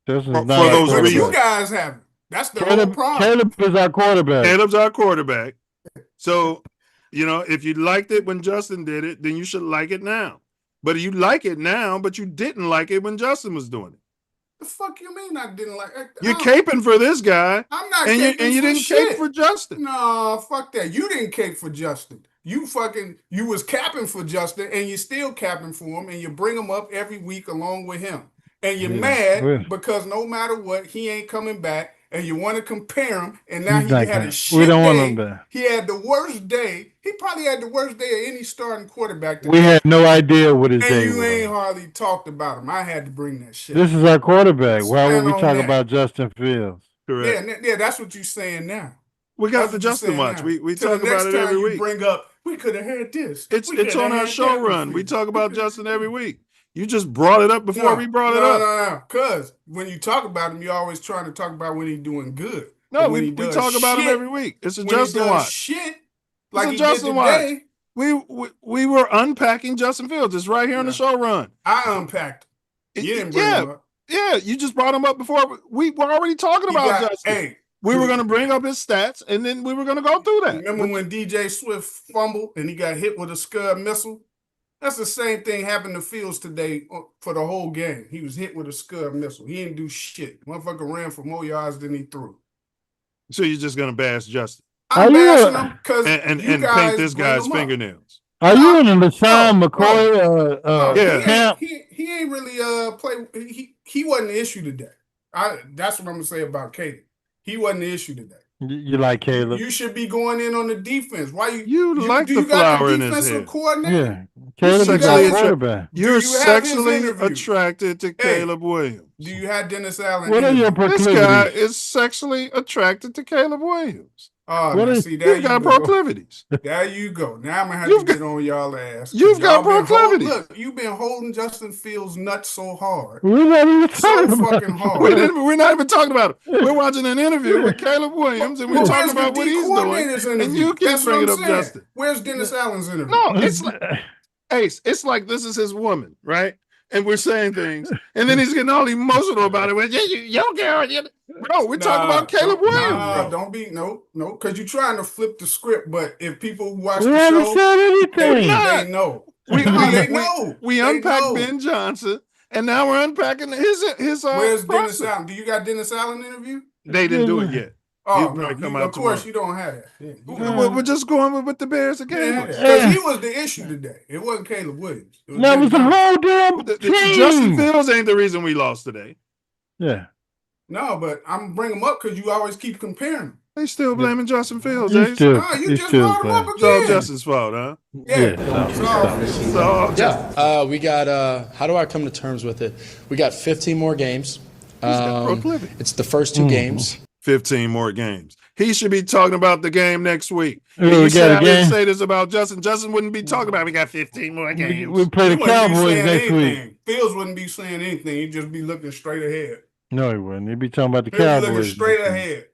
For those reasons. You guys haven't. That's the whole problem. Caleb is our quarterback. Caleb's our quarterback. So, if you liked it when Justin did it, then you should like it now. But you like it now, but you didn't like it when Justin was doing it. The fuck you mean I didn't like it? You're caping for this guy. I'm not caping and you didn't cape for Justin. No, fuck that. You didn't cape for Justin. You was capping for Justin and you're still capping for him and you bring him up every week along with him. And you're mad because no matter what, he ain't coming back and you want to compare him and now he had a shit we don't day. Want him back. He had the worst day. He probably had the worst day of any starting quarterback. We had no idea what his day was. And you ain't hardly talked about him. I had to bring that shit. This is our quarterback. Why would we talk about Justin Fields? Correct. Yeah, that's what you're saying now. We got the Justin watch. We talk about it every week. Bring up, we could have had this. It's on our show run. We talk about Justin every week. You just brought it up before we brought it up. No. Because when you talk about him, you're always trying to talk about when he's doing good. No, we talk about him every week. It's a Justin watch. Shit, like it's a Justin watch. We were unpacking Justin Fields. It's right here on the show run. I unpacked. You didn't bring him up. Yeah, you just brought him up before. We were already talking about Justin. Hey, we were going to bring up his stats, and then we were going to go through that. Remember when DJ Swift fumbled and he got hit with a Scud missile? That's the same thing happened to Fields today for the whole game. He was hit with a Scud missile. He didn't do shit. Motherfucker ran for more yards than he threw. So you're just going to bash Justin? I'm bashing him because and paint this guy's fingernails. Are you in the LaShawn McCoy camp? He ain't really play. He wasn't the issue today. That's what I'm gonna say about Caleb. He wasn't the issue today. You like Caleb? You should be going in on the defense. Why you like the flower in his head? Coordinator? Yeah, Caleb is our quarterback. You're sexually attracted to Caleb Williams. Do you have Dennis Allen? What are your proclivities? This guy is sexually attracted to Caleb Williams. Oh, you've got proclivities. There you go. Now I'm gonna have to get on y'all ass. You've got proclivities. Look, you've been holding Justin Fields nuts so hard. We're not even talking about fucking hard. We're not even talking about it. We're watching an interview with Caleb Williams, and we're talking about what he's doing. And you keep bringing up Justin. Where's Dennis Allen's interview? No, it's like Ace. It's like this is his woman, right? and we're saying things, and then he's getting all emotional about it. Well, yo, girl, bro, we're talking about Caleb Williams, bro. Don't be no, because you're trying to flip the script. But if people who watch We the haven't show, said anything. they know. They know. We They unpacked know. Ben Johnson, and now we're unpacking his. Where's process. Dennis Allen? Do you got Dennis Allen interview? They didn't do it yet. Oh, He'll no, come of out course tomorrow. you don't have that. Yeah, We're just going with the Bears again. because he was the issue today. It wasn't Caleb Williams. It That was the Dennis whole damn team. Justin Fields ain't the reason we lost today. Yeah. No, but I'm bringing him up because you always keep comparing him. They still blaming Justin Fields. He's still, No, you he's just still brought him up playing. It's all again. Justin's fault, huh? Yeah. We got, how do I come to terms with it? We got 15 more games. It's the first two games. 15 more games. He should be talking about the game next week. We You got said a I didn't game. say this about Justin. Justin wouldn't be talking about we got 15 more games. We play the He wouldn't be Cowboys saying next week. anything. Fields wouldn't be saying anything. He'd just be looking straight ahead. No, he wouldn't. He'd be talking about the He'd be looking Cowboys. straight ahead.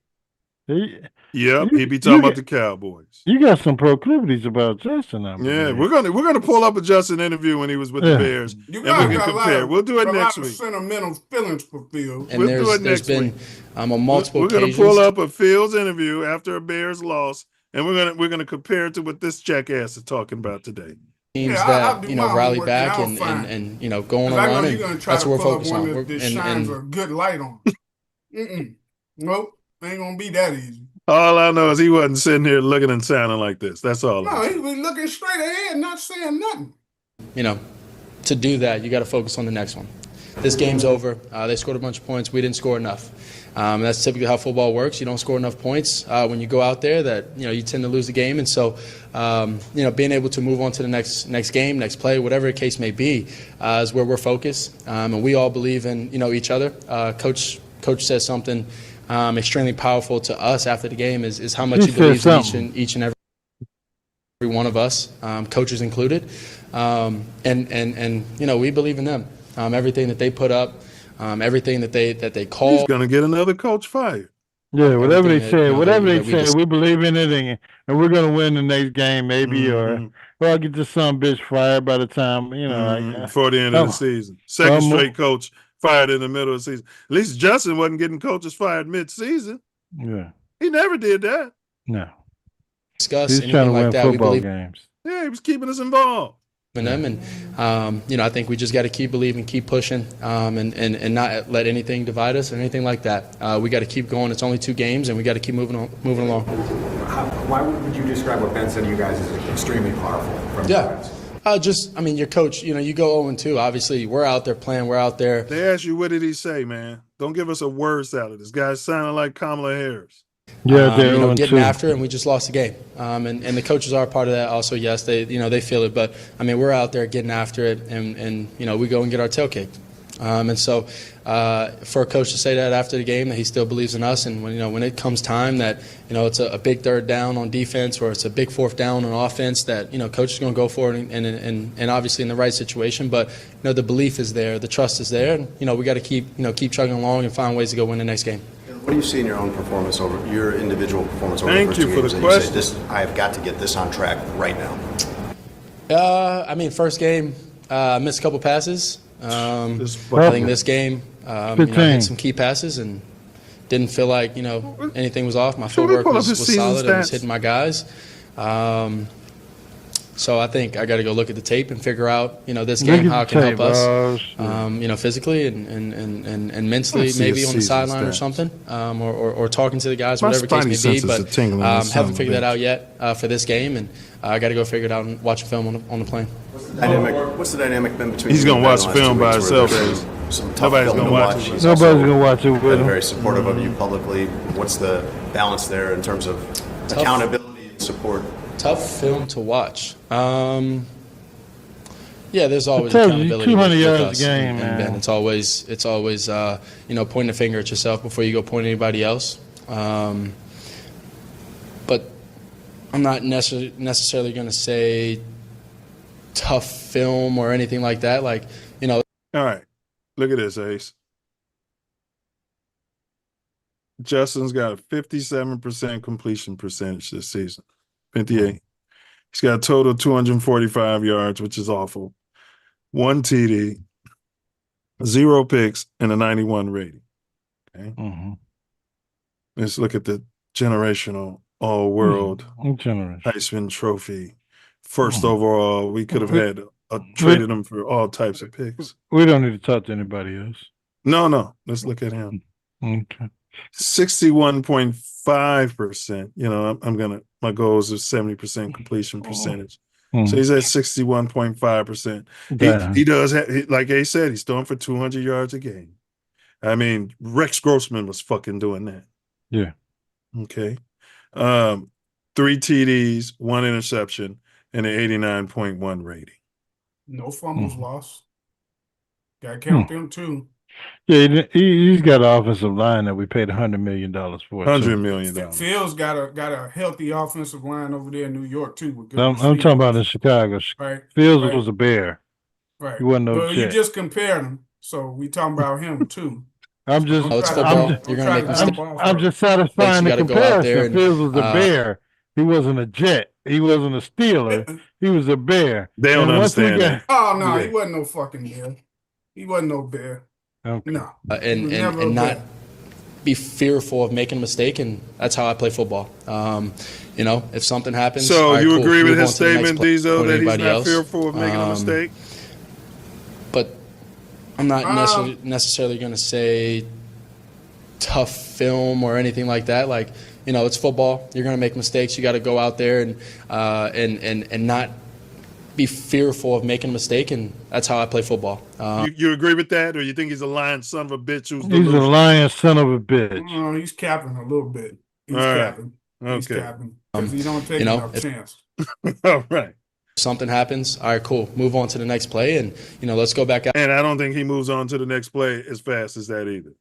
Yep, he'd be talking about the Cowboys. You got some proclivities about Justin. Yeah, we're gonna pull up a Justin interview when he was with the Bears, You and guys we can got a lot compare. of, We'll do it a next lot of week. sentimental feelings for Fields. And We'll do it there's next been week. on multiple We're gonna occasions. pull up a Fields interview after a Bears loss, and we're gonna compare it to what this jackass is talking about today. Teams Yeah, that I'll do my rally homework back and and, I'll and, find and you know go on a 'Cause I know run, you're and gonna try that's to what we're pull up focused one on. that shines a good light on. Nope, ain't gonna be that easy. All I know is he wasn't sitting here looking and sounding like this. That's all. No, he was looking straight ahead, not saying nothing. You know, to do that, you got to focus on the next one. This game's over. They scored a bunch of points. We didn't score enough. That's typically how football works. You don't score enough points when you go out there. That you tend to lose the game. And so, being able to move on to the next game, next play, whatever the case may be, is where we're focused. And we all believe in each other. Coach says something extremely powerful to us after the game is how much he believes in each and every one of us, coaches included. And we believe in them. Everything that they put up, everything that they call. He's gonna get another coach fired. Yeah, whatever they Everything say, that, whatever that they say, we believe in it, and we're gonna win the next game, maybe, or I'll get this some bitch fired by the time before the end of the season. Second straight coach fired in the middle of the season. At least Justin wasn't getting coaches fired mid-season. Yeah, he never did that. No, discuss he's trying to win that. football games. Yeah, he was keeping us involved. In them, and I think we just got to keep believing, keep pushing, and not let anything divide us or anything like that. We got to keep going. It's only 2 games, and we got to keep moving along. Why would you describe what Ben said to you guys as extremely powerful? From Your coach. You go 0-2. Obviously, we're out there playing. We're out there. They asked you, what did he say, man? Don't give us a word salad. This guy sounded like Kamala Harris. Yeah, they're getting after it, and we just lost the game. And the coaches are a part of that also. Yes, they feel it, but we're out there getting after it, and we go and get our tail kicked. And so for a coach to say that after the game, that he still believes in us, and when it comes time that it's a big 3rd down on defense or it's a big 4th down on offense, that coach is going to go for it, and obviously in the right situation. But the belief is there, the trust is there, and we got to keep chugging along and find ways to go win the next game. What do you see in your own performance your individual performance over Thank the first you 2 for games the that you question. say, I have got to get this on track right now? First game, missed a couple passes. I think this game, hit some key passes and didn't feel like anything was off. My footwork was solid and was hitting my guys. So I think I got to go look at the tape and figure out this game how it can help us. Physically and mentally, maybe on the sideline or something, or talking to the guys, whatever the case may be. But haven't figured that out yet for this game, and I got to go figure it out and watch a film on the plane. What's the dynamic been between? He's gonna watch the film by himself. Nobody's gonna watch it. Nobody's gonna watch it with him. Been very supportive of you publicly. What's the balance there in terms of accountability and support? Tough film to watch. Yeah, there's always I tell you, accountability 200 with yards us, a game, and Ben, it's always pointing the finger at yourself before you go point at anybody else. But I'm not necessarily going to say tough film or anything like that. All right, look at this, Ace. Justin's got a 57% completion percentage this season. 58. He's got a total of 245 yards, which is awful. 1 TD, 0 picks, and a 91 rating. Okay. Mm-hmm. Let's look at the generational all-world Heisman Trophy. First overall, we could have had traded him for all types of picks. We don't need to talk to anybody else. No. Let's look at him. Okay. 61.5%. You know, my goal is a 70% completion percentage. So he's at 61.5%. He does have, like I said, he's throwing for 200 yards a game. I mean, Rex Grossman was fucking doing that. Yeah. Okay. 3 TDs, 1 interception, and an 89.1 rating. No fumbles lost. Got to count them too. Yeah, he's got an offensive line that we paid $100 million for. $100 million. Phil's got a healthy offensive line over there in New York too. With good I'm talking about in Chicago. Right. Phil's was a bear. Right. He wasn't no Well, jet. you just compared him, so we talking about him too. I'm just satisfying the comparison. Phil's was a bear. He wasn't a jet. He wasn't a Steeler. He was a bear. They don't understand that. Oh no, he wasn't no fucking bear. He wasn't no bear. Okay. No. And not be fearful of making a mistake, and that's how I play football. You know, if something happens. So right, you cool, agree with move his on to the next statement, play, Diesel, that he's not else. fearful of making a mistake? But I'm not necessarily going to say tough film or anything like that. Like, you know, it's football. You're going to make mistakes. You got to go out there and not be fearful of making a mistake, and that's how I play football. You agree with that, or you think he's a lying son of a bitch who's He's a lying son of a bitch. No, he's capping a little bit. He's capping. He's capping. Because he don't take enough chance. All right. If something happens, all right, cool. Move on to the next play, and, you know, let's go back out. And I don't think he moves on to the next play as fast as that either.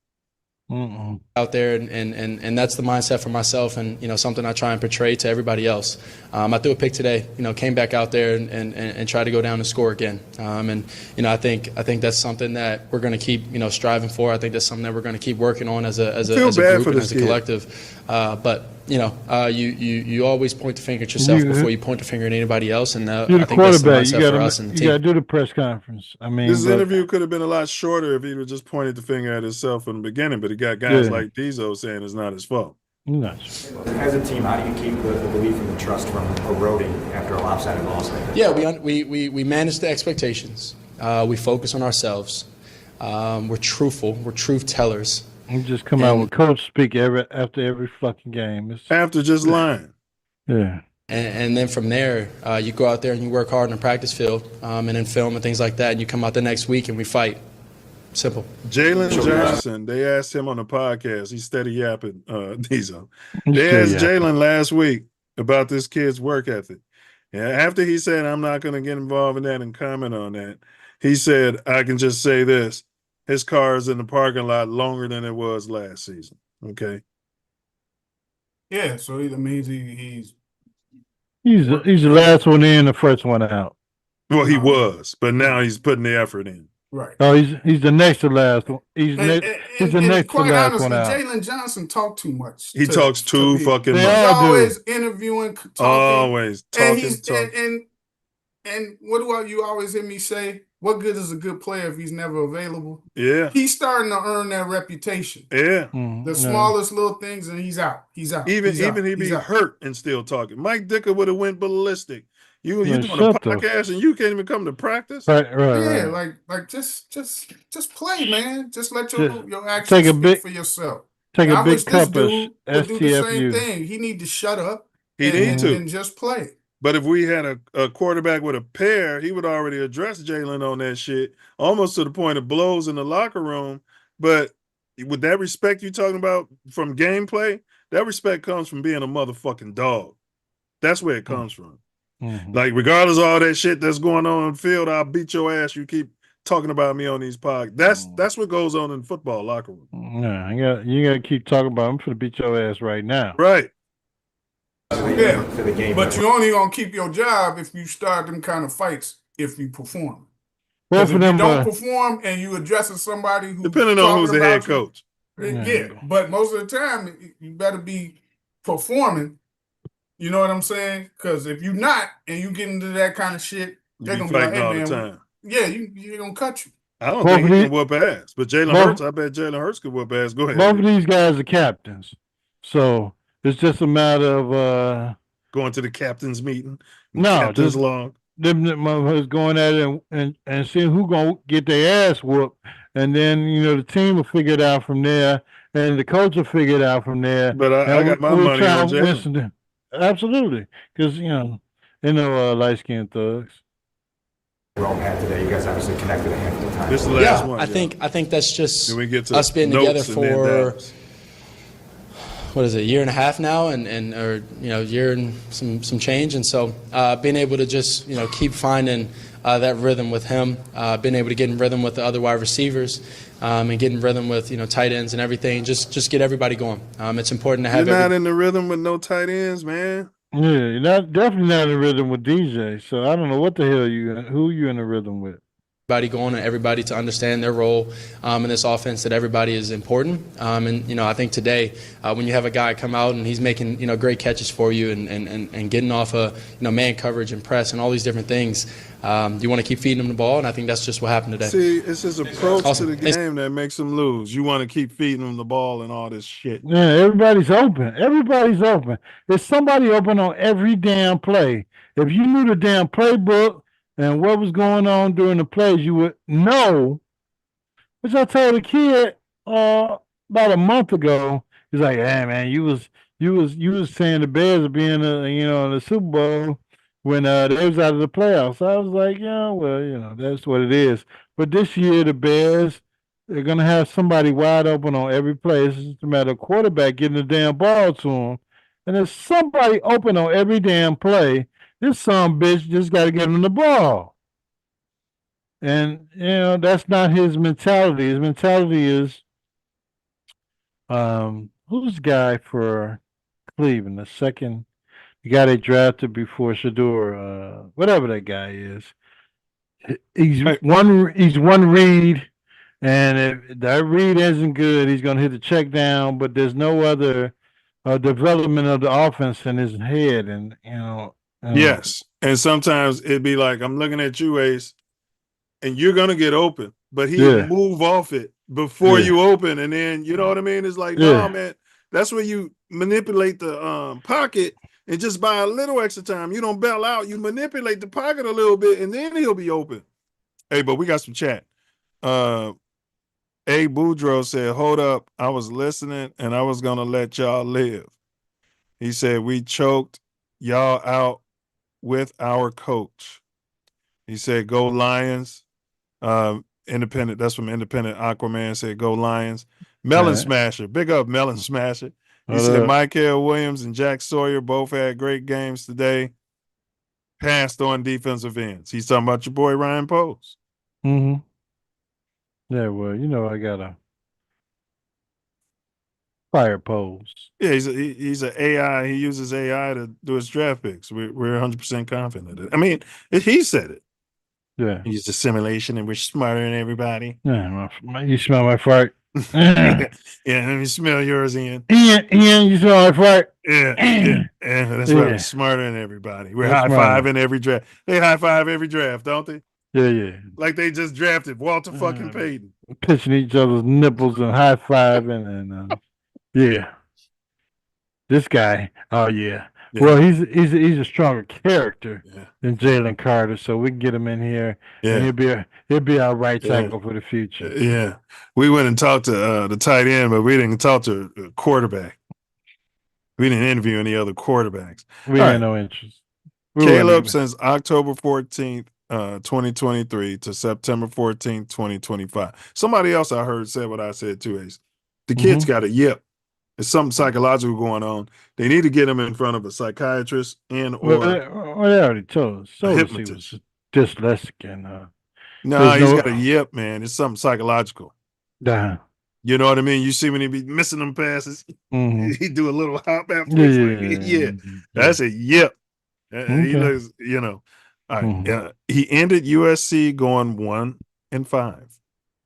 Out there, and that's the mindset for myself, and, you know, something I try and portray to everybody else. I threw a pick today, you know, came back out there and tried to go down and score again. And, you know, I think that's something that we're going to keep, you know, striving for. I think that's something that we're going to keep working on as a group and as a collective. But, you know, you always point the finger at yourself before you point the finger at anybody else, and I think that's the mindset for us and the team. You got to do the press conference. I mean, this interview could have been a lot shorter if he would just pointed the finger at himself from the beginning, but he got guys like Diesel saying it's not his fault. As a team, how do you keep the belief and the trust from eroding after a lopsided loss? Yeah, we manage the expectations. We focus on ourselves. We're truthful. We're truth tellers. You just come out with coach speak after every fucking game. After just lying. Yeah. And then from there, you go out there and you work hard in the practice field and in film and things like that, and you come out the next week and we fight. Simple. Jalen Johnson, they asked him on the podcast. He's steady yapping, Diesel. They asked Jalen last week about this kid's work ethic. Yeah, after he said, I'm not going to get involved in that and comment on that, he said, I can just say this. His car is in the parking lot longer than it was last season. Okay. Yeah, so that means he's the last one in, the first one out. Well, he was, but now he's putting the effort in. Right. Oh, he's the next to last one. He's the next to last one out. Jalen Johnson talks too much. He talks too fucking much. He's always interviewing, talking. Always talking. And what do you always hear me say? What good is a good player if he's never available? Yeah. He's starting to earn that reputation. Yeah. The smallest little things, and he's out. He's out. Even he'd be hurt and still talking. Mike Dicker would have went ballistic. You doing a podcast and you can't even come to practice? Right. Yeah, like just play, man. Just let your actions speak for yourself. Take a big cup of do the STFU. same thing. He need to shut up. And just play. But if we had a quarterback with a pair, he would already address Jalen on that shit, almost to the point of blows in the locker room. But with that respect you're talking about from gameplay, that respect comes from being a motherfucking dog. That's where it comes from. Mm-hmm. Like, regardless of all that shit that's going on the field, I'll beat your ass. You keep talking about me on these podcasts. That's what goes on in the football locker room. Yeah, you got to keep talking about. I'm going to beat your ass right now. Right. Yeah, but you only gonna keep your job if you start them kind of fights if you perform. If you don't perform and you addressing somebody who depending on who's the head coach. Yeah, but most of the time you better be performing. You know what I'm saying? Because if you're not and you get into that kind of shit, they're gonna be like, "Hey man, yeah, you're gonna cut you." I don't Both think of he these, can whoop ass. But Jalen both, Hurts, I bet Jalen Hurts could whoop ass. Go ahead, both of Rick. these guys are captains, so it's just a matter of Going to the captain's meeting, no, captain's just log. them motherfuckers going at it and seeing who gonna get their ass whooped, and then the team will figure it out from there, and the coach will figure it out from there, But I and got my we'll money try on and win Jalen. some. Absolutely, because they know light skinned thugs. Rome had today. You guys obviously connected a handful of times. This is the last Yeah, one. I think that's just Then we get to us being together notes and then for Dallas. what is it, a year and a half now, and or year and some change, and so being able to just keep finding that rhythm with him, being able to get in rhythm with the other wide receivers, and get in rhythm with tight ends and everything, just get everybody going. It's important to have You're not in the rhythm with no tight ends, man. Yeah, you're definitely not in the rhythm with DJ. So I don't know what the hell who you in the rhythm with. everybody going and everybody to understand their role in this offense, that everybody is important. And I think today when you have a guy come out and he's making great catches for you and getting off a man coverage and press and all these different things, you want to keep feeding him the ball, and I think that's just what happened today. See, it's his approach Awesome. to the game that makes him lose. You want to keep feeding him the ball and all this shit. Yeah, everybody's open. Everybody's open. There's somebody open on every damn play. If you knew the damn playbook and what was going on during the plays, you would know. Which I told a kid about a month ago. He's like, "Hey man, you was saying the Bears would be in the Super Bowl when they was out of the playoffs." I was like, "Yeah, well, that's what it is." But this year, the Bears, they're gonna have somebody wide open on every play. It's just a matter of quarterback getting the damn ball to him, and there's somebody open on every damn play. This son bitch just got to get him the ball. And that's not his mentality. His mentality is, who's the guy for Cleveland? The guy they drafted before Shador, whatever that guy is. He's one read, and if that read isn't good, he's gonna hit the check down. But there's no other development of the offense in his head, and Yes. And sometimes it'd be like, I'm looking at you, Ace, and you're going to get open, but he'll move off it before you open. And then, you know what I mean? It's like, no, man, that's where you manipulate the pocket, and just by a little extra time, you don't bail out. You manipulate the pocket a little bit, and then he'll be open. Hey, but we got some chat. A. Boudreaux said, hold up, I was listening, and I was going to let y'all live. He said, we choked y'all out with our coach. He said, go Lions. Independent, that's from Independent. Aquaman said, go Lions. Melon Smasher, big up Melon Smasher. He said, Michael Williams and Jack Sawyer both had great games today. Passed on defensive ends. He's talking about your boy Ryan Post. Mm-hmm. Yeah, well, I got a fire pose. Yeah, he's an AI. He uses AI to do his draft picks. We're 100% confident in it. I mean, he said it. Yeah. He's a simulation, and we're smarter than everybody. Yeah, you smell my fart. Yeah, let me smell yours, Ian. Ian, you smell my fart. Yeah, that's right. We're smarter than everybody. We're high fiving every draft. They high five every draft, don't they? Yeah. Like they just drafted Walter fucking Payton. Pitching each other's nipples and high fiving and yeah. This guy, oh yeah. Well, he's a stronger character than Jalen Carter, so we can get him in here. Yeah, and he'll be our right tackle for the future. Yeah, we went and talked to the tight end, but we didn't talk to the quarterback. We didn't interview any other quarterbacks. We had no interest. Caleb, since October 14th, 2023 to September 14th, 2025. Somebody else I heard said what I said too, Ace. The kid's got a yip. There's something psychological going on. They need to get him in front of a psychiatrist and or they already told us. So he was dyslexic and no, he's got a yip, man. It's something psychological. You know what I mean? You see when he be missing them passes, he do a little hop after. That's a yip. He looks, all right. He ended USC going 1-5,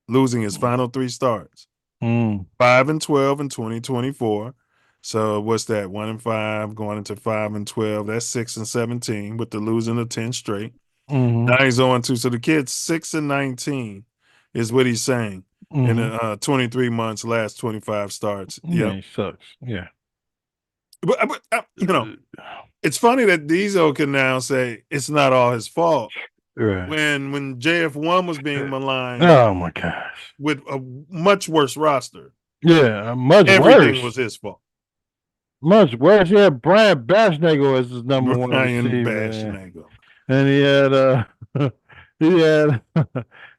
losing his final 3 starts. 5-12 in 2024. So what's that? 1-5 going into 5-12. That's 6-17 with the losing of 10 straight. Now he's on 2. So the kid's 6-19 is what he's saying. In 23 months, last 25 starts. Yeah, he sucks. Yeah. But you know, it's funny that Diesel can now say it's not all his fault. Right. When JF1 was being maligned. Oh my gosh. With a much worse roster. Yeah, much Everything worse. was his fault. Much worse. Yeah, Brian Bashnagel was his number one Brian receiver. Bashnagel. And he had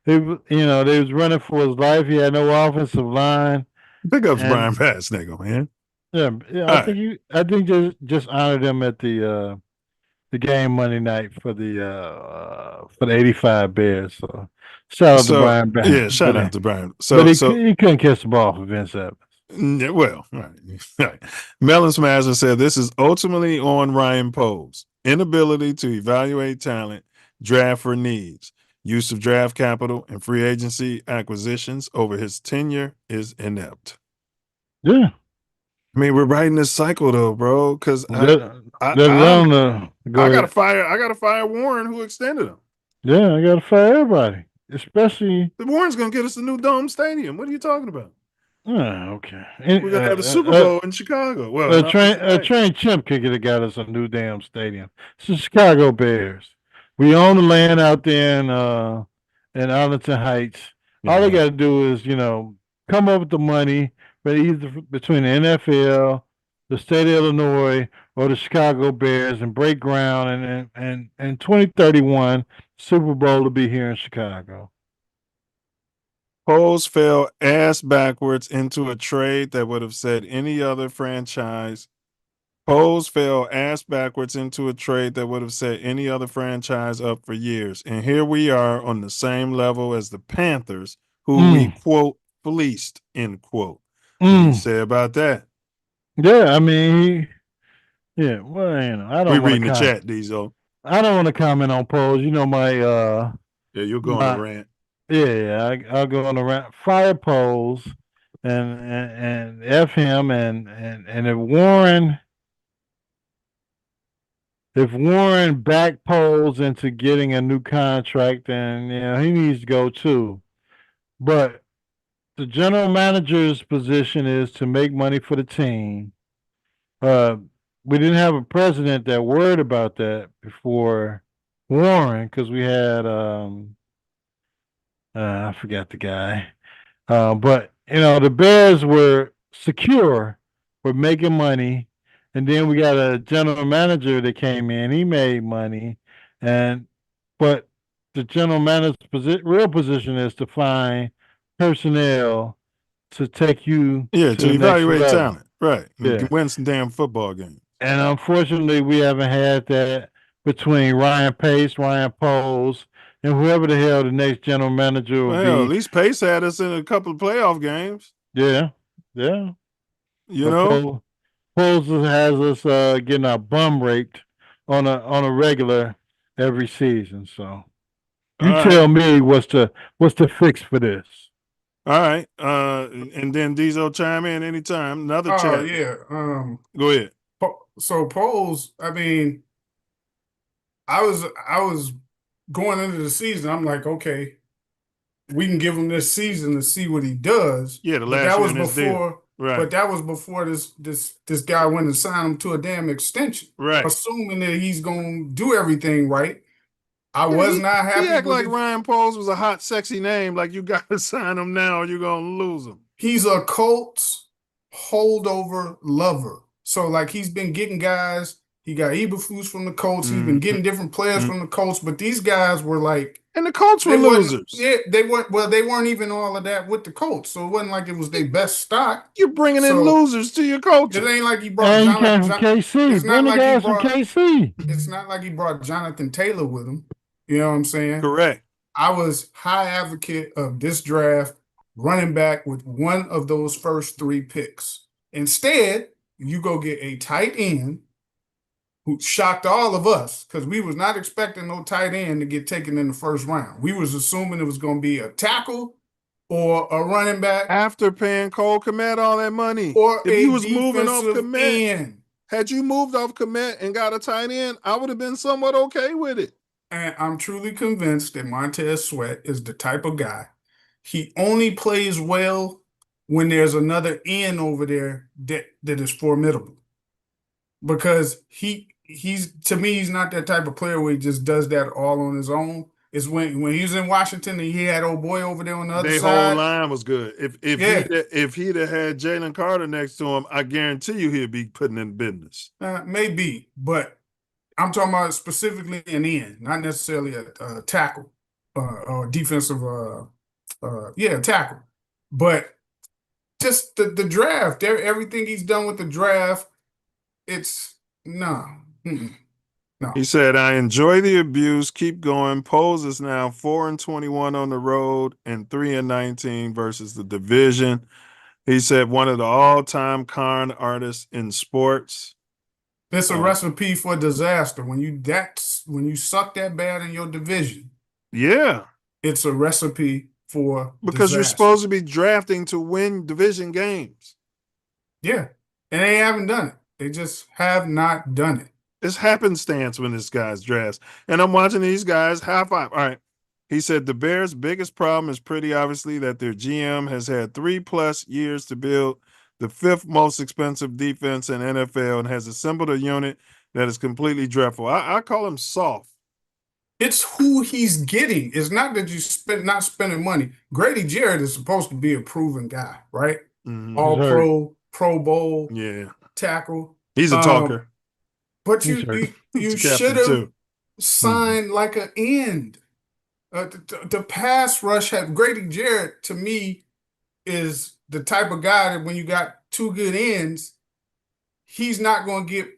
they was running for his life. He had no offensive line. Big ups Brian Bashnagel, man. Yeah. I think just honored him at the game Monday night for the 85 Bears. So shout out to Brian Bashnagel. Yeah, shout out to Brian. But he couldn't catch the ball for Vince Evans. Well, right. Melon Smasher said this is ultimately on Ryan Poles. Inability to evaluate talent, draft for needs, use of draft capital, and free agency acquisitions over his tenure is inept. Yeah. I mean, we're riding this cycle though, bro. Because I gotta fire Warren, who extended him. Yeah, I gotta fire everybody, especially the Warren's gonna get us a new dome stadium. What are you talking about? Okay. We're gonna have a Super Bowl in Chicago. Well, a trained chimp could get us a new damn stadium. It's the Chicago Bears. We own the land out there in Arlington Heights. All they got to do is, come up with the money, but either between the NFL, the state of Illinois, or the Chicago Bears, and break ground. And in 2031, Super Bowl will be here in Chicago. Poles fell ass backwards into a trade that would have set any other franchise. Poles fell ass backwards into a trade that would have set any other franchise up for years. And here we are on the same level as the Panthers, who we, quote, fleeced, end quote. What do you say about that? Yeah, I mean, well, I don't We reading the chat, Diesel. I don't want to comment on Poles. Yeah, you'll go on a rant. Yeah, I'll go on a rant. Fire Poles and F him and if Warren back Poles into getting a new contract, then he needs to go too. But the general manager's position is to make money for the team. We didn't have a president that worried about that before Warren, because we had I forgot the guy. But the Bears were secure, were making money, and then we got a general manager that came in. He made money, but the general manager's real position is to find personnel to take you to evaluate talent, right? Yeah. You can win some damn football games. And unfortunately, we haven't had that between Ryan Pace, Ryan Poles, and whoever the hell the next general manager will be. At least Pace had us in a couple of playoff games. Yeah. Poles has us getting our bum raped on a regular every season. So tell me what's the fix for this. All right. And then Diesel chime in anytime. Another chat. Yeah. Go ahead. So Poles, I mean, I was going into the season, I'm like, okay, we can give him this season to see what he does. Yeah, that was before, right? But that was before this guy went and signed him to a damn extension, right? Assuming that he's gonna do everything right. I was not happy. He act like Ryan Poles was a hot, sexy name. Like you got to sign him now, or you're gonna lose him. He's a Colts holdover lover. So like he's been getting guys. He got Eberflus from the Colts. He's been getting different players from the Colts, but these guys were like, and the Colts were losers. Yeah, they weren't. Well, they weren't even all of that with the Colts, so it wasn't like it was their best stock. You're bringing in losers to your coaches. It ain't like he brought KC. It's not like he brought KC. It's not like he brought Jonathan Taylor with him. You know what I'm saying? Correct. I was high advocate of this draft, running back with one of those first 3 picks. Instead, you go get a tight end who shocked all of us because we was not expecting no tight end to get taken in the first round. We was assuming it was going to be a tackle or a running back. After paying Cole Kmet all that money. Or if he was moving off Kmet. Kmet, had you moved off Kmet and got a tight end, I would have been somewhat okay with it. And I'm truly convinced that Montez Sweat is the type of guy he only plays well when there's another end over there that is formidable. Because he's to me, he's not that type of player where he just does that all on his own. It's when he was in Washington and he had old boy over there on the other Their side. whole line was good. If he'd have had Jalen Carter next to him, I guarantee you he'd be putting in business. Maybe, but I'm talking about specifically an end, not necessarily a tackle or defensive tackle. But just the draft, everything he's done with the draft, it's no. No. He said, I enjoy the abuse. Keep going. Poles is now 4-21 on the road and 3-19 versus the division. He said one of the all-time con artists in sports. It's a recipe for disaster. When you suck that bad in your division. Yeah. It's a recipe for because disaster. You're supposed to be drafting to win division games. Yeah. And they haven't done it. They just have not done it. It's happenstance when this guy's drafts. And I'm watching these guys high five. All right. He said the Bears' biggest problem is pretty obviously that their GM has had 3+ years to build the 5th most expensive defense in NFL and has assembled a unit that is completely dreadful. I call him soft. It's who he's getting. It's not that not spending money. Grady Jarrett is supposed to be a proven guy, right? Mm-hmm. All pro, Pro Bowl, tackle. He's a talker. But you should have signed like an end. The pass rush had Grady Jarrett, to me, is the type of guy that when you got two good ends, he's not going to get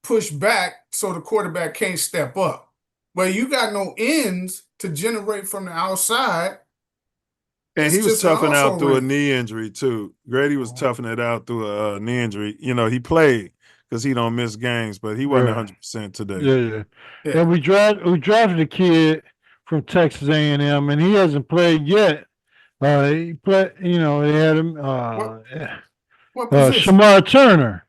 pushed back so the quarterback can't step up. But you got no ends to generate from the outside. And he was toughing out through a knee injury, too. Grady was toughing it out through a knee injury. You know, he played because he don't miss games, but he wasn't 100% today. Yeah. And we drafted a kid from Texas A&M, and he hasn't played yet. He played, they had him. What position? Shamar Turner.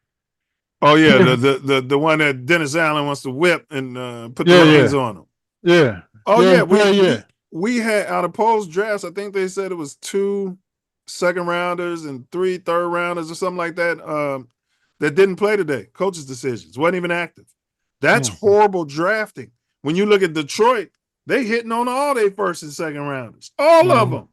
Oh yeah, the one that Dennis Allen wants to whip and put the hands on him. Yeah. Oh yeah, we had out of Poles drafts. I think they said it was 2 second-rounders and 3 third-rounders or something like that. That didn't play today. Coach's decisions wasn't even active. That's horrible drafting. When you look at Detroit, they hitting on all their first and second rounders, all of them.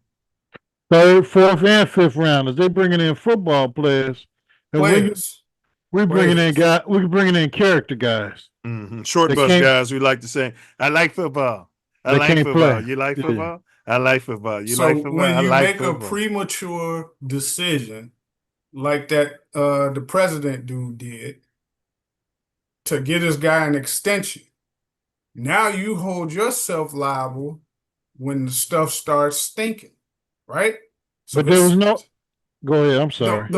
3rd, 4th, and 5th rounders. They bringing in football players. We're bringing in guys. We're bringing in character guys. Mm-hmm. Short bus guys. We like to say, "I like football. I like football. Play. You like football? I like football. You like football? When you like make a premature decision like that, the president dude did to get this guy an extension, now you hold yourself liable when the stuff starts stinking, right? So but there was no. Go ahead. I'm sorry.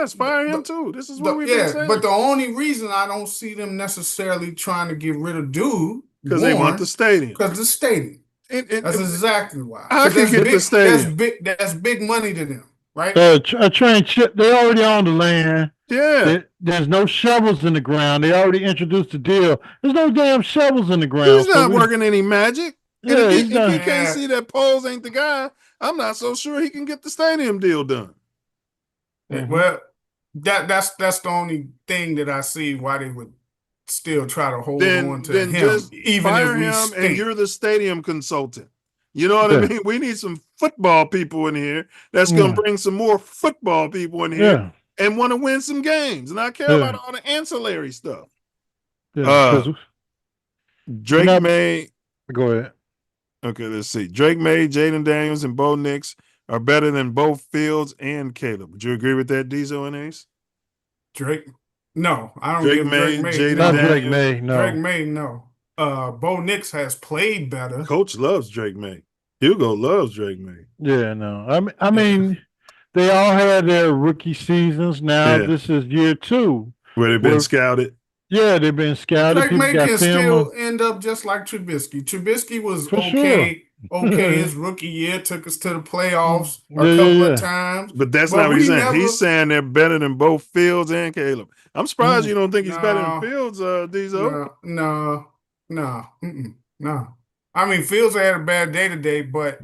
Fire him too. This is what we've been saying. But the only reason I don't see them necessarily trying to get rid of dude because they want the stadium. Because the stadium. That's exactly why. I can get the stadium. That's big money to them, right? A train chip. They already own the land. Yeah. There's no shovels in the ground. They already introduced the deal. There's no damn shovels in the ground. He's not working any magic. Yeah, if he can't see that Poles ain't the guy, I'm not so sure he can get the stadium deal done. Well, that's the only thing that I see why they would still try to hold on to him. Just even fire him, and you're the stadium consultant. You know what I mean? We need some football people in here that's going to bring some more football people in here and want to win some games. And I care about all the ancillary stuff. Drake May. Go ahead. Okay, let's see. Drake May, Jaden Daniels, and Bo Nix are better than both Fields and Caleb. Would you agree with that, Diesel and Ace? Drake? No, I don't Drake give May, Drake May. Jaden No. Drake May, no. Drake May, no. Bo Nix has played better. Coach loves Drake May. Hugo loves Drake May. Yeah, no. I mean, they all had their rookie seasons. Now this is year 2. Where they've been scouted. Yeah, they've been scouted. Drake May can still end up just like Trubisky. Trubisky was okay his rookie year, took us to the playoffs a couple of times. But that's not what he's saying. He's saying they're better than both Fields and Caleb. I'm surprised you don't think he's better than Fields, Diesel. No. I mean, Fields had a bad day today, but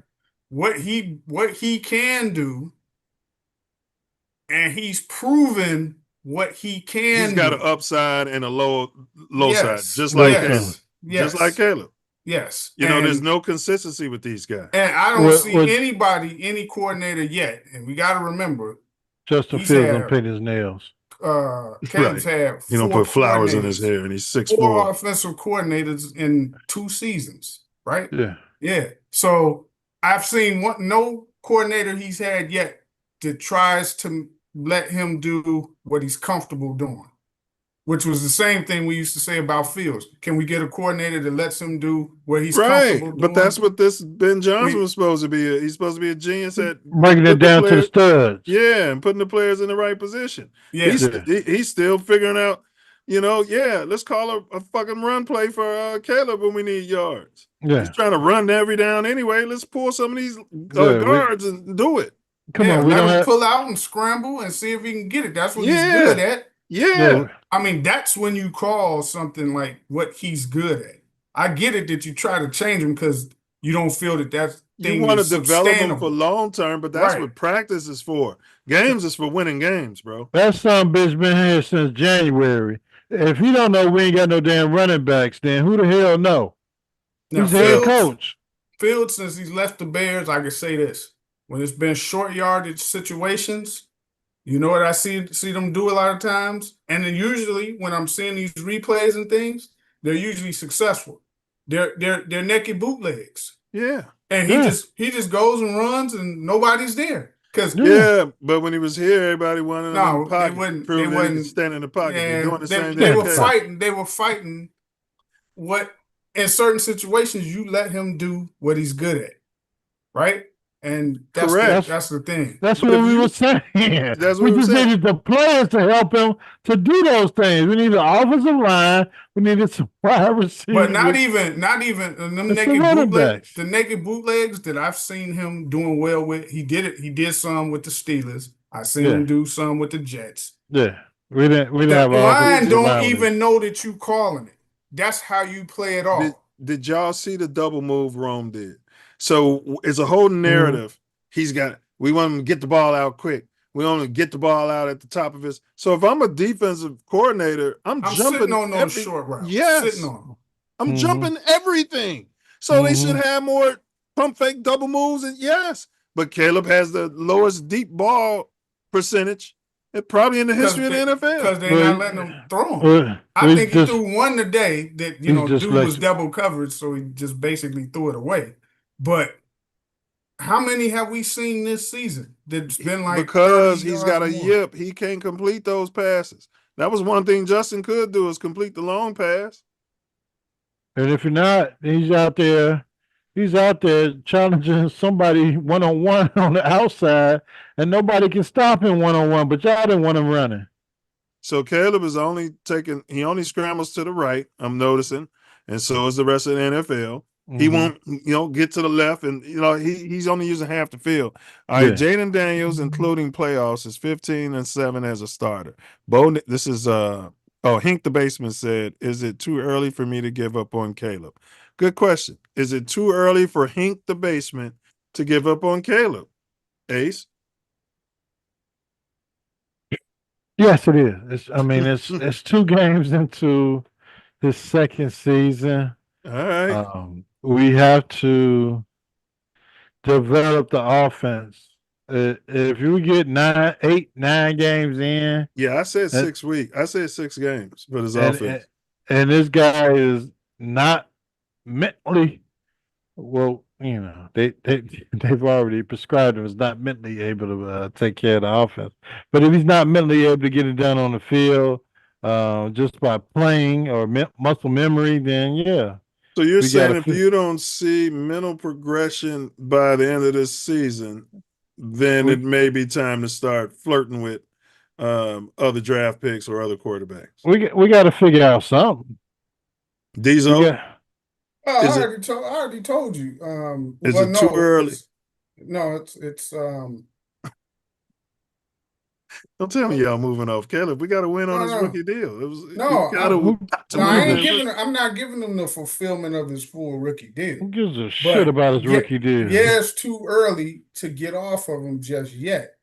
what he can do, and he's proven what he can He's got do. an upside and a low side, Yes, just like yes, Caleb. yes, Just like Caleb. yes. You know, And there's no consistency with these guys. And I don't see any coordinator yet. And we got to remember, Justin he's Fields had, don't paint his nails. Caleb's had He don't put flowers in his hair, and he's 6'4". 4 offensive coordinators in 2 seasons, right? Yeah. Yeah. So I've seen no coordinator he's had yet that tries to let him do what he's comfortable doing, which was the same thing we used to say about Fields. Can we get a coordinator that lets him do what he's comfortable doing? But that's what this Ben Johnson was supposed to be. He's supposed to be a genius at breaking it down to the studs. Yeah, and putting the players in the right position. Yeah. He's still figuring out, let's call a fucking run play for Caleb when we need yards. Yeah. He's trying to run every down anyway. Let's pull some of these guards and do it. Come on, let him pull out and scramble and see if he can get it. That's what he's good at. Yeah. I mean, that's when you call something like what he's good at. I get it that you try to change him because you don't feel that that's you want to develop him for long term, but that's what practice is for. Games is for winning games, bro. That son bitch been here since January. If he don't know we ain't got no damn running backs, then who the hell know? Now, He's the head coach. Fields, since he's left the Bears, I can say this. When it's been short yardage situations, you know what I see them do a lot of times? And then usually when I'm seeing these replays and things, they're usually successful. They're naked bootlegs. Yeah. And he just goes and runs and nobody's there. But when he was here, everybody wanted him in the pocket. They wouldn't stand in the pocket. Yeah, doing the same they thing. were fighting what in certain situations you let him do what he's good at. Right? And that's the thing. That's what we were saying. We just needed the players to help him to do those things. We needed the offensive line. We needed some wide receivers. But not even them the naked bootlegs that I've seen him doing well with. He did it. He did some with the Steelers. I seen him do some with the Jets. Yeah, we didn't have. The line don't even know that you calling it. That's how you play it off. Did y'all see the double move Rome did? So it's a whole narrative. We want him to get the ball out quick. We want him to get the ball out at the top of his. So if I'm a defensive coordinator, I'm jumping sitting on those short routes. Yes. Sitting on them. I'm jumping everything. So they should have more pump fake double moves. And yes, but Caleb has the lowest deep ball percentage probably in the history of the NFL. Because they're not letting him throw him. I think he threw one today that, dude was double covered, so he just basically threw it away. But how many have we seen this season that's been like because he's got a yip, he can't complete those passes. That was one thing Justin could do is complete the long pass. And if you're not, he's out there challenging somebody one-on-one on the outside, and nobody can stop him one-on-one, but y'all didn't want him running. So Caleb is he only scrambles to the right, I'm noticing, and so is the rest of the NFL. He won't, get to the left, and he's only using half the field. All right, Jaden Daniels, including playoffs, is 15-7 as a starter. This is Hink the Basement said, "Is it too early for me to give up on Caleb?" Good question. Is it too early for Hink the Basement to give up on Caleb? Ace? Yes, it is. It's 2 games into his second season. All right. We have to develop the offense. If you get 9 games in. Yeah, I said 6 weeks. I said 6 games for his offense. And this guy is not mentally they've already prescribed him as not mentally able to take care of the offense. But if he's not mentally able to get it done on the field just by playing or muscle memory, then yeah. So you're saying if you don't see mental progression by the end of this season, then it may be time to start flirting with other draft picks or other quarterbacks. We got to figure out something. Diesel? I already told you. Is it too early? No, it's Don't tell me y'all moving off Caleb. We got to win on his rookie deal. We got to win. I'm not giving him the fulfillment of his full rookie deal. Who gives a shit about his rookie deal? Yeah, it's too early to get off of him just yet.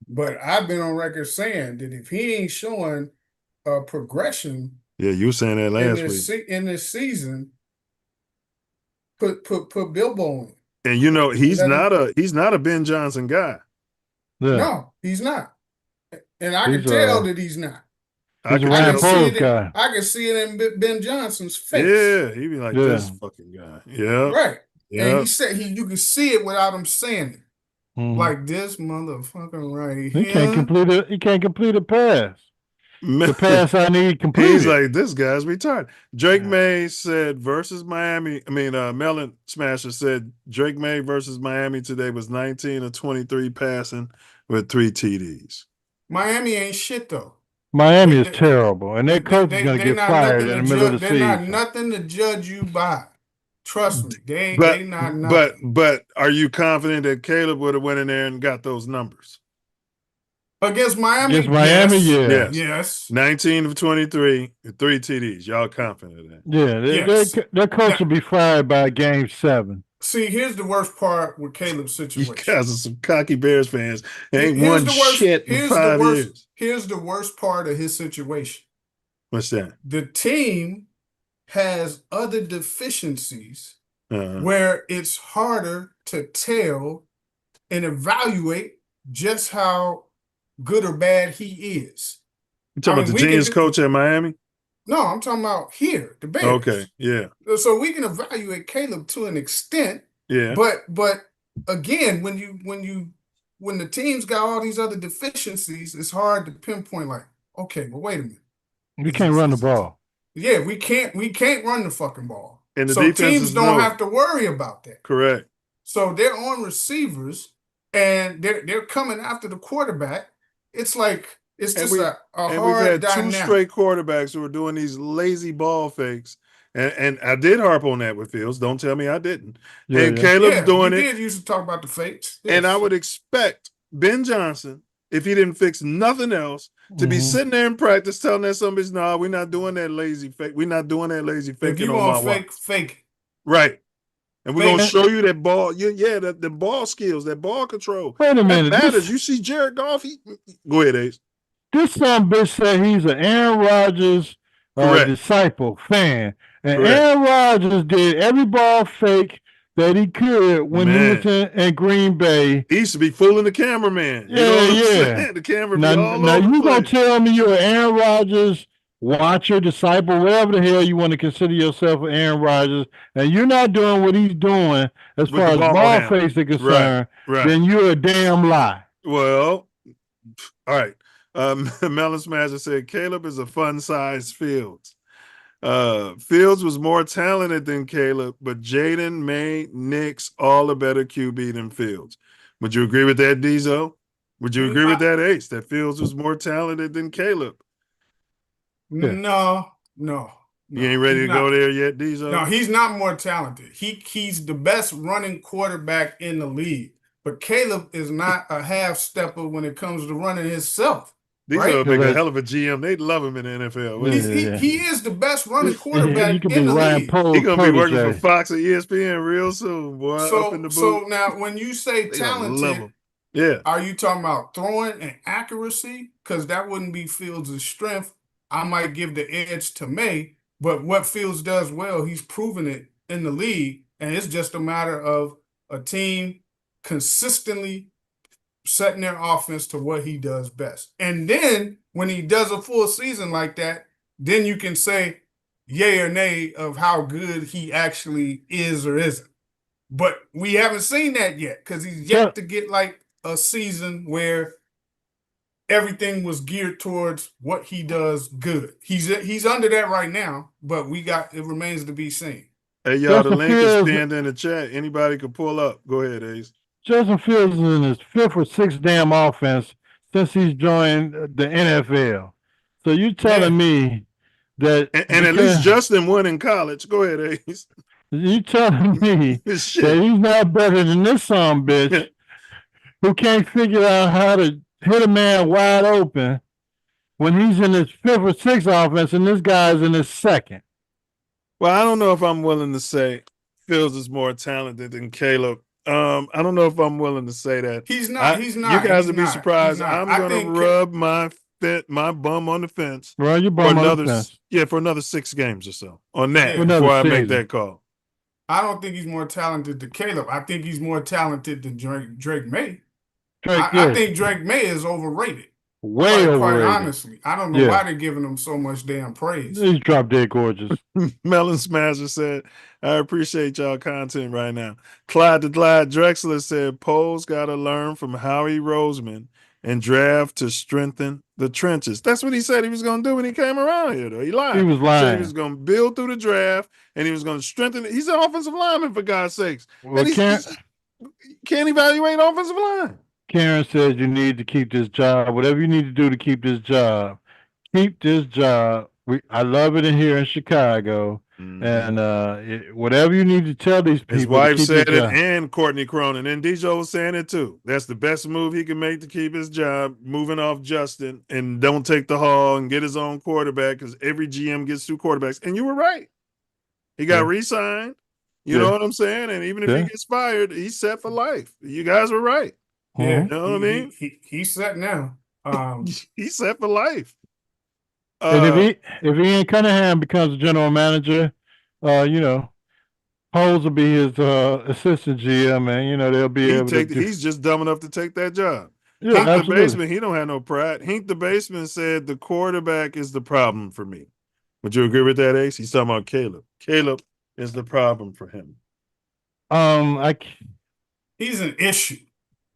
But I've been on record saying that if he ain't showing a progression, yeah, you were saying that last week in this season, put Bilbo in. And you know he's not a Ben Johnson guy. Yeah. No, he's not. And I can tell that he's not. I can see it in Ben Johnson's face. Yeah, he'd be like this fucking guy. Yeah, right. Yeah. And he said you can see it without him saying it. Like this motherfucker right here. He can't complete a pass. The pass I need completed. He's like, this guy's retarded. Drake May said versus Miami. Melon Smasher said Drake May versus Miami today was 19 of 23 passing with 3 TDs. Miami ain't shit though. Miami is terrible, and their coach is going to get fired in the middle of the season. They're not nothing to judge you by. Trust me, they not nothing. But are you confident that Caleb would have went in there and got those numbers? Against Miami? Against Miami, yes. 19 of 23, 3 TDs. Y'all confident of that? Yeah, their coach will be fired by game 7. See, here's the worst part with Caleb's situation. You guys are some cocky Bears fans. Ain't won shit in 5 years. Here's the worst part of his situation. What's that? The team has other deficiencies where it's harder to tell and evaluate just how good or bad he is. You talking about the genius coach at Miami? No, I'm talking about here, the Bears. Okay, yeah. So we can evaluate Caleb to an extent. Yeah. But again, when the team's got all these other deficiencies, it's hard to pinpoint like, okay, well, wait a minute. We can't run the ball. Yeah, we can't run the fucking ball. And the so teams don't have to worry about that. Correct. So they're on receivers and they're coming after the quarterback. It's like it's just a hard we've had dynamic. 2 straight quarterbacks who are doing these lazy ball fakes. And I did harp on that with Fields. Don't tell me I didn't. And Caleb's doing it. You did used to talk about the fakes. Yes. And I would expect Ben Johnson, if he didn't fix nothing else, to be sitting there in practice telling that somebody's, no, we're not doing that lazy fake. We're not doing that lazy fake. If you want fake. Right. And we're going to show you that ball. The ball skills, that ball control. Wait a minute. That matters. You see Jared Goff? Go ahead, Ace. This son bitch said he's an Aaron Rodgers disciple, fan. And Aaron Rodgers did every ball fake that he could when he was in Green Bay. He used to be fooling the cameraman. You know what I'm saying? The camera be all now over you the gonna place. tell me you're an Aaron Rodgers watcher, disciple, whatever the hell you want to consider yourself, an Aaron Rodgers, and you're not doing what he's doing as far as ball fakes are concerned, then you're a damn lie. Well, all right. Melon Smasher said Caleb is a fun-sized Fields. Fields was more talented than Caleb, but Jaden made Knicks all a better QB than Fields. Would you agree with that, Diesel? Would you agree with that, Ace, that Fields was more talented than Caleb? No. You ain't ready to go there yet, Diesel? No, he's not more talented. He's the best running quarterback in the league, but Caleb is not a half stepper when it comes to running himself. Diesel make a hell of a GM. They love him in the NFL. He is the best running quarterback in the league. He's going to be working for Fox or ESPN real soon, boy. Up in the booth. So now when you say talented, are you talking about throwing and accuracy? Because that wouldn't be Fields' strength. I might give the edge to May, but what Fields does well, he's proven it in the league, and it's just a matter of a team consistently setting their offense to what he does best. And then when he does a full season like that, then you can say yay or nay of how good he actually is or isn't. But we haven't seen that yet because he's yet to get like a season where everything was geared towards what he does good. He's under that right now, but it remains to be seen. Hey, y'all, the link is pinned in the chat. Anybody can pull up. Go ahead, Ace. Justin Fields is in his 5th or 6th damn offense since he's joined the NFL. So you telling me that... And at least Justin won in college. Go ahead, Ace. You telling me that he's not better than this son bitch who can't figure out how to hit a man wide open when he's in his 5th or 6th offense and this guy's in his 2nd? Well, I don't know if I'm willing to say Fields is more talented than Caleb. I don't know if I'm willing to say that. He's not. He's not. You guys he's would be not, surprised. he's not. I'm I going to think rub my bum on the fence Well, you for bum on the another fence. for another 6 games or so on that Yeah. before I Another make season. that call. I don't think he's more talented than Caleb. I think he's more talented than Drake May. Drake, I think Drake May is overrated. way Quite overrated. honestly, I don't know Yeah. why they're giving him so much damn praise. He's drop dead gorgeous. Melon Smasher said, I appreciate y'all content right now. Clyde the Glide Drexler said, Poles got to learn from Howie Roseman and draft to strengthen the trenches. That's what he said he was going to do when he came around here, though. He lied. He was He said lying. he was going to build through the draft and he was going to strengthen it. He's an offensive lineman, for God's sakes. Well, And he can't evaluate offensive line. Karen says you need to keep this job. Whatever you need to do to keep this job, keep this job. I love it in here in Chicago. And whatever you need to tell these people. His wife to keep said this it, job. and Courtney Cronin, and Dijo was saying it too. That's the best move he can make to keep his job, moving off Justin, and don't take the haul and get his own quarterback, because every GM gets 2 quarterbacks. And you were right. He got re-signed. You know what I'm saying? And even if he gets fired, he's set for life. You guys were right. Yeah, You know what I mean? He's set now. He's set for life. And if he ain't Cunningham becomes a general manager, Poles will be his assistant GM, and they'll be able to. He's just dumb enough to take that job. Yeah, Hink absolutely. the Basement, he don't have no pride. Hink the Basement said the quarterback is the problem for me. Would you agree with that, Ace? He's talking about Caleb. Caleb is the problem for him. He's an issue.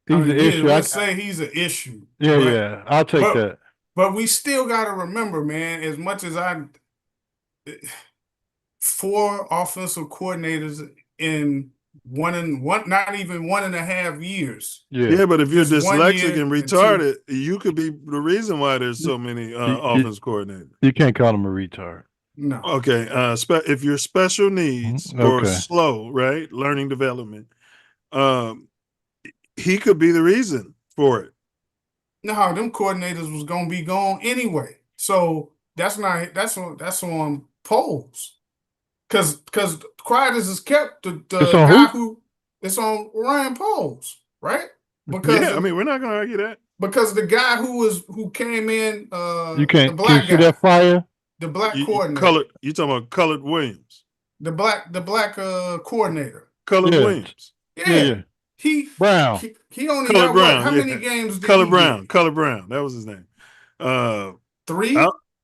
He's an issue. Let's say he's an issue. Yeah, I'll take that. But we still got to remember, man, as much as 4 offensive coordinators in not even 1.5 years. Yeah, but if you're Just 1 dyslexic year and and 2. retarded, you could be the reason why there's so many offense coordinators. You can't call him a retard. No. Okay. If you're special needs or slow, right, learning development, he could be the reason for it. No, them coordinators was gonna be gone anyway. So that's on Poles. Cause Quietness has kept the guy who it's on Ryan Poles, right? Because we're not gonna argue that. Because the guy who came in you can't the black see guy, that fire? The black coordinator. You talking about Colored Williams. The black coordinator. Colored Williams. Yeah. He Brown. He only Colored got Brown. how many games did Colored he Brown. get? Colored Brown. That was his name. 3?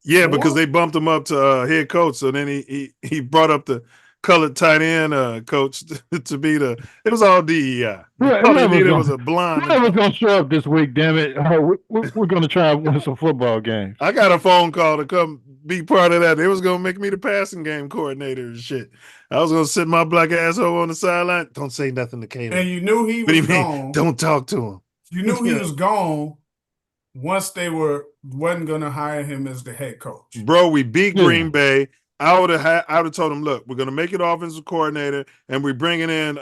Yeah, 4? because they bumped him up to head coach. So then he brought up the colored tight end coach to be the. It was all DEI. It was a blonde. Whoever's gonna show up this week, damn it! We're gonna try and win some football games. I got a phone call to come be part of that. They was gonna make me the passing game coordinator and shit. I was gonna sit my black asshole on the sideline. Don't say nothing to Caleb. And you knew he was gone. Don't talk to him. You knew he was gone once they wasn't gonna hire him as the head coach. Bro, we beat Green Bay. I would have told him, look, we're gonna make it offensive coordinator, and we're bringing in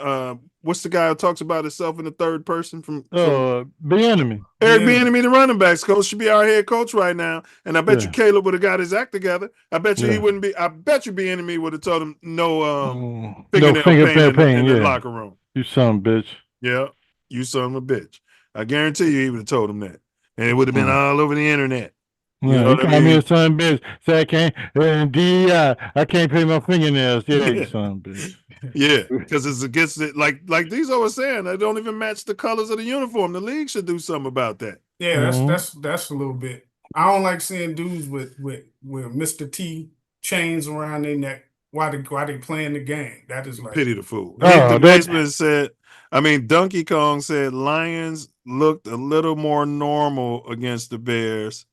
what's the guy who talks about himself in the third person from Bieniemy. Eric Bieniemy, the running backs coach, should be our head coach right now. And I bet you Caleb would have got his act together. I bet you he wouldn't be. I bet you Bieniemy would have told him no fingernail pain in the locker room. You son of a bitch. Yeah, you son of a bitch. I guarantee you he would have told him that, and it would have been all over the internet. You know what I mean? Me a son of a bitch. Say I can't DEI. I can't pay my fingernails. Yeah, you son of a bitch. Yeah, because it's against it. Like Diesel was saying, they don't even match the colors of the uniform. The league should do something about that. Yeah, that's a little bit. I don't like seeing dudes with Mr. T chains around their neck while they playing the game. That is like pity the fool. The basement said. I mean, Donkey Kong said Lions looked a little more normal against the Bears.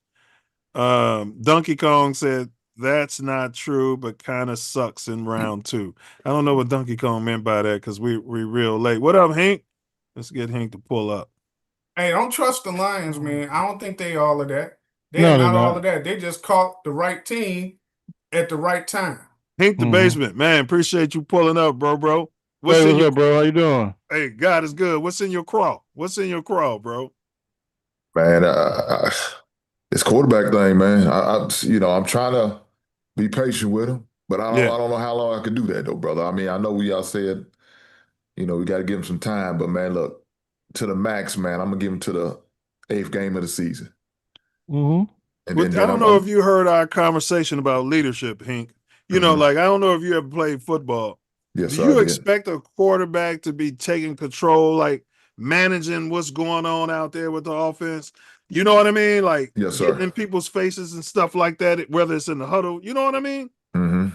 Donkey Kong said that's not true, but kind of sucks in round 2. I don't know what Donkey Kong meant by that because we real late. What up, Hank? Let's get Hank to pull up. Hey, don't trust the Lions, man. I don't think they all of that. They're not all of that. They just caught the right team at the right time. Hank the basement, man. Appreciate you pulling up, bro. What's up, bro? How you doing? Hey, God is good. What's in your crawl? Bro? Man, it's quarterback thing, man. I'm trying to be patient with him, but Yeah. I don't know how long I could do that though, brother. I mean, I know we all said, we got to give him some time, but man, look, to the max, man. I'm gonna give him to the 8th game of the season, Mm-hmm. and Well, then I don't know if you heard our conversation about leadership, Hank. Like I don't know if you ever played football. Yes, Do sir, you I did. expect a quarterback to be taking control, like managing what's going on out there with the offense? You know what I mean? Like Yes, getting sir. in people's faces and stuff like that, whether it's in the huddle. You know what I mean? Mm-hmm.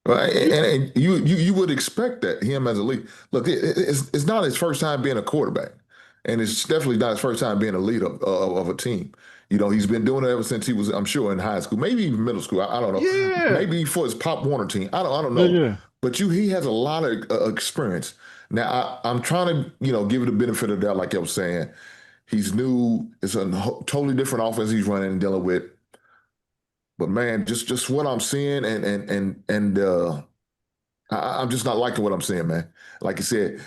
Well, and you would expect that him as a leader. Look, it's not his first time being a quarterback, and it's definitely not his first time being a leader of a team. He's been doing it ever since he was, I'm sure, in high school, maybe even middle school. I don't know. Yeah. Maybe for his Pop Warner team. I don't know. Yeah. But he has a lot of experience. Now I'm trying to give it the benefit of the doubt, like I was saying. He's new. It's a totally different offense he's running and dealing with. But man, just what I'm seeing, I'm just not liking what I'm seeing, man. Like you said,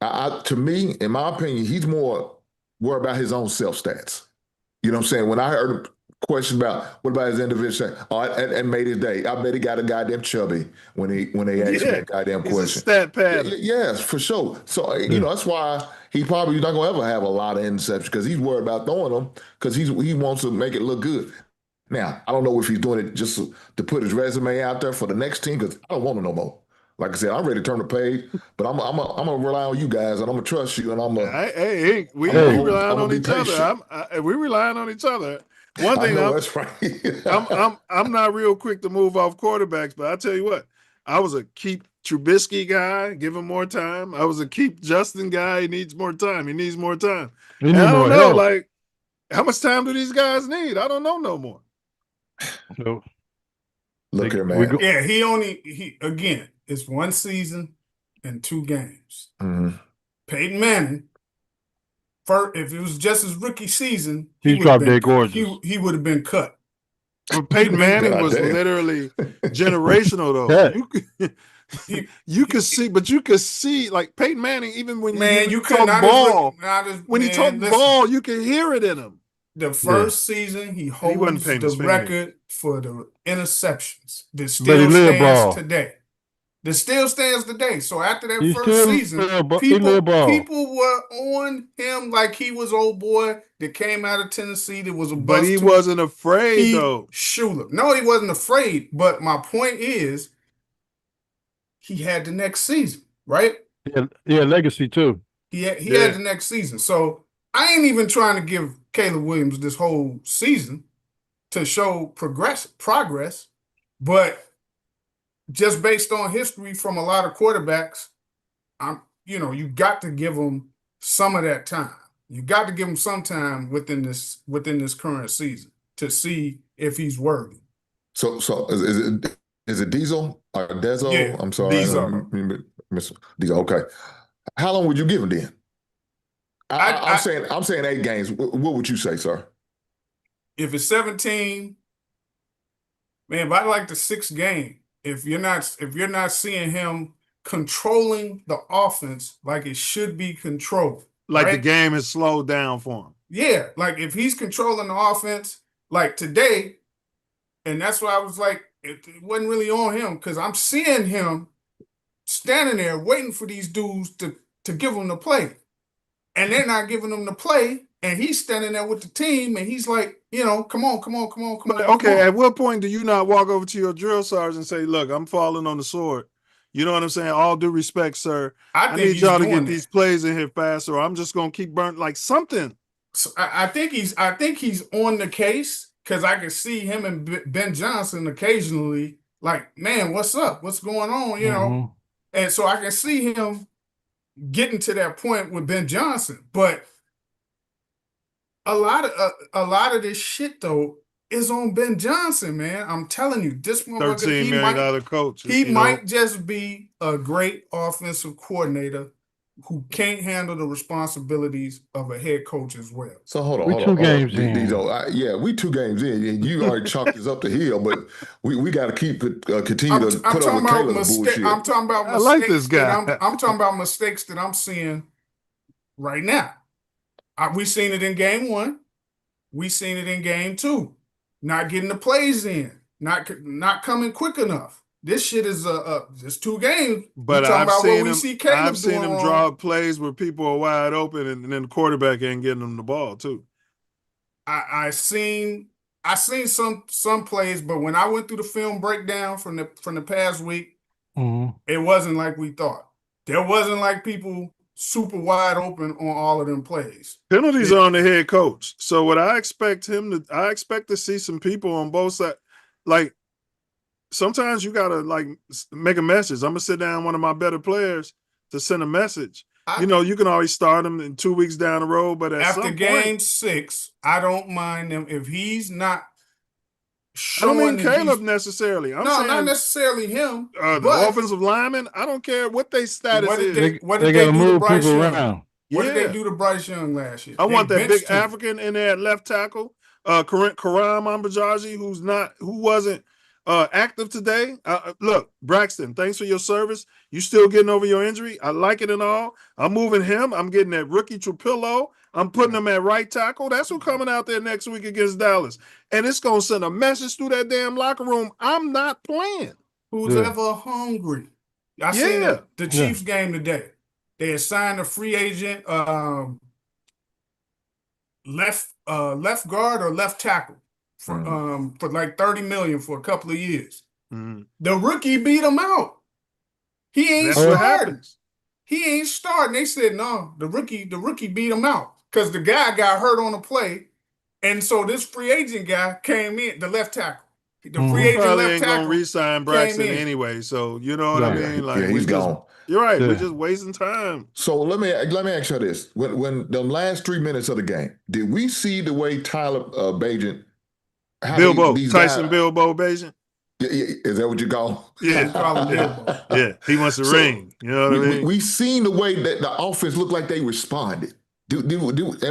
to me, in my opinion, he's more worried about his own self stats. You know what I'm saying? When I heard a question about what about his individual, and made his day. I bet he got a goddamn chubby when they asked him that goddamn He's question. a stat pad. Yes, for sure. So that's why he probably not gonna ever have a lot of interceptions because he's worried about throwing them because he wants to make it look good. Now, I don't know if he's doing it just to put his resume out there for the next team because I don't want to no more. Like I said, I'm ready to turn the page, but I'm gonna rely on you guys and I'm gonna trust you and I'm gonna. Hey, we relying on each other. We relying on each other. One thing, that's right. I'm not real quick to move off quarterbacks, but I tell you what, I was a keep Trubisky guy, give him more time. I was a keep Justin guy. He needs more time. He needs more time. He and need I don't more know, help. like, how much time do these guys need? I don't know no more. So, look here, man. Yeah, again, it's 1 season and 2 games. Mm-hmm. Peyton Manning, if it was just his rookie season, he dropped dead gorgeous. He would have been cut. But Peyton Manning was literally generational, though. You could see, like Peyton Manning, even when you talk ball, ball, you can hear it in him. The first season, he holds the record for the interceptions that still stands today. That still stands today. So after that first season, people were on him like he was old boy that came out of Tennessee that was a bust. But he wasn't afraid, though. Schuler. No, he wasn't afraid. But my point is, he had the next season, right? Yeah, legacy too. He had the next season. So I ain't even trying to give Caleb Williams this whole season to show progress, but just based on history from a lot of quarterbacks, you got to give them some of that time. You got to give him some time within this current season to see if he's worthy. So is it Diesel or Dezo? Yeah, I'm sorry, Diesel. Okay, how long would you give him then? I'm saying 8 games. What would you say, sir? If it's 17, man, but I like the 6th game. If you're not seeing him controlling the offense like it should be controlled, like right? The game has slowed down for him. Yeah, like if he's controlling the offense like today, and that's why I was like, it wasn't really on him because I'm seeing him standing there waiting for these dudes to give him the play, and they're not giving him the play. And he's standing there with the team, and he's like, come on. Okay, at what point do you not walk over to your drill sergeant and say, look, I'm falling on the sword? You know what I'm saying? All due respect, sir. I need y'all to get these plays in here faster, or I'm just going to keep burning like something. So I think he's on the case because I can see him and Ben Johnson occasionally like, man, what's up? What's going on? And so I can see him getting to that point with Ben Johnson, but a lot of this shit though is on Ben Johnson, man. I'm telling you, this motherfucker, $13 million coach. He might just be a great offensive coordinator who can't handle the responsibilities of a head coach as well. So hold on. We 2 games in. We 2 games in, and you already chalked this up the hill, but we got to continue to put up with Caleb's bullshit. I'm talking about mistakes. I like this guy. I'm talking about mistakes that I'm seeing right now. We seen it in game 1. We seen it in game 2. Not getting the plays in, not coming quick enough. This shit is just 2 games. But you talking I've about what seen we him. see Caleb I've seen doing him wrong. draw plays where people are wide open, and then the quarterback ain't getting them the ball too. I seen some plays, but when I went through the film breakdown from the past week, it wasn't like we thought. There wasn't like people super wide open on all of them plays. Penalties are on the head coach. So what I expect to see some people on both sides. Like sometimes you gotta like make a message. I'm gonna sit down one of my better players to send a message. You can always start him in 2 weeks down the road, but after game 6, I don't mind him if he's not I showing. don't mean Caleb necessarily. I'm saying not necessarily him. the offensive lineman. I don't care what their status is. What did they do to Bryce Young? Around. What did they do to Bryce Young last year? I want that big him. African in there at left tackle, Karam Ambajaji, who wasn't active today. Look, Braxton, thanks for your service. You still getting over your injury. I like it and all. I'm moving him. I'm getting that rookie Trapillo. I'm putting him at right tackle. That's who coming out there next week against Dallas. And it's going to send a message through that damn locker room. I'm not playing. Who's ever hungry? I seen the Chiefs game today. They assigned a free agent left guard or left tackle for like $30 million for a couple of years. The rookie beat him out. He ain't starting. He ain't starting. They said no. The rookie beat him out because the guy got hurt on the play, and so this free agent guy came in, the left tackle. The free agent probably left ain't tackle gonna re-sign Braxton anyway. So you know what I mean. Like he's gone. You're right. We're just wasting time. So let me ask you this: when the last 3 minutes of the game, did we see the way Tyson Bilbo Bagent? Is that what you call? Yeah, yeah. He wants a ring. You know what I mean? We seen the way that the offense looked like they responded. Am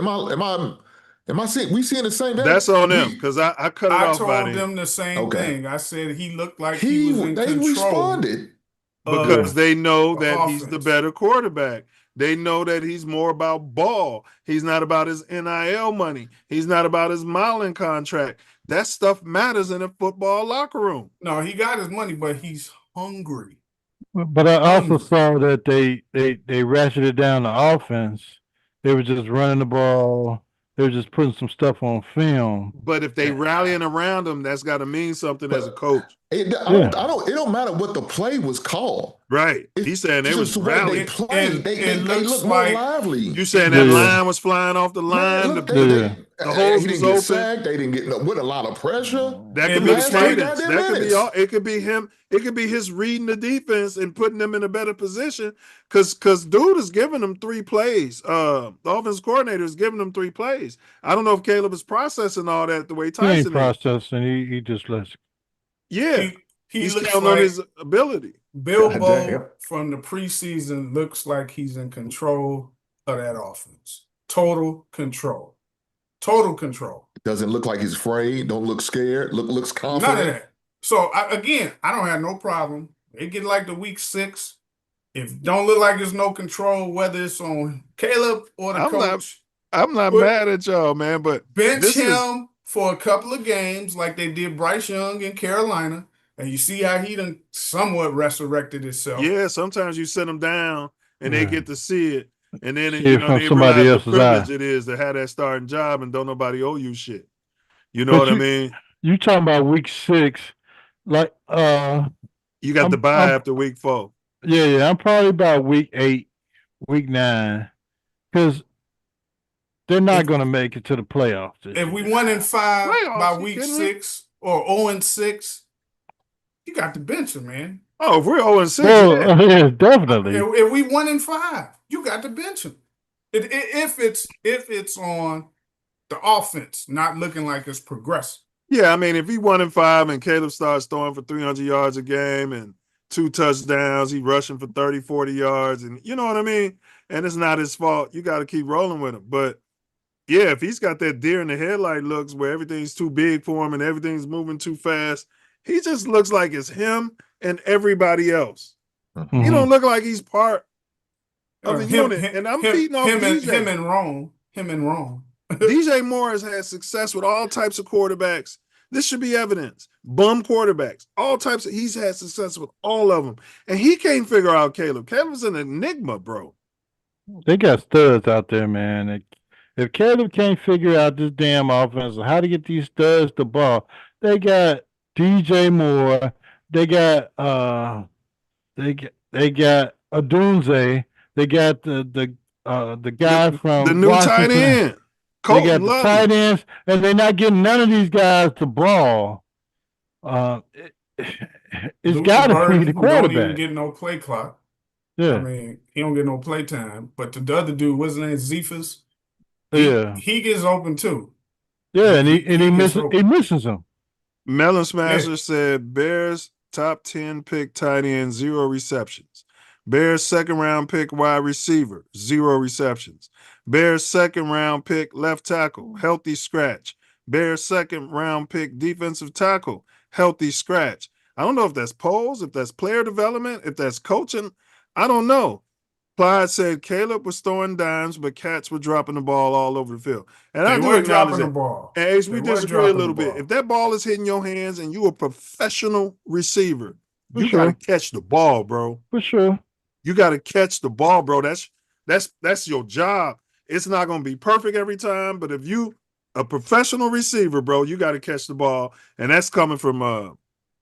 I seeing? We seeing the same thing? That's on them because I cut it off. I told them the same thing. I said he looked like he was in they control. Responded because they know that he's the better quarterback. They know that he's more about ball. He's not about his NIL money. He's not about his Marlin contract. That stuff matters in a football locker room. No, he got his money, but he's hungry. But I also saw that they ratcheted down the offense. They were just running the ball. They were just putting some stuff on film. But if they rallying around him, that's got to mean something as a coach. It don't matter what the play was called. Right. He's saying they was rallying. They look more lively. You saying that line was flying off the line? The holes was open. Sacked. They didn't get with a lot of pressure. That could be the cadence. That could be all. It could be him. It could be his reading the defense and putting them in a better position. Because dude is giving them 3 plays. The offense coordinator is giving them 3 plays. I don't know if Caleb is processing all that the way Tyson he ain't processing. He just lets. Yeah, he's counting on his ability. Bilbo from the preseason looks like he's in control of that offense. Total control. Total control. Doesn't look like he's afraid. Don't look scared. Looks confident. None of that. So I don't have no problem. They get like the week 6. If don't look like there's no control, whether it's on Caleb or the coach. I'm not mad at y'all, man, but bench him for a couple of games like they did Bryce Young in Carolina, and you see how he done somewhat resurrected himself. Yeah, sometimes you sit them down and they get to see it, and then they somebody realize the else's privilege it is to have that starting job and don't nobody owe you shit. You know what I mean? You talking about week 6, like you got the bye after week 4. Yeah, I'm probably about week 8, week 9, because they're not going to make it to the playoffs. If we 1-5 by week 6 or 0-6, you got to bench him, man. Oh, if we're 0-6, yeah, definitely. If we 1-5, you got to bench him. If it's on the offense, not looking like it's progressive. Yeah, I mean, if he 1-5 and Caleb starts throwing for 300 yards a game and 2 touchdowns, he rushing for 30, 40 yards, and you know what I mean? And it's not his fault. You got to keep rolling with him. But yeah, if he's got that deer in the headlight looks where everything's too big for him and everything's moving too fast, he just looks like it's him and everybody else. Mm-hmm. He don't look like he's part of the unit. And I'm beating off him and Rome. DJ Moore has had success with all types of quarterbacks. This should be evidence. Bum quarterbacks, all types of, he's had success with all of them. And he can't figure out Caleb. Caleb's an enigma, bro. They got studs out there, man. If Caleb can't figure out this damn offense, how to get these studs the ball, they got DJ Moore, they got Adunze, they got the guy from the new Washington. tight end. They got the tight ends, and they're not getting none of these guys the ball. It's got to be the quarterback. Don't even get no play clock. Yeah, I mean, he don't get no play time. But the other dude, what's his name, Cephas? He gets open too. Yeah, and he misses him. Melon Smasher said Bears top 10 pick tight end, 0 receptions. Bears second round pick wide receiver, 0 receptions. Bears second round pick left tackle, healthy scratch. Bears second round pick defensive tackle, healthy scratch. I don't know if that's polls, if that's player development, if that's coaching. I don't know. Clyde said Caleb was throwing dimes, but cats were dropping the ball all over the field. And I do acknowledge that. And Ace, we disagree a little bit. If that ball is hitting your hands and you a professional receiver, you got to catch the ball, bro. For sure. You got to catch the ball, bro. That's your job. It's not going to be perfect every time, but if you a professional receiver, bro, you got to catch the ball, and that's coming from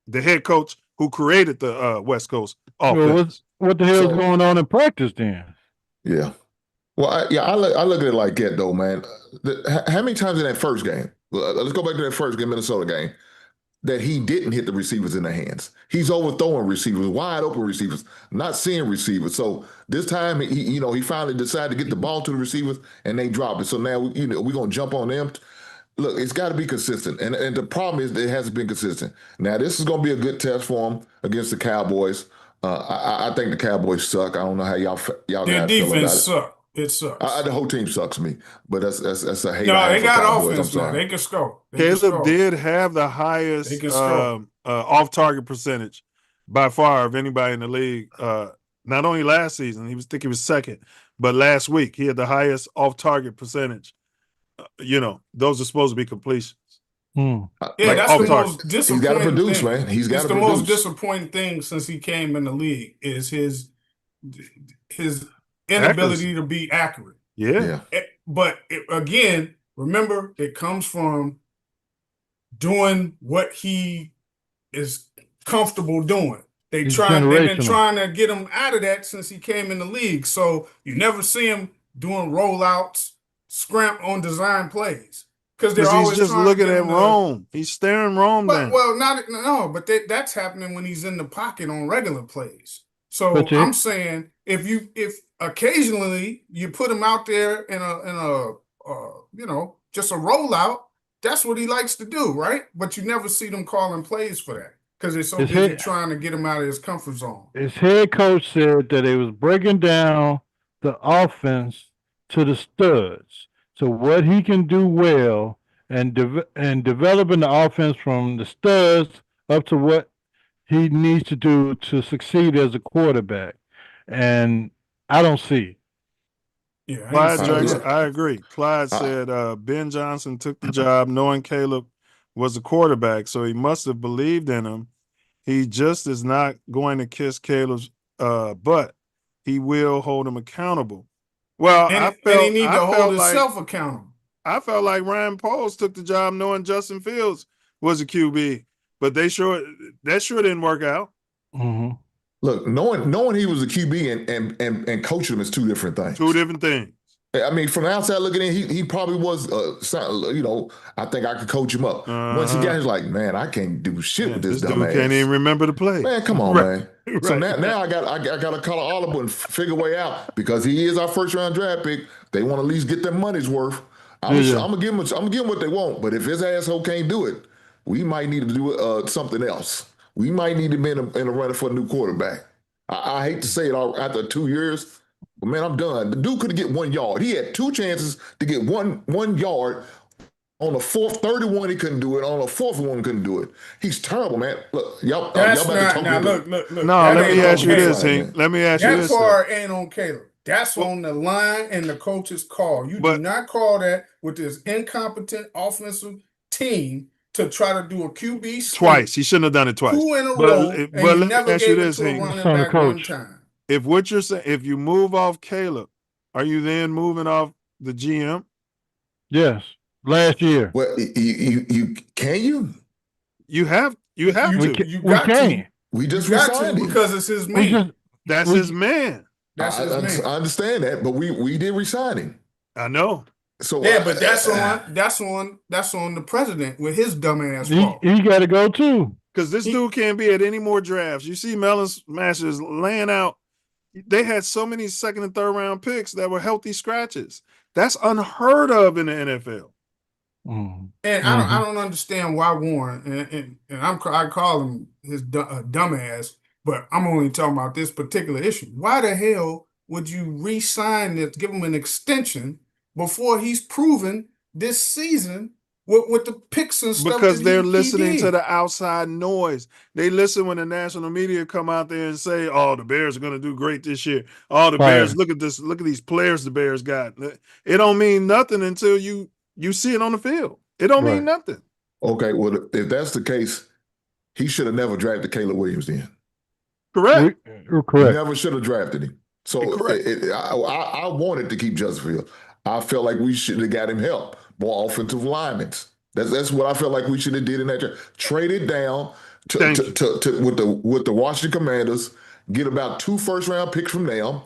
the head coach who created the West Coast offense. Well, what the hell is going on in practice then? Yeah. Well, I look at it like that, though, man. How many times in that first game, let's go back to that first game, Minnesota game, that he didn't hit the receivers in the hands. He's overthrowing receivers, wide open receivers, not seeing receivers. So this time, he finally decided to get the ball to the receivers, and they dropped it. So now, we're going to jump on them. Look, it's got to be consistent. And the problem is it hasn't been consistent. Now, this is going to be a good test for him against the Cowboys. I think the Cowboys suck. I don't know how y'all their defense suck. It sucks. The whole team sucks me, but that's a hate. No, they got offense. They can score. Caleb did have the highest off-target percentage by far of anybody in the league. Not only last season, he was second, but last week he had the highest off-target percentage. Those are supposed to be completions. Yeah, that's the most disappointing. He's got to produce, man. He's got to produce. The most disappointing thing since he came in the league is his inability to be accurate. Yeah. But again, remember, it comes from doing what he is comfortable doing. They've been trying to get him out of that since he came in the league. So you never see him doing rollouts, scramp on design plays. Because he's just looking at Rome. He's staring Rome down. Well, but that's happening when he's in the pocket on regular plays. So I'm saying if occasionally you put him out there in a just a rollout, that's what he likes to do, right? But you never see them calling plays for that because they're so busy trying to get him out of his comfort zone. His head coach said that it was breaking down the offense to the studs. So what he can do well and developing the offense from the studs up to what he needs to do to succeed as a quarterback. And I don't see. Yeah, I agree. Clyde said Ben Johnson took the job knowing Caleb was a quarterback, so he must have believed in him. He just is not going to kiss Caleb's butt. He will hold him accountable. Well, and he need to hold himself accountable. I felt like Ryan Poles took the job knowing Justin Fields was a QB, but that sure didn't work out. Mm-hmm. Look, knowing he was a QB and coaching him is two different things. Two different things. I mean, from the outside looking in, he probably was, I think I could coach him up. Once he got, he's like, man, I can't do shit with this dumb ass. Can't even remember the play. Man, come on, man. Right. So now I got to call an audible and figure a way out because he is our first round draft pick. They want to at least get their money's worth. I'm gonna give them what they want. But if his asshole can't do it, we might need to do something else. We might need to be in a running for a new quarterback. I hate to say it after 2 years. But man, I'm done. The dude could get 1 yard. He had 2 chances to get one yard. On the fourth, 31, he couldn't do it. On the fourth one, couldn't do it. He's terrible, man. Look, y'all about to talk about look. No, let me ask you this, Hank. Let me ask you this. That part ain't on Caleb. That's on the line and the coach's call. You do not call that with this incompetent offensive team to try to do a QB twice. He shouldn't have done it twice. 2 in a row, and but you let never me ask you gave it this, to a Hank. running back one time. If what you're saying, if you move off Caleb, are you then moving off the GM? Yes, last year. Well, you can you? You have to. You got to. We just You got resigned to him. because it's his man. That's his man. That's his man. I understand that, but we did resign him. I know. So yeah, but that's on the president with his dumbass fault. He got to go too. Because this dude can't be at any more drafts. You see Melon Masters laying out. They had so many second and third round picks that were healthy scratches. That's unheard of in the NFL. And I don't understand why Warren and I call him his dumbass, but I'm only talking about this particular issue. Why the hell would you re-sign it, give him an extension before he's proven this season with the picks and stuff? Because they're listening to the outside noise. They listen when the national media come out there and say, "Oh, the Bears are going to do great this year. Oh, the Bears, look at this, look at these players the Bears got." It don't mean nothing until you see it on the field. It don't mean nothing. Okay, well, if that's the case, he should have never drafted Caleb Williams then. Correct. Correct. Never should have drafted him. So I wanted to keep Justin Fields. I felt like we should have got him help, more offensive linemen. That's what I felt like we should have did in that draft. Traded down with the Washington Commanders, get about 2 first-round picks from them.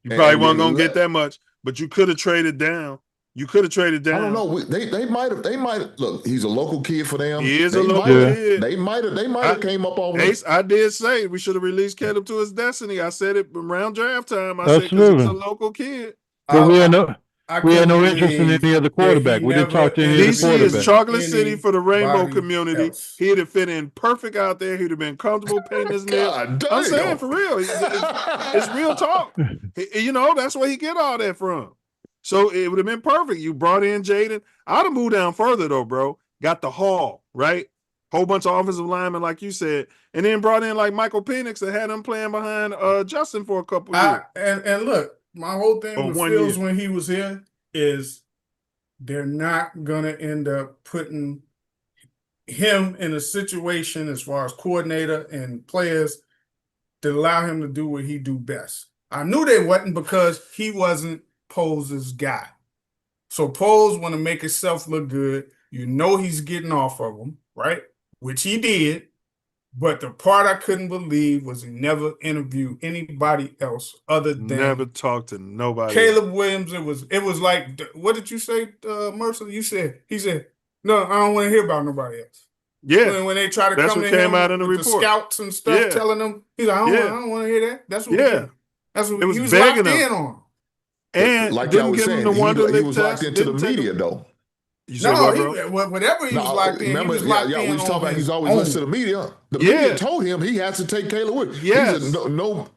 You probably weren't going to get that much, but you could have traded down. You could have traded down. I don't know. They might have. Look, he's a local kid for them. He is a local kid. They might have came up on him. I did say we should have released Caleb to his destiny. I said it around draft time. I said because he's a local kid. But we had no interest in any other quarterback. We didn't talk to any other quarterback. DC is Chocolate City for the rainbow community. He'd have fit in perfect out there. He'd have been comfortable painting his nails. I'm saying for real. It's real talk. That's where he get all that from. So it would have been perfect. You brought in Jaden. I'd have moved down further though, bro. Got the haul, right? Whole bunch of offensive linemen, like you said, and then brought in like Michael Penix that had him playing behind Justin for a couple years. And look, my whole thing with Fields when he was here is they're not gonna end up putting him in a situation as far as coordinator and players to allow him to do what he do best. I knew they wasn't because he wasn't Poles' guy. So Poles want to make himself look good. He's getting off of him, right? Which he did. But the part I couldn't believe was he never interviewed anybody else other than never talked to nobody. Caleb Williams. It was like, what did you say, Mercer? He said, no, I don't want to hear about nobody else. Yeah. When they try to come to him out in the with report. The scouts and stuff, telling them, he's like, I don't want to hear that. That's what he was locked in on. And like didn't give him the Wonderlic he was locked into the media, though. Whatever he was locked in, he was locked in. We was talking about he's always listening to the media. The media told him he has to take Caleb Williams. Yes. He's no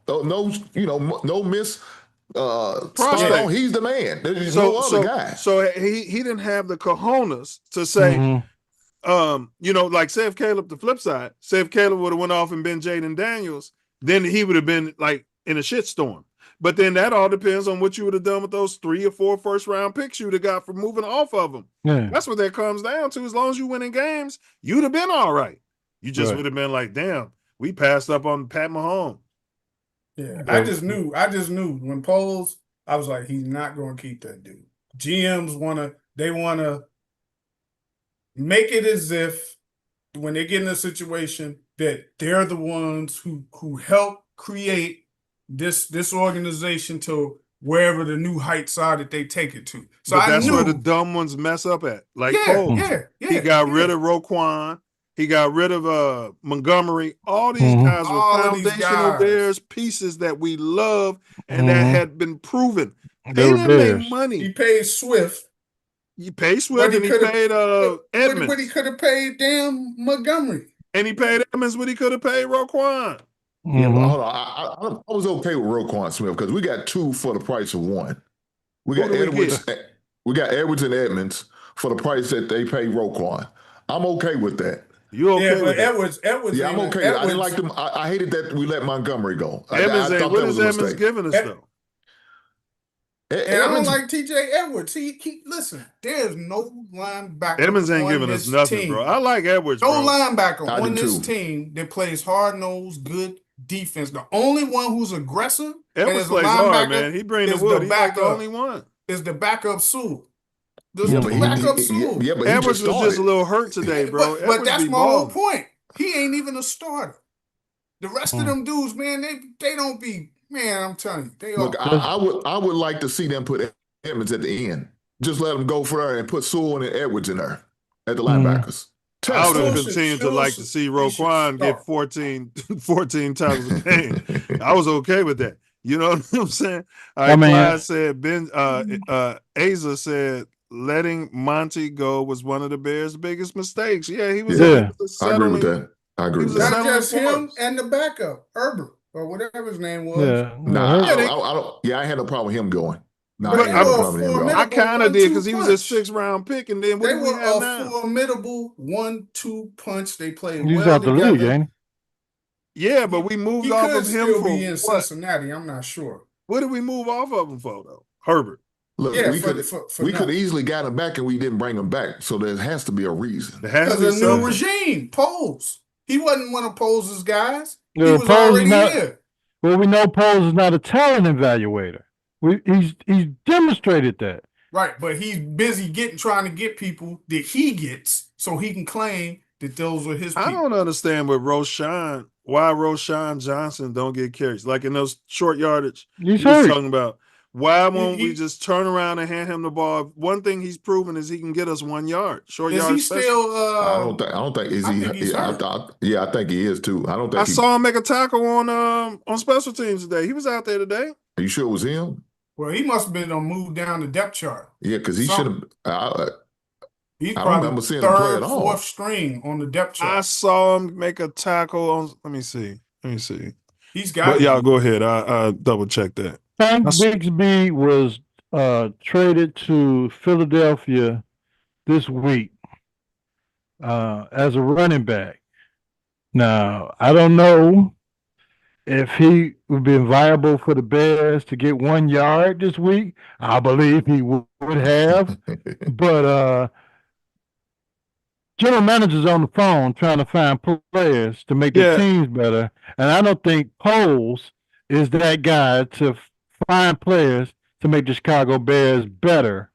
miss prospect. He's the man. There's no other guy. So he didn't have the cojones to say, like say if Caleb, the flip side, say if Caleb would have went off and been Jaden Daniels, then he would have been like in a shitstorm. But then that all depends on what you would have done with those 3 or 4 first-round picks you would have got for moving off of them. Yeah. That's what that comes down to. As long as you win in games, you'd have been all right. You just would have been like, damn, we passed up on Pat Mahomes. Yeah, I just knew when Poles, I was like, he's not going to keep that dude. GMs want to make it as if when they get in a situation that they're the ones who help create this organization to wherever the new heights are that they take it to. So but that's where the dumb ones mess up at. Like Poles. He got rid of Roquan. He got rid of Montgomery. All these guys were foundational Bears pieces that we love and that had been proven. They didn't make money. He paid Swift. He paid Swift and he paid Edmonds. But he could have paid damn Montgomery. And he paid Edmonds what he could have paid Roquan. Yeah, but hold on. I was okay with Roquan Smith because we got 2 for the price of 1. We got Edwards and Edmonds for the price that they pay Roquan. I'm okay with that. You okay with Edwards? Yeah, I'm okay. I didn't like them. I hated that we let Montgomery go. Edmonds, what is Edmonds giving us though? And I don't like TJ Edwards. Listen, there's no linebacker Edmonds ain't on giving us this nothing, team. bro. I like Edwards, No bro. linebacker I do on this too. team that plays hard-nosed, good defense. The only one who's aggressive and Edwards is a plays hard, linebacker man. He bring the is wood. the He like the backup. only one. Is the backup Sewell. The Yeah, but backup Sewell. yeah, but he Edwards just was just a started. little hurt today, bro. But Edwards that's be my whole balling. point. He ain't even a starter. The rest of them dudes, man, they don't be. Man, I'm telling you, they Look, are. I would like to see them put Edmonds at the end. Just let them go for there and put Sewell and Edwards in there at the linebackers. I would have Sewell continued to should- like to see he should Roquan get start. 14 tackles a game. I was okay with that. You know what I'm saying? All right, I mean, Clyde said, Asa said, letting Monty go was one of the Bears' biggest mistakes. Yeah, he was. Yeah, He was I agree with settling- that. I agree he with was that. Not settling just for him us. and the backup, Herbert, or whatever his name was. yeah. Nah, yeah, I don't. Yeah, I had no problem with him going. No, But I they had no were a problem with him going. formidable I kind of did because he was a 1-2 punch. 6th-round pick, and then what They do we were have a now? formidable 1-2 punch. They played He's well out the league, together. ain't Yeah, but we moved He off could of him still for be in what? Cincinnati. I'm not sure. What did we move off of him for, though? Herbert. Look, Yeah, we for could now. easily got him back, and we didn't bring him back. So there has to be a reason. There has to Because be a new something. regime, Poles. He wasn't one of Poles' guys. he? He was Poles is already not, here. well, we know Poles is not a talent evaluator. He's demonstrated that. Right, but he's busy trying to get people that he gets so he can claim that those are his people. I don't understand with why Roshan Johnson don't get carries. Like in those short yardage He's he was hurt. talking about. Why won't we he- just turn around and hand him the ball? One thing he's proven is he can get us 1 yard. Short Is yard he special. still? I don't think is I he. think he's Yeah, hurt. I think he is too. I don't think. I saw him make a tackle on special teams today. He was out there today. Are you sure it was him? Well, he must have been on move down the depth chart. Yeah, because he should have. He's I don't probably remember seeing him play third, at all. fourth string on the depth chart. I saw him make a tackle on. Let me see. He's got But it. y'all go ahead. I double check that. Frank Bigsby was traded to Philadelphia this week as a running back. Now, I don't know if he would be viable for the Bears to get 1 yard this week. I believe he would have. But general manager's on the phone trying to find players to make the teams better. And I don't think Poles is that guy to find players to make the Chicago Bears better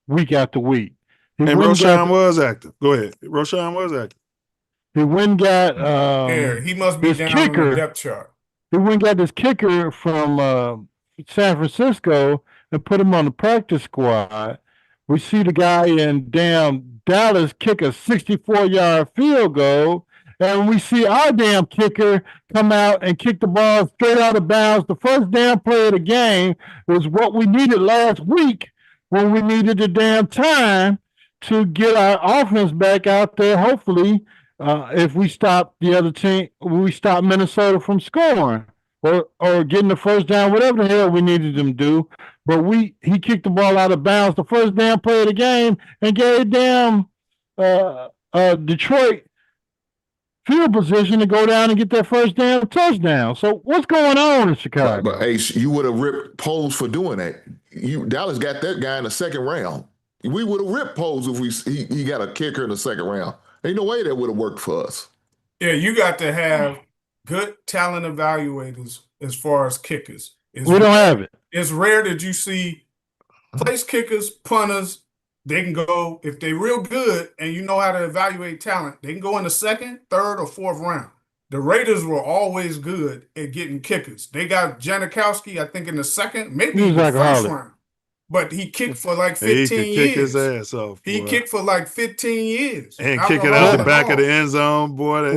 week after week. And Roshan was active. Go ahead. Roshan was active. He went and got he must be this down on kicker. the depth chart. He went and got this kicker from San Francisco and put him on the practice squad. We see the guy in damn Dallas kick a 64-yard field goal, and we see our damn kicker come out and kick the ball straight out of bounds. The first damn play of the game was what we needed last week when we needed the damn time to get our offense back out there, hopefully, if we stop the other team, we stop Minnesota from scoring or getting the first down, whatever the hell we needed them to do. But he kicked the ball out of bounds the first damn play of the game and gave damn Detroit field position to go down and get that first damn touchdown. So what's going on in Chicago? But hey, you would have ripped Poles for doing that. Dallas got that guy in the second round. We would have ripped Poles if he got a kicker in the second round. Ain't no way that would have worked for us. Yeah, you got to have good talent evaluators as far as kickers. We don't have it. It's rare that you see place kickers, punters. They can go, if they're real good and you know how to evaluate talent, they can go in the second, third, or fourth round. The Raiders were always good at getting kickers. They got Janikowski, I think, in the second, maybe He's the like first Holly. round. But he kicked for like He 15 could years. kick his ass off. He boy. kicked for like 15 years. And kick it out the Alcoholic back of the ball. end zone, boy.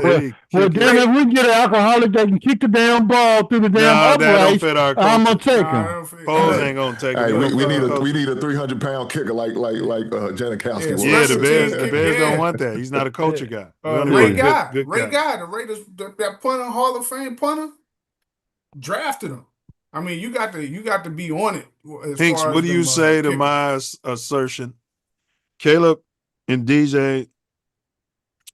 Well, damn, if we can get an alcoholic that can kick the damn ball through the damn Nah, that don't uprights, fit our I'm gonna culture. take Nah, him. I don't think- Foles ain't gonna take Hey, it. we need a 300-pound kicker like Janikowski. Yeah, was. Yeah, the Special Bears, teams the kick, Bears yeah. don't want that. He's not a culture guy. Ray Guy, Good Ray guy. Guy, the Raiders, that punter, Hall of Fame punter, drafted him. I mean, you got to be on it. As Hinks, far as what do you them, say to kickers. my assertion? Caleb and DJ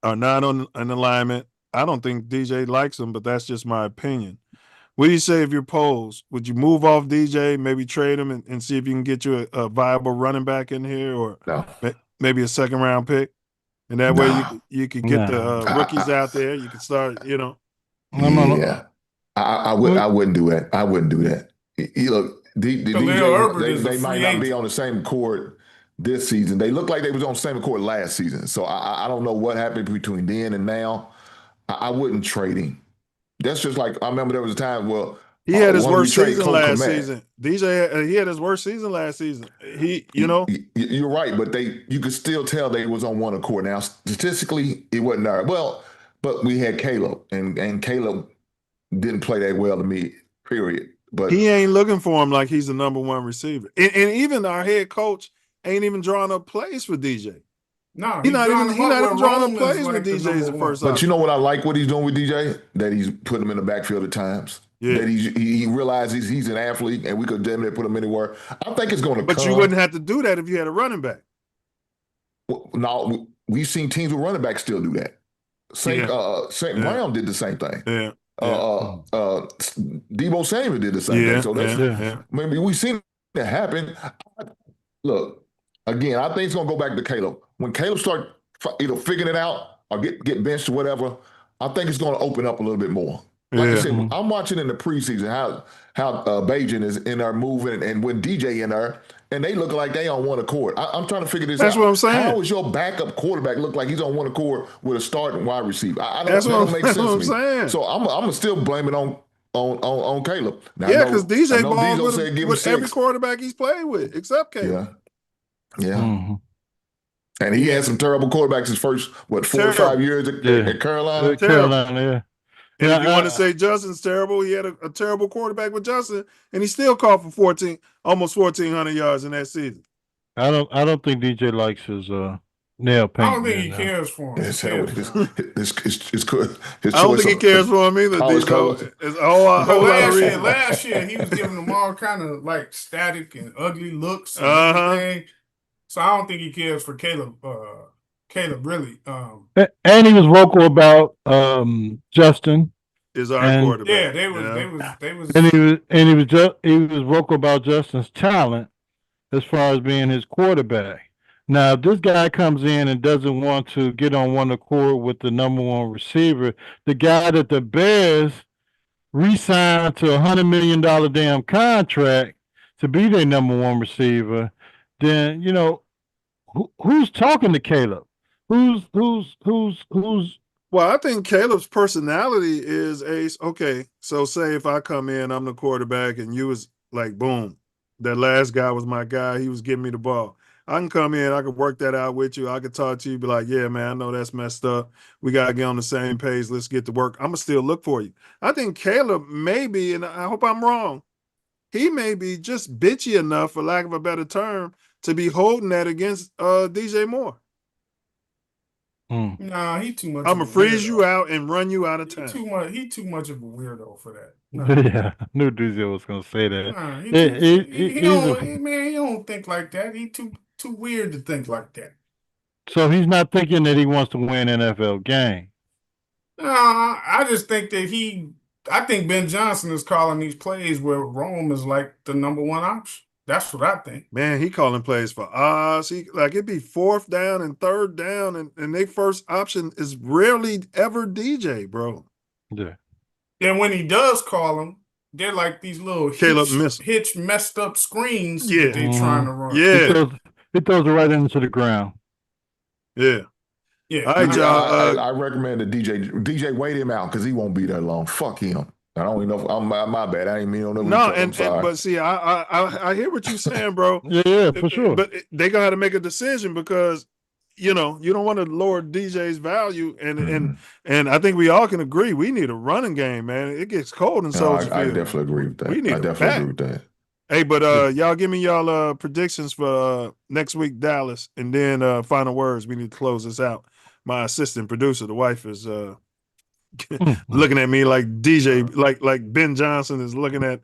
are not on an alignment. I don't think DJ likes him, but that's just my opinion. What do you say if you're Poles? Would you move off DJ, maybe trade him and see if you can get you a viable running back in here, or maybe a second-round pick? And that way you could get the rookies out there. You could start, you know. Yeah, I wouldn't do that. I wouldn't do that. Look, the DJ, they might not be on the same court this season. They look like they was on the same court last season. So I don't know what happened between then and now. I wouldn't trade him. That's just like, I remember there was a time where he had his worst season last season. DJ, he had his worst season last season. You're right, but you could still tell they was on one accord. Now, statistically, it wasn't there. Well, but we had Caleb, and Caleb didn't play that well to me, period. But he ain't looking for him like he's the number one receiver. And even our head coach ain't even drawing up plays for DJ. No, he's not even drawing up plays with DJ as the first option. But you know what I like what he's doing with DJ? That he's putting him in the backfield at times. Yeah. That he realizes he's an athlete and we could damn near put him anywhere. I think it's going to come. But you wouldn't have to do that if you had a running back. No, we've seen teams with running backs still do that. St. Brown did the same thing. Yeah. Deebo Samuel did the same thing. So that's maybe we've seen that happen. Look, again, I think it's going to go back to Caleb. When Caleb start either figuring it out or get benched or whatever, I think it's going to open up a little bit more. Like I said, I'm watching in the preseason how Bajan is in there moving, and when DJ in there, and they look like they on one accord. I'm trying to figure this out. That's what I'm saying. How does your backup quarterback look like he's on one accord with a starting wide receiver? That don't make sense to me. Saying. So I'm gonna still blame it on Caleb. Now, because DJ balls with every quarterback he's played with, except Caleb. Yeah. Mm-hmm. And he had some terrible quarterbacks his first 4 or 5 years at Carolina. Carolina, And if you want to say Justin's terrible, he had a terrible quarterback with Justin, and he still caught for almost 1,400 yards in that season. I don't think DJ likes his nail paint. I don't think he cares for him. It's good. I don't think he cares for him either. Last year he was giving them all kind of like static and ugly looks and everything. So I don't think he cares for Caleb. Caleb really. And he was vocal about Justin. Is our quarterback. Yeah, they was. And he was vocal about Justin's talent as far as being his quarterback. Now, if this guy comes in and doesn't want to get on one accord with the number one receiver, the guy that the Bears re-signed to $100 million damn contract to be their number one receiver, then who's talking to Caleb? Who's Well, I think Caleb's personality is okay. So say if I come in, I'm the quarterback, and you was like, boom, that last guy was my guy. He was giving me the ball. I can come in, I could work that out with you. I could talk to you, be like, yeah, man, I know that's messed up. We got to get on the same page. Let's get to work. I'm going to still look for you. I think Caleb maybe, and I hope I'm wrong, he may be just bitchy enough, for lack of a better term, to be holding that against DJ Moore. Nah, he too much. I'm gonna freeze you out and run you out of town. He too much of a weirdo for that. Nah. Yeah, I knew DJ was gonna say that. Nah, he don't think like that. He too weird to think like that. So he's not thinking that he wants to win NFL game. I just think that I think Ben Johnson is calling these plays where Rome is like the number one option. That's what I think. Man, he calling plays for Oz. It'd be 4th down and 3rd down, and their first option is rarely ever DJ, bro. Yeah. And when he does call them, they're like these little hitch messed up screens that they're trying to run. Yeah. He throws it right into the ground. Yeah. Yeah. All right, y'all. I recommend that DJ wait him out because he won't be that long. Fuck him. I don't even know. My bad. I ain't mean on but see, I hear what you're saying, bro. Yeah, for sure. But they gonna have to make a decision because you don't want to lower DJ's value, and I think we all can agree we need a running game, man. It gets cold in Soldier Field. I definitely agree with that. I definitely agree with that. Hey, but y'all give me y'all predictions for next week Dallas, and then final words. We need to close this out. My assistant producer, the wife, is looking at me like DJ, like Ben Johnson is looking at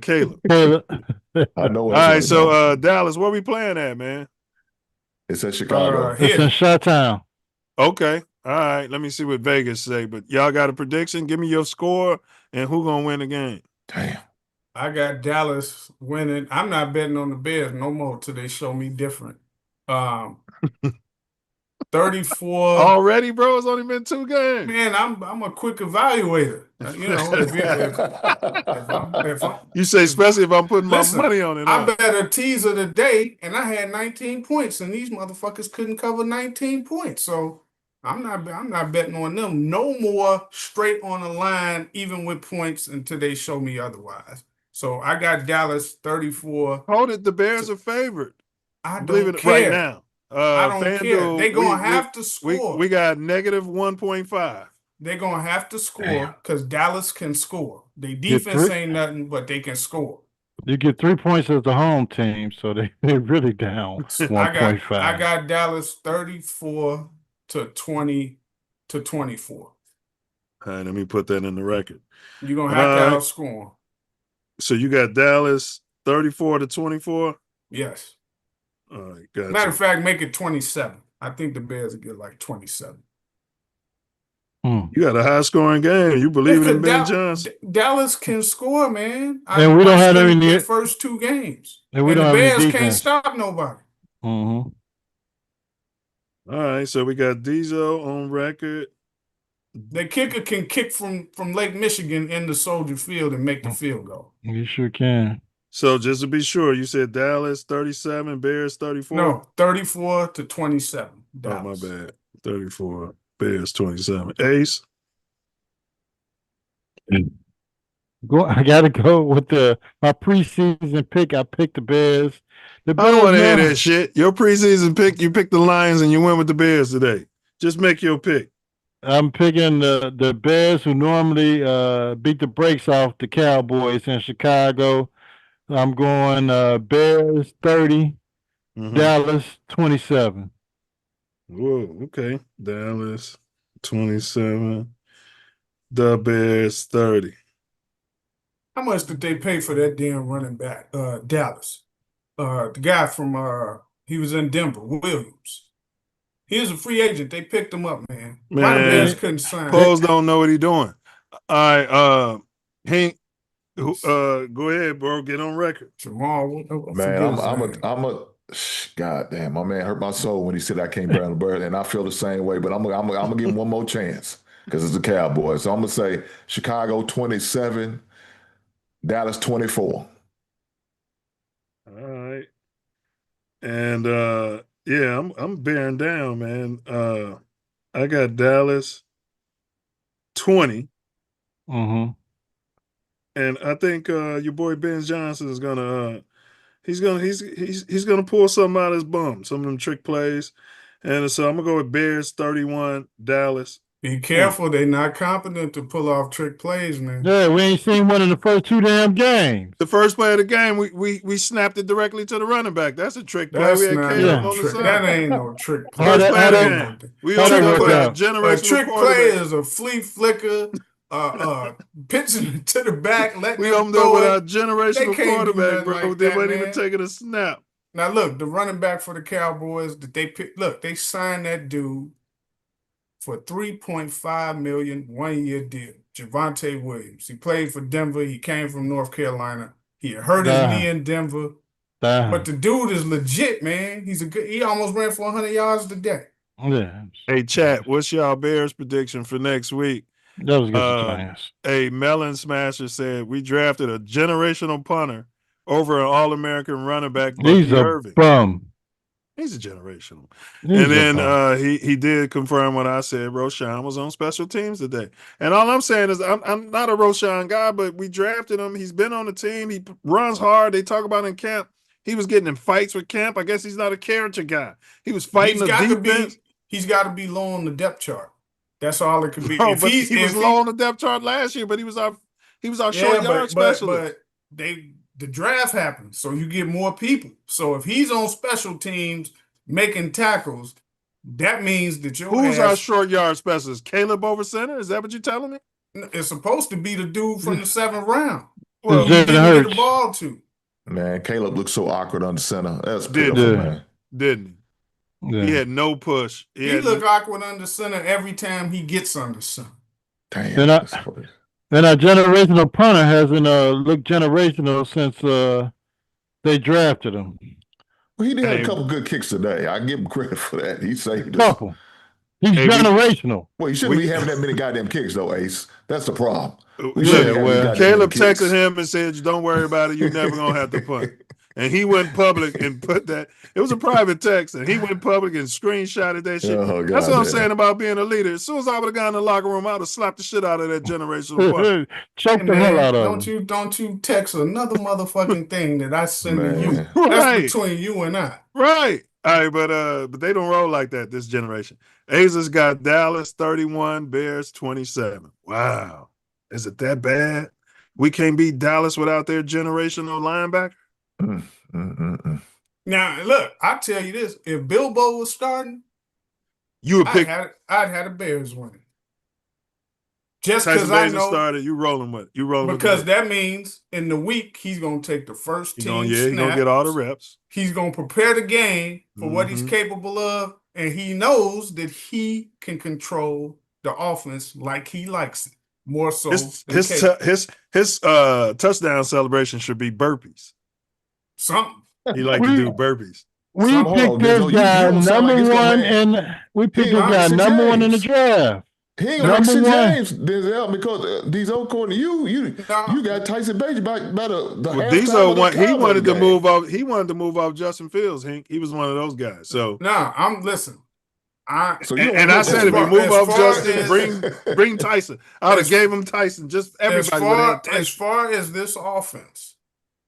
Caleb. I know. All right, so Dallas, where we playing at, man? It's at Chicago. It's in Chi-Town. Okay. All right, let me see what Vegas say. But y'all got a prediction? Give me your score and who gonna win the game. Damn. I got Dallas winning. I'm not betting on the Bears no more till they show me different. 34. Already, bro. It's only been 2 games. Man, I'm a quick evaluator. You know, if I'm you say especially if I'm putting listen, my money on it. I bet a teaser today, and I had 19 points, and these motherfuckers couldn't cover 19 points. So I'm not betting on them no more straight on the line, even with points until they show me otherwise. So I got Dallas 34. Hold it, the Bears are favored. I Believe don't it care. right now. I don't care. They're gonna have to score. We got negative 1.5. They're gonna have to score because Dallas can score. Their defense ain't nothing, but they can score. You get 3 points as the home team, so they're really down 1.5. I got Dallas 34 to 20 to 24. All right, let me put that in the record. You're gonna have to outscore them. So you got Dallas 34 to 24? Yes. All right, gotcha. Matter of fact, make it 27. I think the Bears will get like 27. You got a high scoring game. You believe in Ben Johnson? Dallas can score, man. And we don't have any the first 2 games. And we the don't have any Bears defense. can't stop nobody. Mm-hmm. All right, so we got Diesel on record. The kicker can kick from Lake Michigan into Soldier Field and make the field goal. You sure can. So just to be sure, you said Dallas 37, Bears 34? No, 34 to 27. Oh, Dallas. my bad. 34, Bears 27. Ace? I gotta go with my preseason pick. I picked the Bears. I don't want to hear that shit. Your preseason pick, you picked the Lions and you went with the Bears today. Just make your pick. I'm picking the Bears, who normally beat the brakes off the Cowboys in Chicago. I'm going Bears 30, Dallas 27. Whoa, okay. Dallas 27, the Bears 30. How much did they pay for that damn running back? Dallas. The guy from he was in Denver, Williams. He was a free agent. They picked him up, man. Why the Bears couldn't sign? Poles don't know what he's doing. All right, Hank, go ahead, bro. Get on record. Jamal, man, I'm a God damn, my man hurt my soul when he said I can't burn the bird, and I feel the same way. But I'm gonna give him one more chance because it's the Cowboys. So I'm gonna say Chicago 27, Dallas 24. All right, and yeah, I'm bearing down, man. I got Dallas 20. Mm-hmm. And I think your boy Ben Johnson is gonna he's gonna pull something out of his bum, some of them trick plays. And so I'm gonna go with Bears 31, Dallas. Be careful, they're not competent to pull off trick plays, man. Yeah, we ain't seen one in the first 2 damn games. The first play of the game, we snapped it directly to the running back. That's a trick play. That's We had not Caleb no on the trick. side. That ain't no trick play. First play of the game. We only put a generational A trick play quarterback. is a flea flicker, pitching to the back, letting We them opened up throw with it. our They generational can't do quarterback, nothing bro. like They that, wasn't even man. taking a snap. Now look, the running back for the Cowboys that they picked. Look, they signed that dude for $3.5 million, 1-year deal. Javonte Williams. He played for Denver. He came from North Carolina. He hurt his knee in Denver. But the dude is legit, man. He almost ran for 100 yards today. Yeah. Hey, chat, what's y'all Bears prediction for next week? That was against the Giants. A Melon Smasher said we drafted a generational punter over an All-American running back. He's a Irving. bum. He's a generational. He's and a then bum. he did confirm what I said. Roshan was on special teams today. And all I'm saying is I'm not a Roshan guy, but we drafted him. He's been on the team. He runs hard. They talk about in camp. He was getting in fights with camp. I guess he's not a character guy. He was fighting the defense. He's got to be low on the depth chart. That's all it could be. Bro, but he was low on the depth chart last year, but he was our short yard specialist. But the draft happened, so you get more people. So if he's on special teams making tackles, that means that who's our short yard specialist? Caleb over center? Is that what you're telling me? It's supposed to be the dude from the 7th round. Well, he didn't get the ball to. Man, Caleb looked so awkward under center. That's pitiful, man. Didn't he? He had no push. He look awkward under center every time he gets under center. Damn. And our generational punter hasn't looked generational since they drafted him. Well, he did have a couple good kicks today. I give him credit for that. He saved us. Couple. He's generational. Well, he shouldn't be having that many goddamn kicks, though, Ace. That's the problem. Caleb texted him and said, "Don't worry about it. You're never gonna have to punt." And he went public and put that. It was a private text, and he went public and screenshotted that shit. That's what I'm saying about being a leader. As soon as I would have gone in the locker room, I would have slapped the shit out of that generational punt. Choke the hell out of him. Don't you text another motherfucking thing that I send to you. That's between you and I. Right. All right, but they don't roll like that this generation. Aza's got Dallas 31, Bears 27. Wow. Is it that bad? We can't beat Dallas without their generational linebacker? Now, look, I'll tell you this. If Bilbo was starting, you would pick. I'd have the Bears winning. Just Tyson because I know started, you rolling with because that means in the week he's gonna take the first team. He's gonna get all the reps. He's gonna prepare the game for what he's capable of, and he knows that he can control the offense like he likes it. More so, his touchdown celebration should be burpees. Something he like to do burpees. We picked this guy number one, and we picked this guy number one in the draft. He ain't like St. James, Denzel, because Dezo according to you got Tyson Bagent by the he wanted to move off. He wanted to move off Justin Fields. He was one of those guys. So listen. I said if you move off Justin, bring Tyson. I would have gave him Tyson. Just everybody. As far as this offense,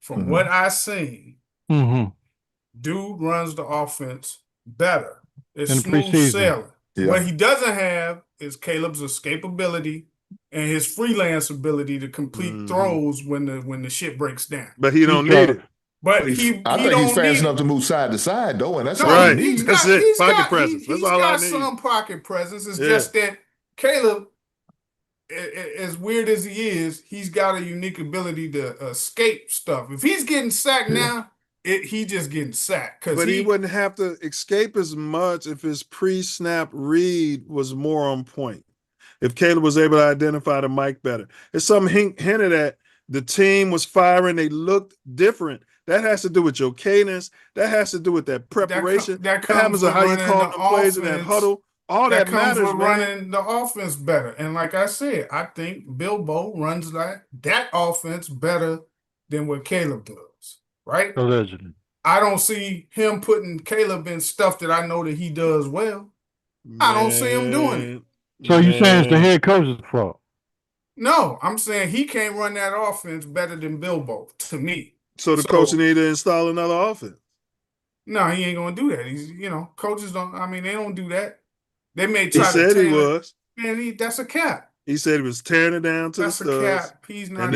from what I've seen, dude runs the offense better. It's smooth sailing. Yeah. What he doesn't have is Caleb's escapability and his freelance ability to complete throws when the shit breaks down. But he don't need it. But I think he's fast enough to move side to side, though, and that's all right. he needs. That's it. Pocket presence. That's all I need. He's got some pocket presence. It's just that Caleb, as weird as he is, he's got a unique ability to escape stuff. If he's getting sacked now, he just getting sacked. But he wouldn't have to escape as much if his pre-snap read was more on point. If Caleb was able to identify the mic better. It's something hinted at the team was firing. They looked different. That has to do with your cadence. That has to do with that preparation. That happens with how you call the plays in that huddle. All that matters, man. Running the offense better. And like I said, I think Bilbo runs that offense better than what Caleb does, right? Allegedly. I don't see him putting Caleb in stuff that I know that he does well. I don't see him doing it. So you saying it's the head coach's fault? No, I'm saying he can't run that offense better than Bilbo, to me. So the coach need to install another offense. No, he ain't gonna do that. He's coaches don't. I mean, they don't do that. They may try. He said he was. Man, that's a cap. He said he was tearing it down to that's the studs. That's a cap. He's not.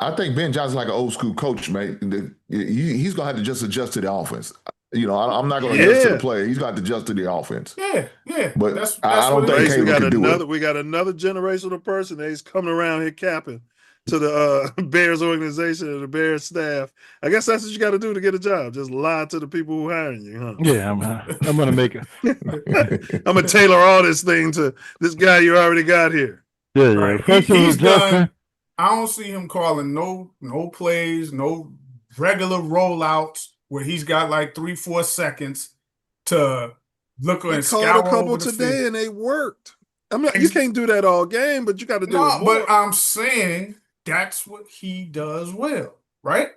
I think Ben Johnson's like an old school coach, man. He's gonna have to just adjust to the offense. I'm not gonna adjust to the play. He's got to adjust to the offense. Yeah. But that's I don't think Caleb can do it. We got another generational person that's coming around here capping to the Bears organization and the Bears staff. I guess that's what you got to do to get a job. Just lie to the people who hiring you, huh? Yeah, I'm going to make it. I'm going to tailor all this thing to this guy you already got here. Yeah. Right. He's done. I don't see him calling no plays, no regular rollouts where he's got like 3-4 seconds to look and scour called a couple over the today field. And they worked. I'm not, you can't do that all game, but you got to do it more. But I'm saying that's what he does well, right?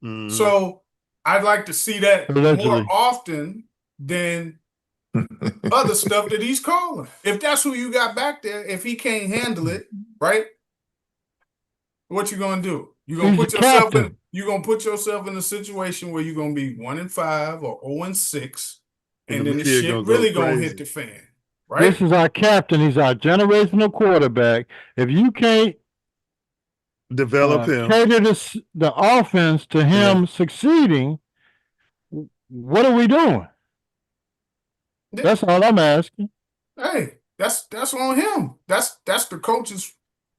Mm-hmm. So I'd like to see that more often than other stuff that he's calling. If that's who you got back there, if he can't handle it, right? What you gonna do? You're gonna put yourself in a situation where you're gonna be 1-5 or 0-6, and then the shit really gonna hit the fan. Right? This is our captain. He's our generational quarterback. If you can't develop him, cater the offense to him succeeding, what are we doing? That's all I'm asking. Hey, that's on him. That's the coach's.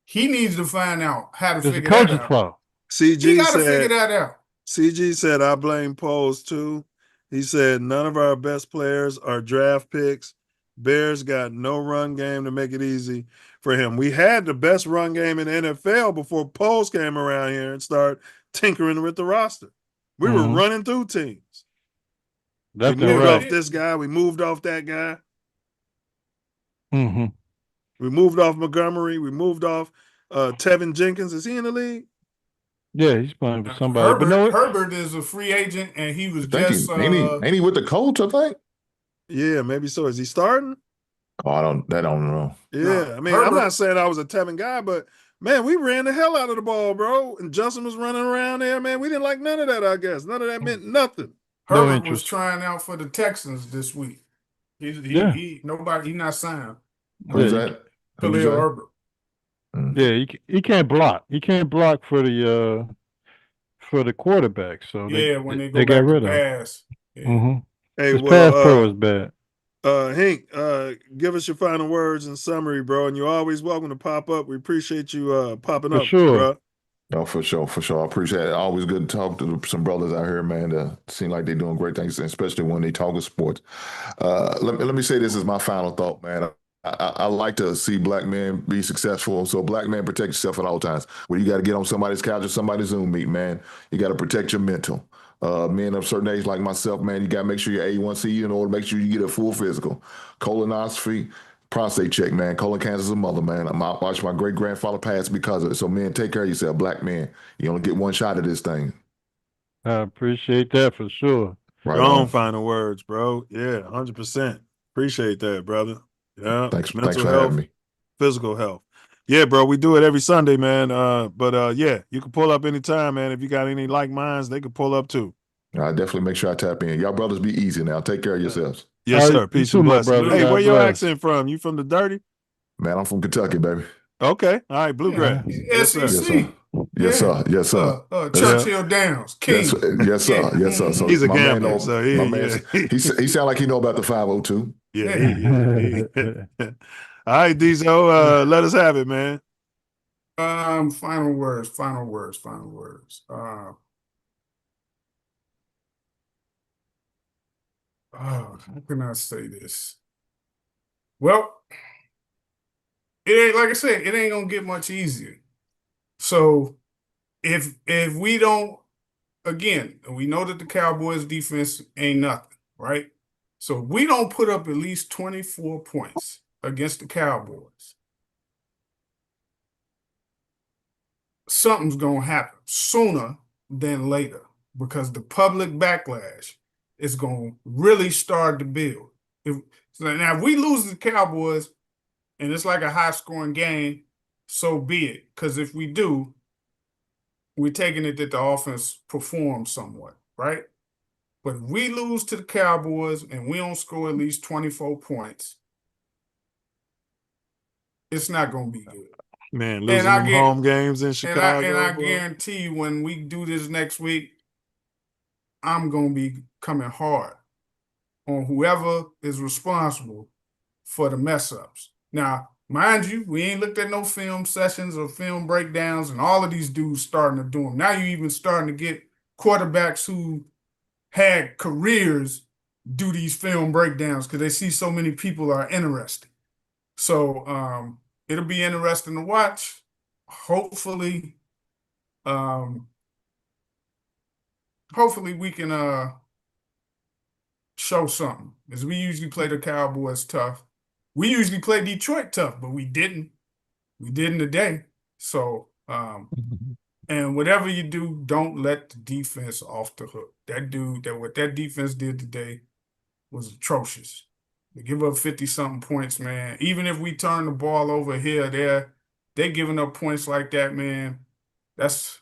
He needs to find out how to figure that out. CG he got to figure that out. CG said, "I blame Poles too. He said, none of our best players are draft picks. Bears got no run game to make it easy for him. We had the best run game in the NFL before Poles came around here and started tinkering with the roster. We were running through teams. That's we moved right. off this guy. We moved off that guy. Mm-hmm. We moved off Montgomery. We moved off Tevin Jenkins. Is he in the league? Yeah, he's playing for somebody. Herbert is a free agent, and he was just ain't he with the Colts, I think? Yeah, maybe so. Is he starting? Oh, I don't know. Yeah, I mean, I'm not saying I was a Tevin guy, but man, we ran the hell out of the ball, bro. And Justin was running around there, man. We didn't like none of that, I guess. None of that meant nothing. Herbert was trying out for the Texans this week. He's not signed. Who's that? Khalil Herbert. Yeah, he can't block. He can't block for the quarterback. So when they got back rid to of pass. Yeah. Mm-hmm. Hey, his pass pro is bad. Hank, give us your final words and summary, bro. And you're always welcome to pop up. We appreciate you popping up, bro. No, for sure. I appreciate it. Always good to talk to some brothers out here, man. That seem like they're doing great things, especially when they talk sports. Let me say this as my final thought, man. I like to see black men be successful. So black man, protect yourself at all times. When you got to get on somebody's couch or somebody's Zoom meet, man, you got to protect your mental. Men of a certain age like myself, man, you got to make sure your A1C in order to make sure you get a full physical. Colonoscopy, prostate check, man. Colon cancer is a mother, man. I watched my great-grandfather pass because of it. So, men, take care of yourself, black men. You only get one shot at this thing. I appreciate that for sure. Right Your own final words, bro. Yeah, 100%. Appreciate that, brother. Yeah. Thanks for health, having me. Physical health. Yeah, bro, we do it every Sunday, man. But yeah, you can pull up anytime, man. If you got any like minds, they can pull up too. I definitely make sure I tap in. Y'all brothers be easy now. Take care of yourselves. Yes, sir. Peace and blessings. Hey, where your accent from? You from the dirty? Man, I'm from Kentucky, baby. Okay. All right, Bluegrass. Yes, sir. Yes, sir. Churchill Downs, King. Yes, sir. So he's a gambler, so he sound like he know about the 502. Yeah. All right, Diesel, let us have it, man. Final words. How can I say this? Well, it ain't, like I said, it ain't gonna get much easier. So if we don't, again, we know that the Cowboys defense ain't nothing, right? So if we don't put up at least 24 points against the Cowboys, something's gonna happen sooner than later, because the public backlash is going to really start to build. Now, if we lose the Cowboys and it's like a high-scoring game, so be it. Because if we do, we're taking it that the offense performs somewhat, right? But if we lose to the Cowboys and we don't score at least 24 points, it's not going to be good. Man, losing them home games in Chicago. And I guarantee you, when we do this next week, I'm going to be coming hard on whoever is responsible for the mess-ups. Now, mind you, we ain't looked at no film sessions or film breakdowns, and all of these dudes starting to do them. Now you even starting to get quarterbacks who had careers do these film breakdowns because they see so many people are interested. So it'll be interesting to watch. Hopefully we can show something, because we usually play the Cowboys tough. We usually play Detroit tough, but we didn't. We didn't today. So, and whatever you do, don't let the defense off the hook. What that defense did today was atrocious. They give up 50-something points, man. Even if we turn the ball over here, they're giving up points like that, man. That's,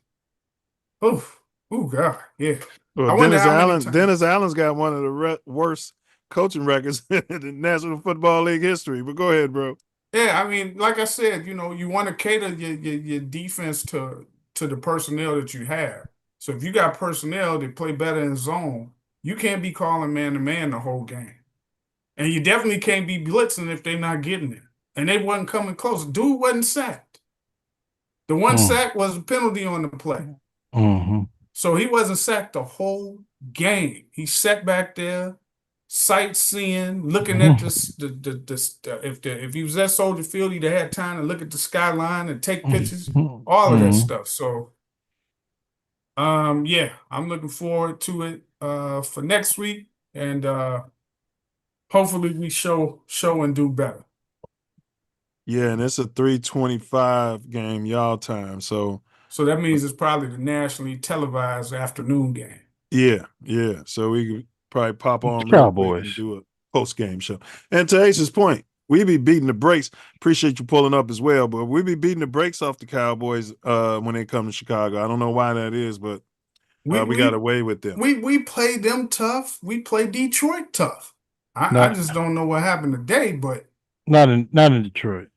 oh God, yeah. Well, Dennis Allen's got one of the worst coaching records in the National Football League history. But go ahead, bro. Yeah, I mean, like I said, you want to cater your defense to the personnel that you have. So if you got personnel that play better in zone, you can't be calling man-to-man the whole game. And you definitely can't be blitzing if they're not getting it. And they wasn't coming close. Dude wasn't sacked. The one sack was a penalty on the play. Mm-hmm. So he wasn't sacked the whole game. He sat back there, sightseeing, looking at if he was at Soldier Field, he'd have had time to look at the skyline and take pictures, all of that stuff. So, yeah, I'm looking forward to it for next week, and hopefully we show and do better. Yeah, and it's a 3:25 game y'all time. So that means it's probably the nationally televised afternoon game. yeah. So we could probably pop on real quick Cowboys. and do a post-game show. And to Ace's point, we be beating the brakes. Appreciate you pulling up as well, but we be beating the brakes off the Cowboys when they come to Chicago. I don't know why that is, but we got away with them. We played them tough. We played Detroit tough. I just don't know what happened today, but not in Detroit.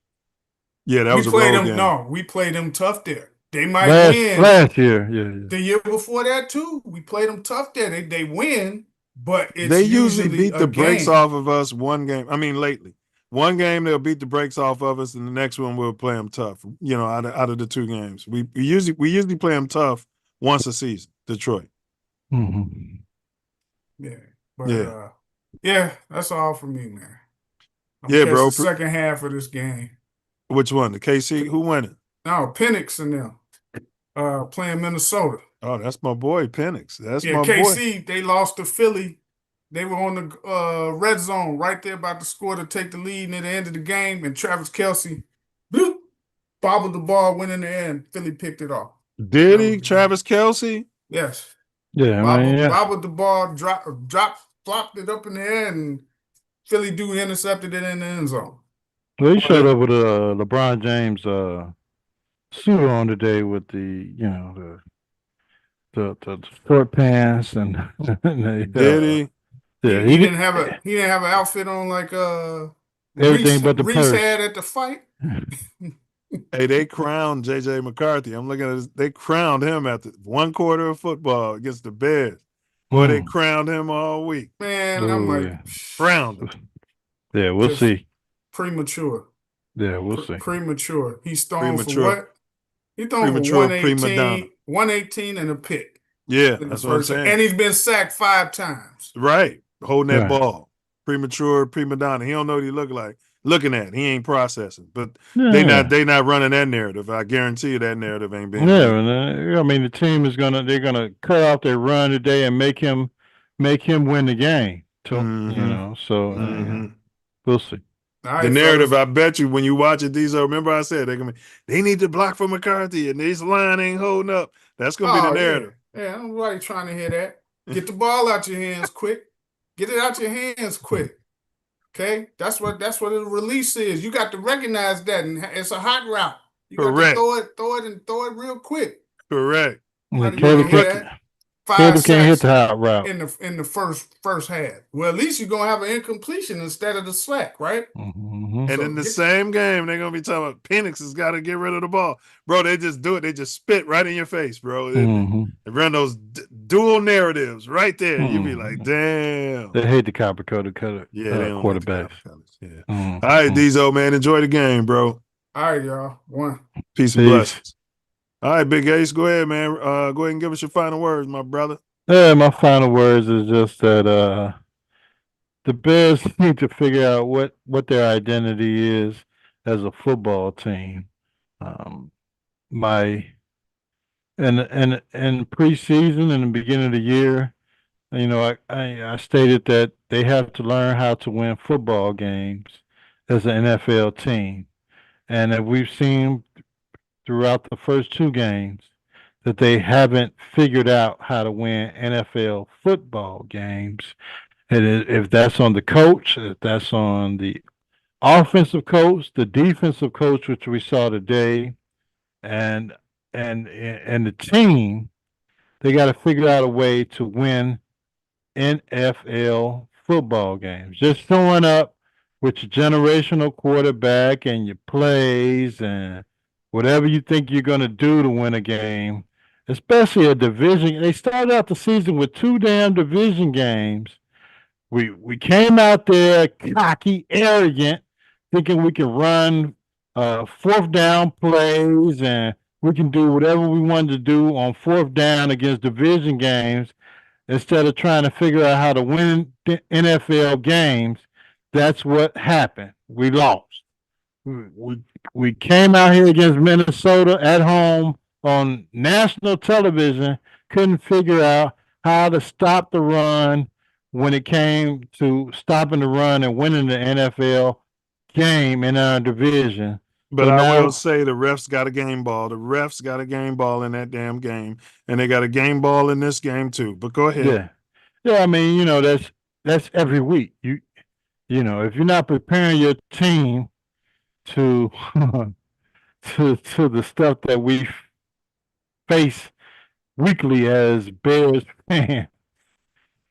Yeah, that was a road game. No, we played them tough there. They might win last year. Yeah. The year before that too. We played them tough there. They win, but they usually beat the brakes off of us one game. I mean, lately, one game they'll beat the brakes off of us, and the next one we'll play them tough. You know, out of the two games, we usually play them tough once a season. Detroit. Mm-hmm. Yeah, but yeah, that's all for me, man. Yeah, bro. The second half of this game. Which one? The KC? Who won it? No, Penix and them playing Minnesota. Oh, that's my boy, Penix. That's my KC, boy. they lost to Philly. They were on the red zone right there about to score to take the lead near the end of the game, and Travis Kelce bloop, bobbled the ball, went in the air, and Philly picked it off. Did he? Travis Kelce? Yes. Yeah, bobbled the ball, flopped it up in the air, and Philly dude intercepted it in the end zone. Well, he showed up with a LeBron James suit on today with the short pants and did he? Yeah, he didn't have an outfit on like everything but the Reese purse had at the fight. Hey, they crowned JJ McCarthy. I'm looking at this. They crowned him at the one quarter of football against the Bears. Boy, they crowned him all week. Man, I'm like, crowned him. Yeah, we'll see. Premature. Yeah, we'll see. Premature. He's thrown for what? He thrown for 118 and a pick. Yeah, that's what I'm saying. And he's been sacked 5 times. Right. Holding that ball. Premature, prima donna. He don't know what he look like. Looking at it. He ain't processing. But they not running that narrative. I guarantee you that narrative ain't been. Yeah, I mean the team is they're gonna cut off their run today and make him win the game. So we'll see. Right, the narrative, I bet you, when you watch it, remember I said they need to block for McCarthy and this line ain't holding up. That's gonna be the narrative. Yeah, nobody trying to hear that. Get the ball out your hands quick. Get it out your hands quick. Okay, that's what the release is. You got to recognize that, and it's a hot route. You got to throw it real quick. Correct. Caleb can't hit the hot route in the first half. Well, at least you're gonna have an incompletion instead of the sack, right? Mm-hmm. And in the same game, they're gonna be talking about Penix has got to get rid of the ball, bro. They just do it. They just spit right in your face, bro. They run those dual narratives right there. You be like, damn. They hate the copper coated quarterbacks. All right, Diesel, man, enjoy the game, bro. All right, y'all. Peace and blessings. All right, Big Ace, go ahead, man. Go ahead and give us your final words, my brother. Yeah, my final words is just that the Bears need to figure out what their identity is as a football team. In preseason, in the beginning of the year, I stated that they have to learn how to win football games as an NFL team, and that we've seen throughout the first 2 games that they haven't figured out how to win NFL football games. And if that's on the coach, if that's on the offensive coach, the defensive coach, which we saw today, and the team, they got to figure out a way to win NFL football games. Just showing up with your generational quarterback and your plays and whatever you think you're going to do to win a game, especially a division. They started out the season with 2 damn division games. We came out there cocky, arrogant, thinking we can run 4th down plays and we can do whatever we wanted to do on 4th down against division games. instead of trying to figure out how to win the NFL games, that's what happened. We lost. We came out here against Minnesota at home on national television, couldn't figure out how to stop the run when it came to stopping the run and winning the NFL game in our division. But So I now, will say the refs got a game ball. The refs got a game ball in that damn game, and they got a game ball in this game too. But go ahead. yeah, yeah. I mean, that's every week. If you're not preparing your team to to the stuff that we face weekly as Bears fans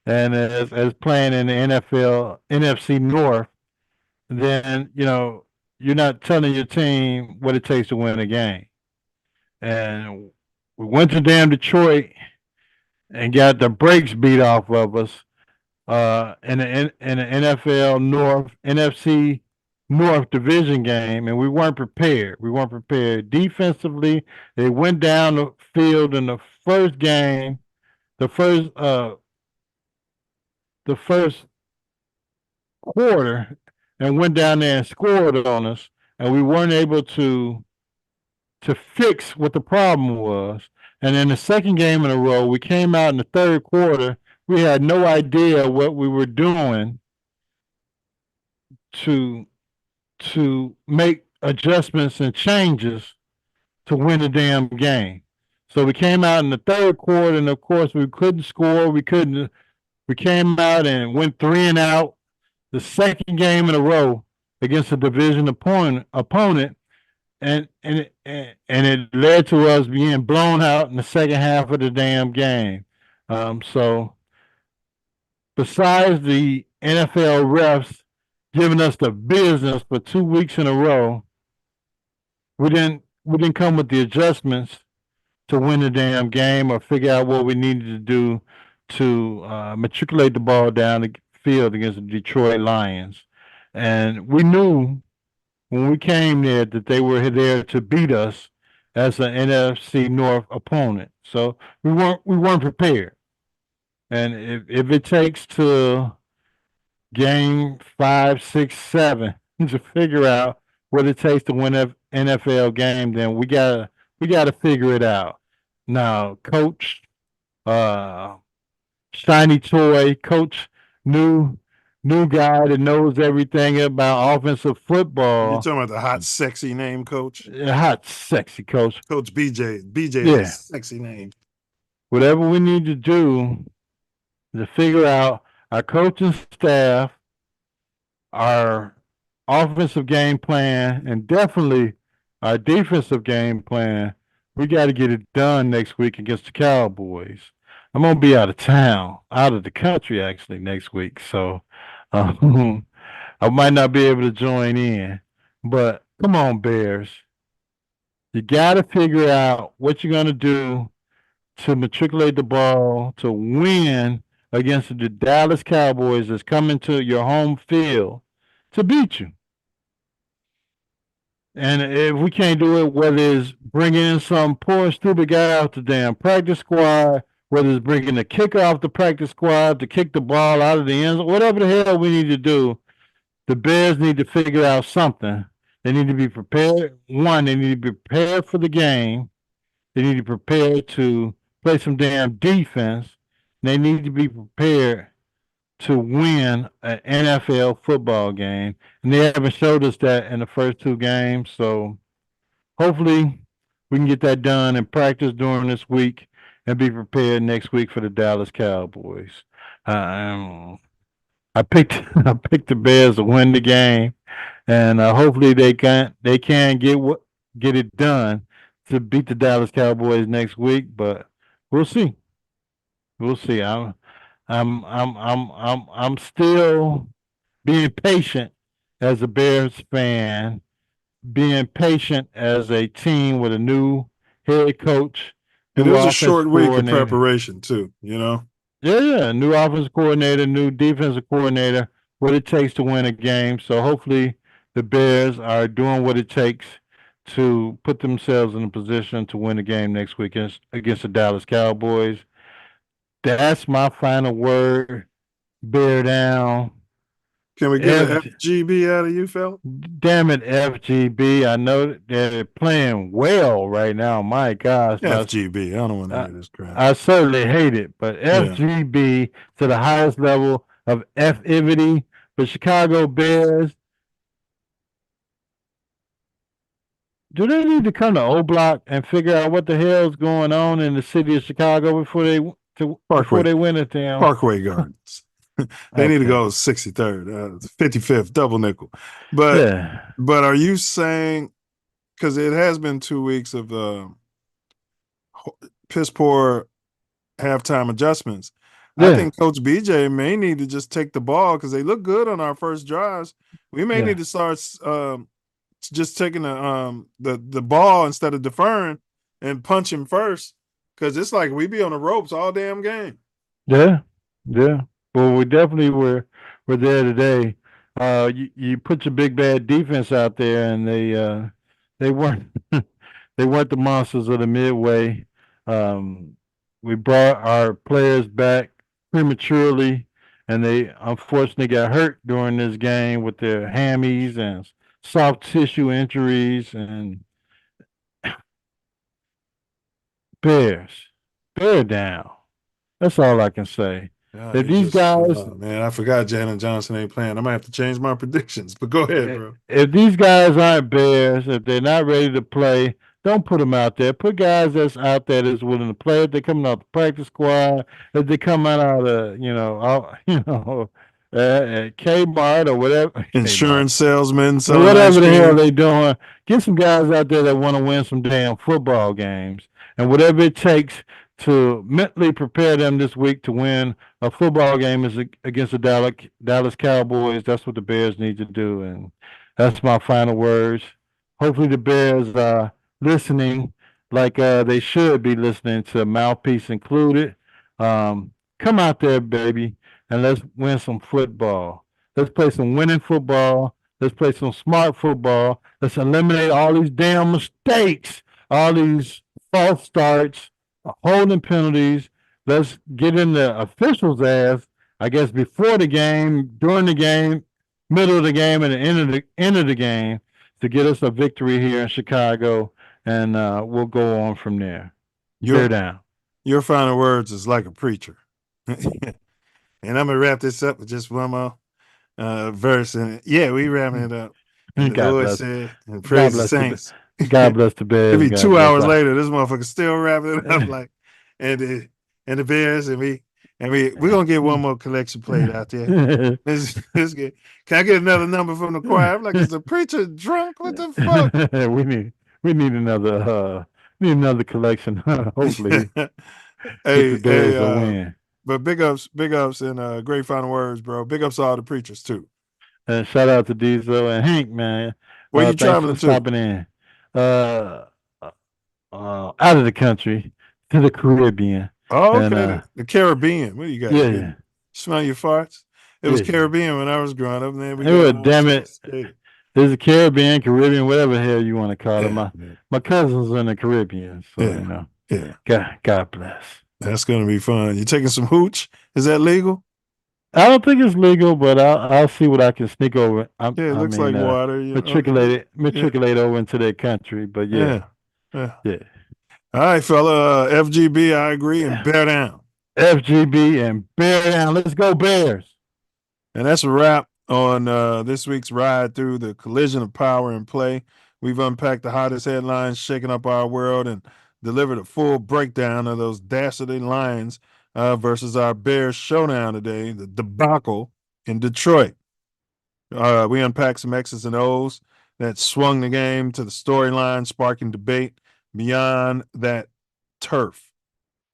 and as playing in the NFL NFC North, then you're not telling your team what it takes to win a game. And we went to damn Detroit and got the brakes beat off of us in the NFL North NFC North division game, and we weren't prepared. We weren't prepared defensively. They went down the field in the first game, the first quarter, and went down there and scored on us, and we weren't able to fix what the problem was. And in the second game in a row, we came out in the third quarter. We had no idea what we were doing to make adjustments and changes to win the damn game. So we came out in the third quarter, and of course we couldn't score. We came out and went 3-and-out the second game in a row against a division opponent, and it led to us being blown out in the second half of the damn game. So besides the NFL refs giving us the business for 2 weeks in a row, we didn't come with the adjustments to win the damn game or figure out what we needed to do to matriculate the ball down the field against the Detroit Lions. And we knew when we came there that they were there to beat us as an NFC North opponent. So we weren't prepared. And if it takes to game 5, 6, 7 to figure out what it takes to win an NFL game, then we gotta figure it out. Now, Coach Shiny Toy, Coach new guy that knows everything about offensive football. You're talking about the hot, sexy name, Coach? Hot, sexy coach. Coach BJ. BJ Yeah. is a sexy name. Whatever we need to do to figure out our coaching staff, our offensive game plan, and definitely our defensive game plan, we got to get it done next week against the Cowboys. I'm going to be out of town, out of the country actually next week. So I might not be able to join in. But come on, Bears. You got to figure out what you're going to do to matriculate the ball to win against the Dallas Cowboys that's coming to your home field to beat you. And if we can't do it, whether it's bringing in some poor, stupid guy off the damn practice squad, whether it's bringing the kicker off the practice squad to kick the ball out of the end zone, whatever the hell we need to do, the Bears need to figure out something. They need to be prepared. One, they need to be prepared for the game. They need to be prepared to play some damn defense. They need to be prepared to win an NFL football game. And they haven't showed us that in the first 2 games. So hopefully we can get that done in practice during this week and be prepared next week for the Dallas Cowboys. I picked the Bears to win the game, and hopefully they can get it done to beat the Dallas Cowboys next week. But we'll see. We'll see. I'm still being patient as a Bears fan, being patient as a team with a new head coach. And it was a short week of preparation too, you know? Yeah. New offensive coordinator, new defensive coordinator, what it takes to win a game. So hopefully the Bears are doing what it takes to put themselves in a position to win a game next week against the Dallas Cowboys. That's my final word. Bear down. Can we get an FGB out of you, fella? Damn it, FGB. I know that they're playing well right now. My gosh. FGB. I don't want to hear this crap. I certainly hate it, but FGB to the highest level of F-ivity. The Chicago Bears, do they need to come to O Block and figure out what the hell's going on in the city of Chicago before they win it down? Parkway Gardens. They need to go 63rd, 55th, double nickel. But are you saying, because it has been 2 weeks of piss poor halftime adjustments, I think Coach BJ may need to just take the ball because they look good on our first drives. We may need to start just taking the ball instead of deferring and punching first, because it's like we be on the ropes all damn game. Yeah. Well, we definitely were there today. You put your big bad defense out there, and they weren't they weren't the monsters of the midway. We brought our players back prematurely, and they unfortunately got hurt during this game with their hammies and soft tissue injuries. And Bears, bear down. That's all I can say. If these guys, man, I forgot Jalen Johnson ain't playing. I might have to change my predictions. But go ahead, bro. If these guys aren't Bears, if they're not ready to play, don't put them out there. Put guys that's out there that's willing to play. If they're coming out the practice squad, if they come out of Kmart or whatever, insurance salesmen, whatever the hell they doing, get some guys out there that want to win some damn football games, and whatever it takes to mentally prepare them this week to win a football game is against the Dallas Cowboys. That's what the Bears need to do, and that's my final words. Hopefully the Bears are listening like they should be listening to Mouthpiece Included. Come out there, baby, and let's win some football. Let's play some winning football. Let's play some smart football. Let's eliminate all these damn mistakes, all these false starts, holding penalties. Let's get in the officials' ass, I guess, before the game, during the game, middle of the game, and the end of the game to get us a victory here in Chicago, and we'll go on from there. Bear down. Your final words is like a preacher. And I'm going to wrap this up with just one more verse. And we wrapping it up. And the Lord said, and praise the saints. God bless the Bears. It'll be 2 hours later. This motherfucker still wrapping it up like, and the Bears, and we're gonna get one more collection played out there. Let's get. Can I get another number from the choir? I'm like, is the preacher drunk? What the fuck? we need another collection. Hopefully, hey, the Bears will win. But big ups, and great final words, bro. Big ups to all the preachers too. And shout out to Diesel and Hank, man. Where you traveling to? Stopping in. Out of the country to the Caribbean. Oh, okay. And, the Caribbean. What do you got? Yeah. Smell your farts? It was Caribbean when I was growing up. Man, damn it. There's a Caribbean, whatever the hell you want to call it. My cousins are in the Caribbean. So, God bless. That's going to be fun. You taking some hooch? Is that legal? I don't think it's legal, but I'll see what I can sneak over. It looks like water. Matriculate over into their country, but yeah. All right, fella. FGB, I agree, and bear down. FGB and bear down. Let's go Bears. And that's a wrap on this week's ride through the collision of power and play. We've unpacked the hottest headlines shaking up our world and delivered a full breakdown of those dastardly Lions versus our Bears showdown today, the debacle in Detroit. We unpacked some X's and O's that swung the game to the storyline, sparking debate beyond that turf.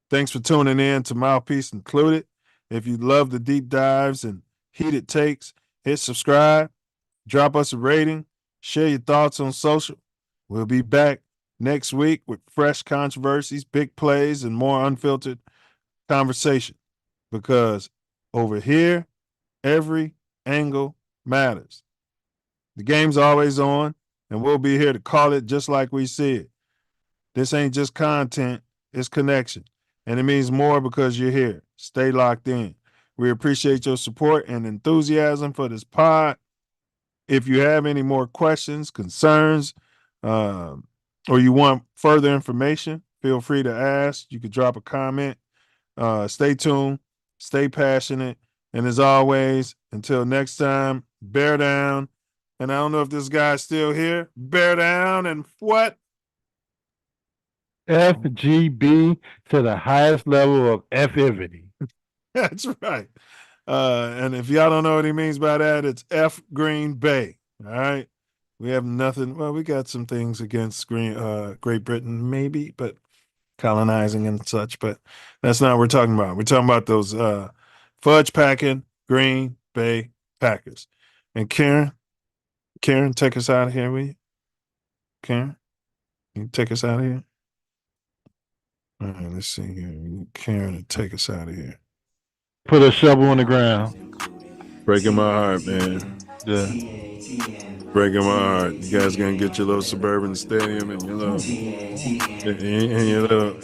Thanks for tuning in to Mouthpiece Included. If you love the deep dives and heated takes, hit subscribe, drop us a rating, share your thoughts on social. We'll be back next week with fresh controversies, big plays, and more unfiltered conversation, because over here, every angle matters. The game's always on, and we'll be here to call it just like we see it. This ain't just content, it's connection. and it means more because you're here. Stay locked in. We appreciate your support and enthusiasm for this pod. If you have any more questions, concerns, or you want further information, feel free to ask. You could drop a comment. Stay tuned, stay passionate, and as always, until next time, bear down. And I don't know if this guy's still here. Bear down and what? FGB to the highest level of effivity. That's right. And if y'all don't know what he means by that, it's F Green Bay. All right. We have nothing. Well, we got some things against Great Britain, maybe, but colonizing and such. But that's not what we're talking about. We're talking about those fudge packing Green Bay Packers. And Karen, take us out of here, will you? Karen, you take us out of here. All right, let's see here. Karen, take us out of here. Put a shovel on the ground. Breaking my heart, man. Yeah. Breaking my heart. You guys gonna get your little suburban stadium and your little,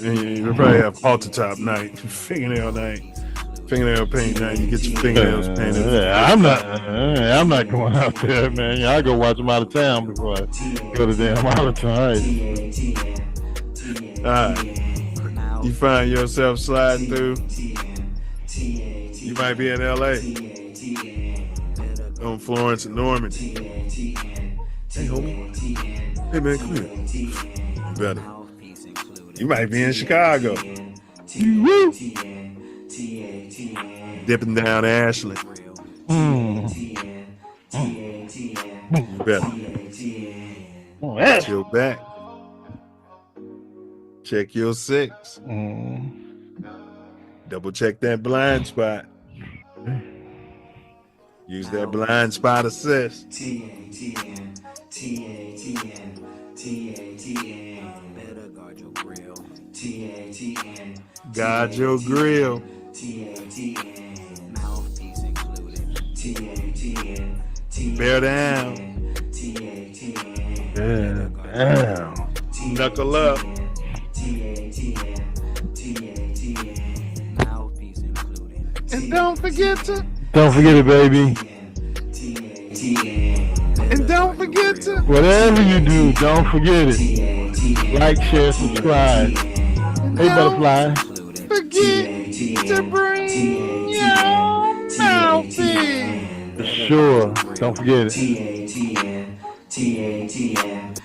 you probably have halter top night, fingernail paint night. You get your fingernails painted. I'm not going out there, man. I go watch them out of town before I go to damn out of town. All right. You find yourself sliding through. You might be in LA on Florence and Normandy. Hey, homie. Hey, man, come here. You better. You might be in Chicago. Woo! Dipping down Ashley. You better. Chill back. Check your six. Double check that blind spot. Use that blind spot assist. TATN. Better guard your grill. TATN. Guard your grill. TATN. Mouthpiece included. TATN. Bear down. TATN. Bear down. Knuckle up. And don't forget it, baby. And don't forget to. Whatever you do, don't forget it. Like, share, subscribe. Hey, Butterfly. Forget to bring your mouthpiece. For sure. Don't forget it. TATN.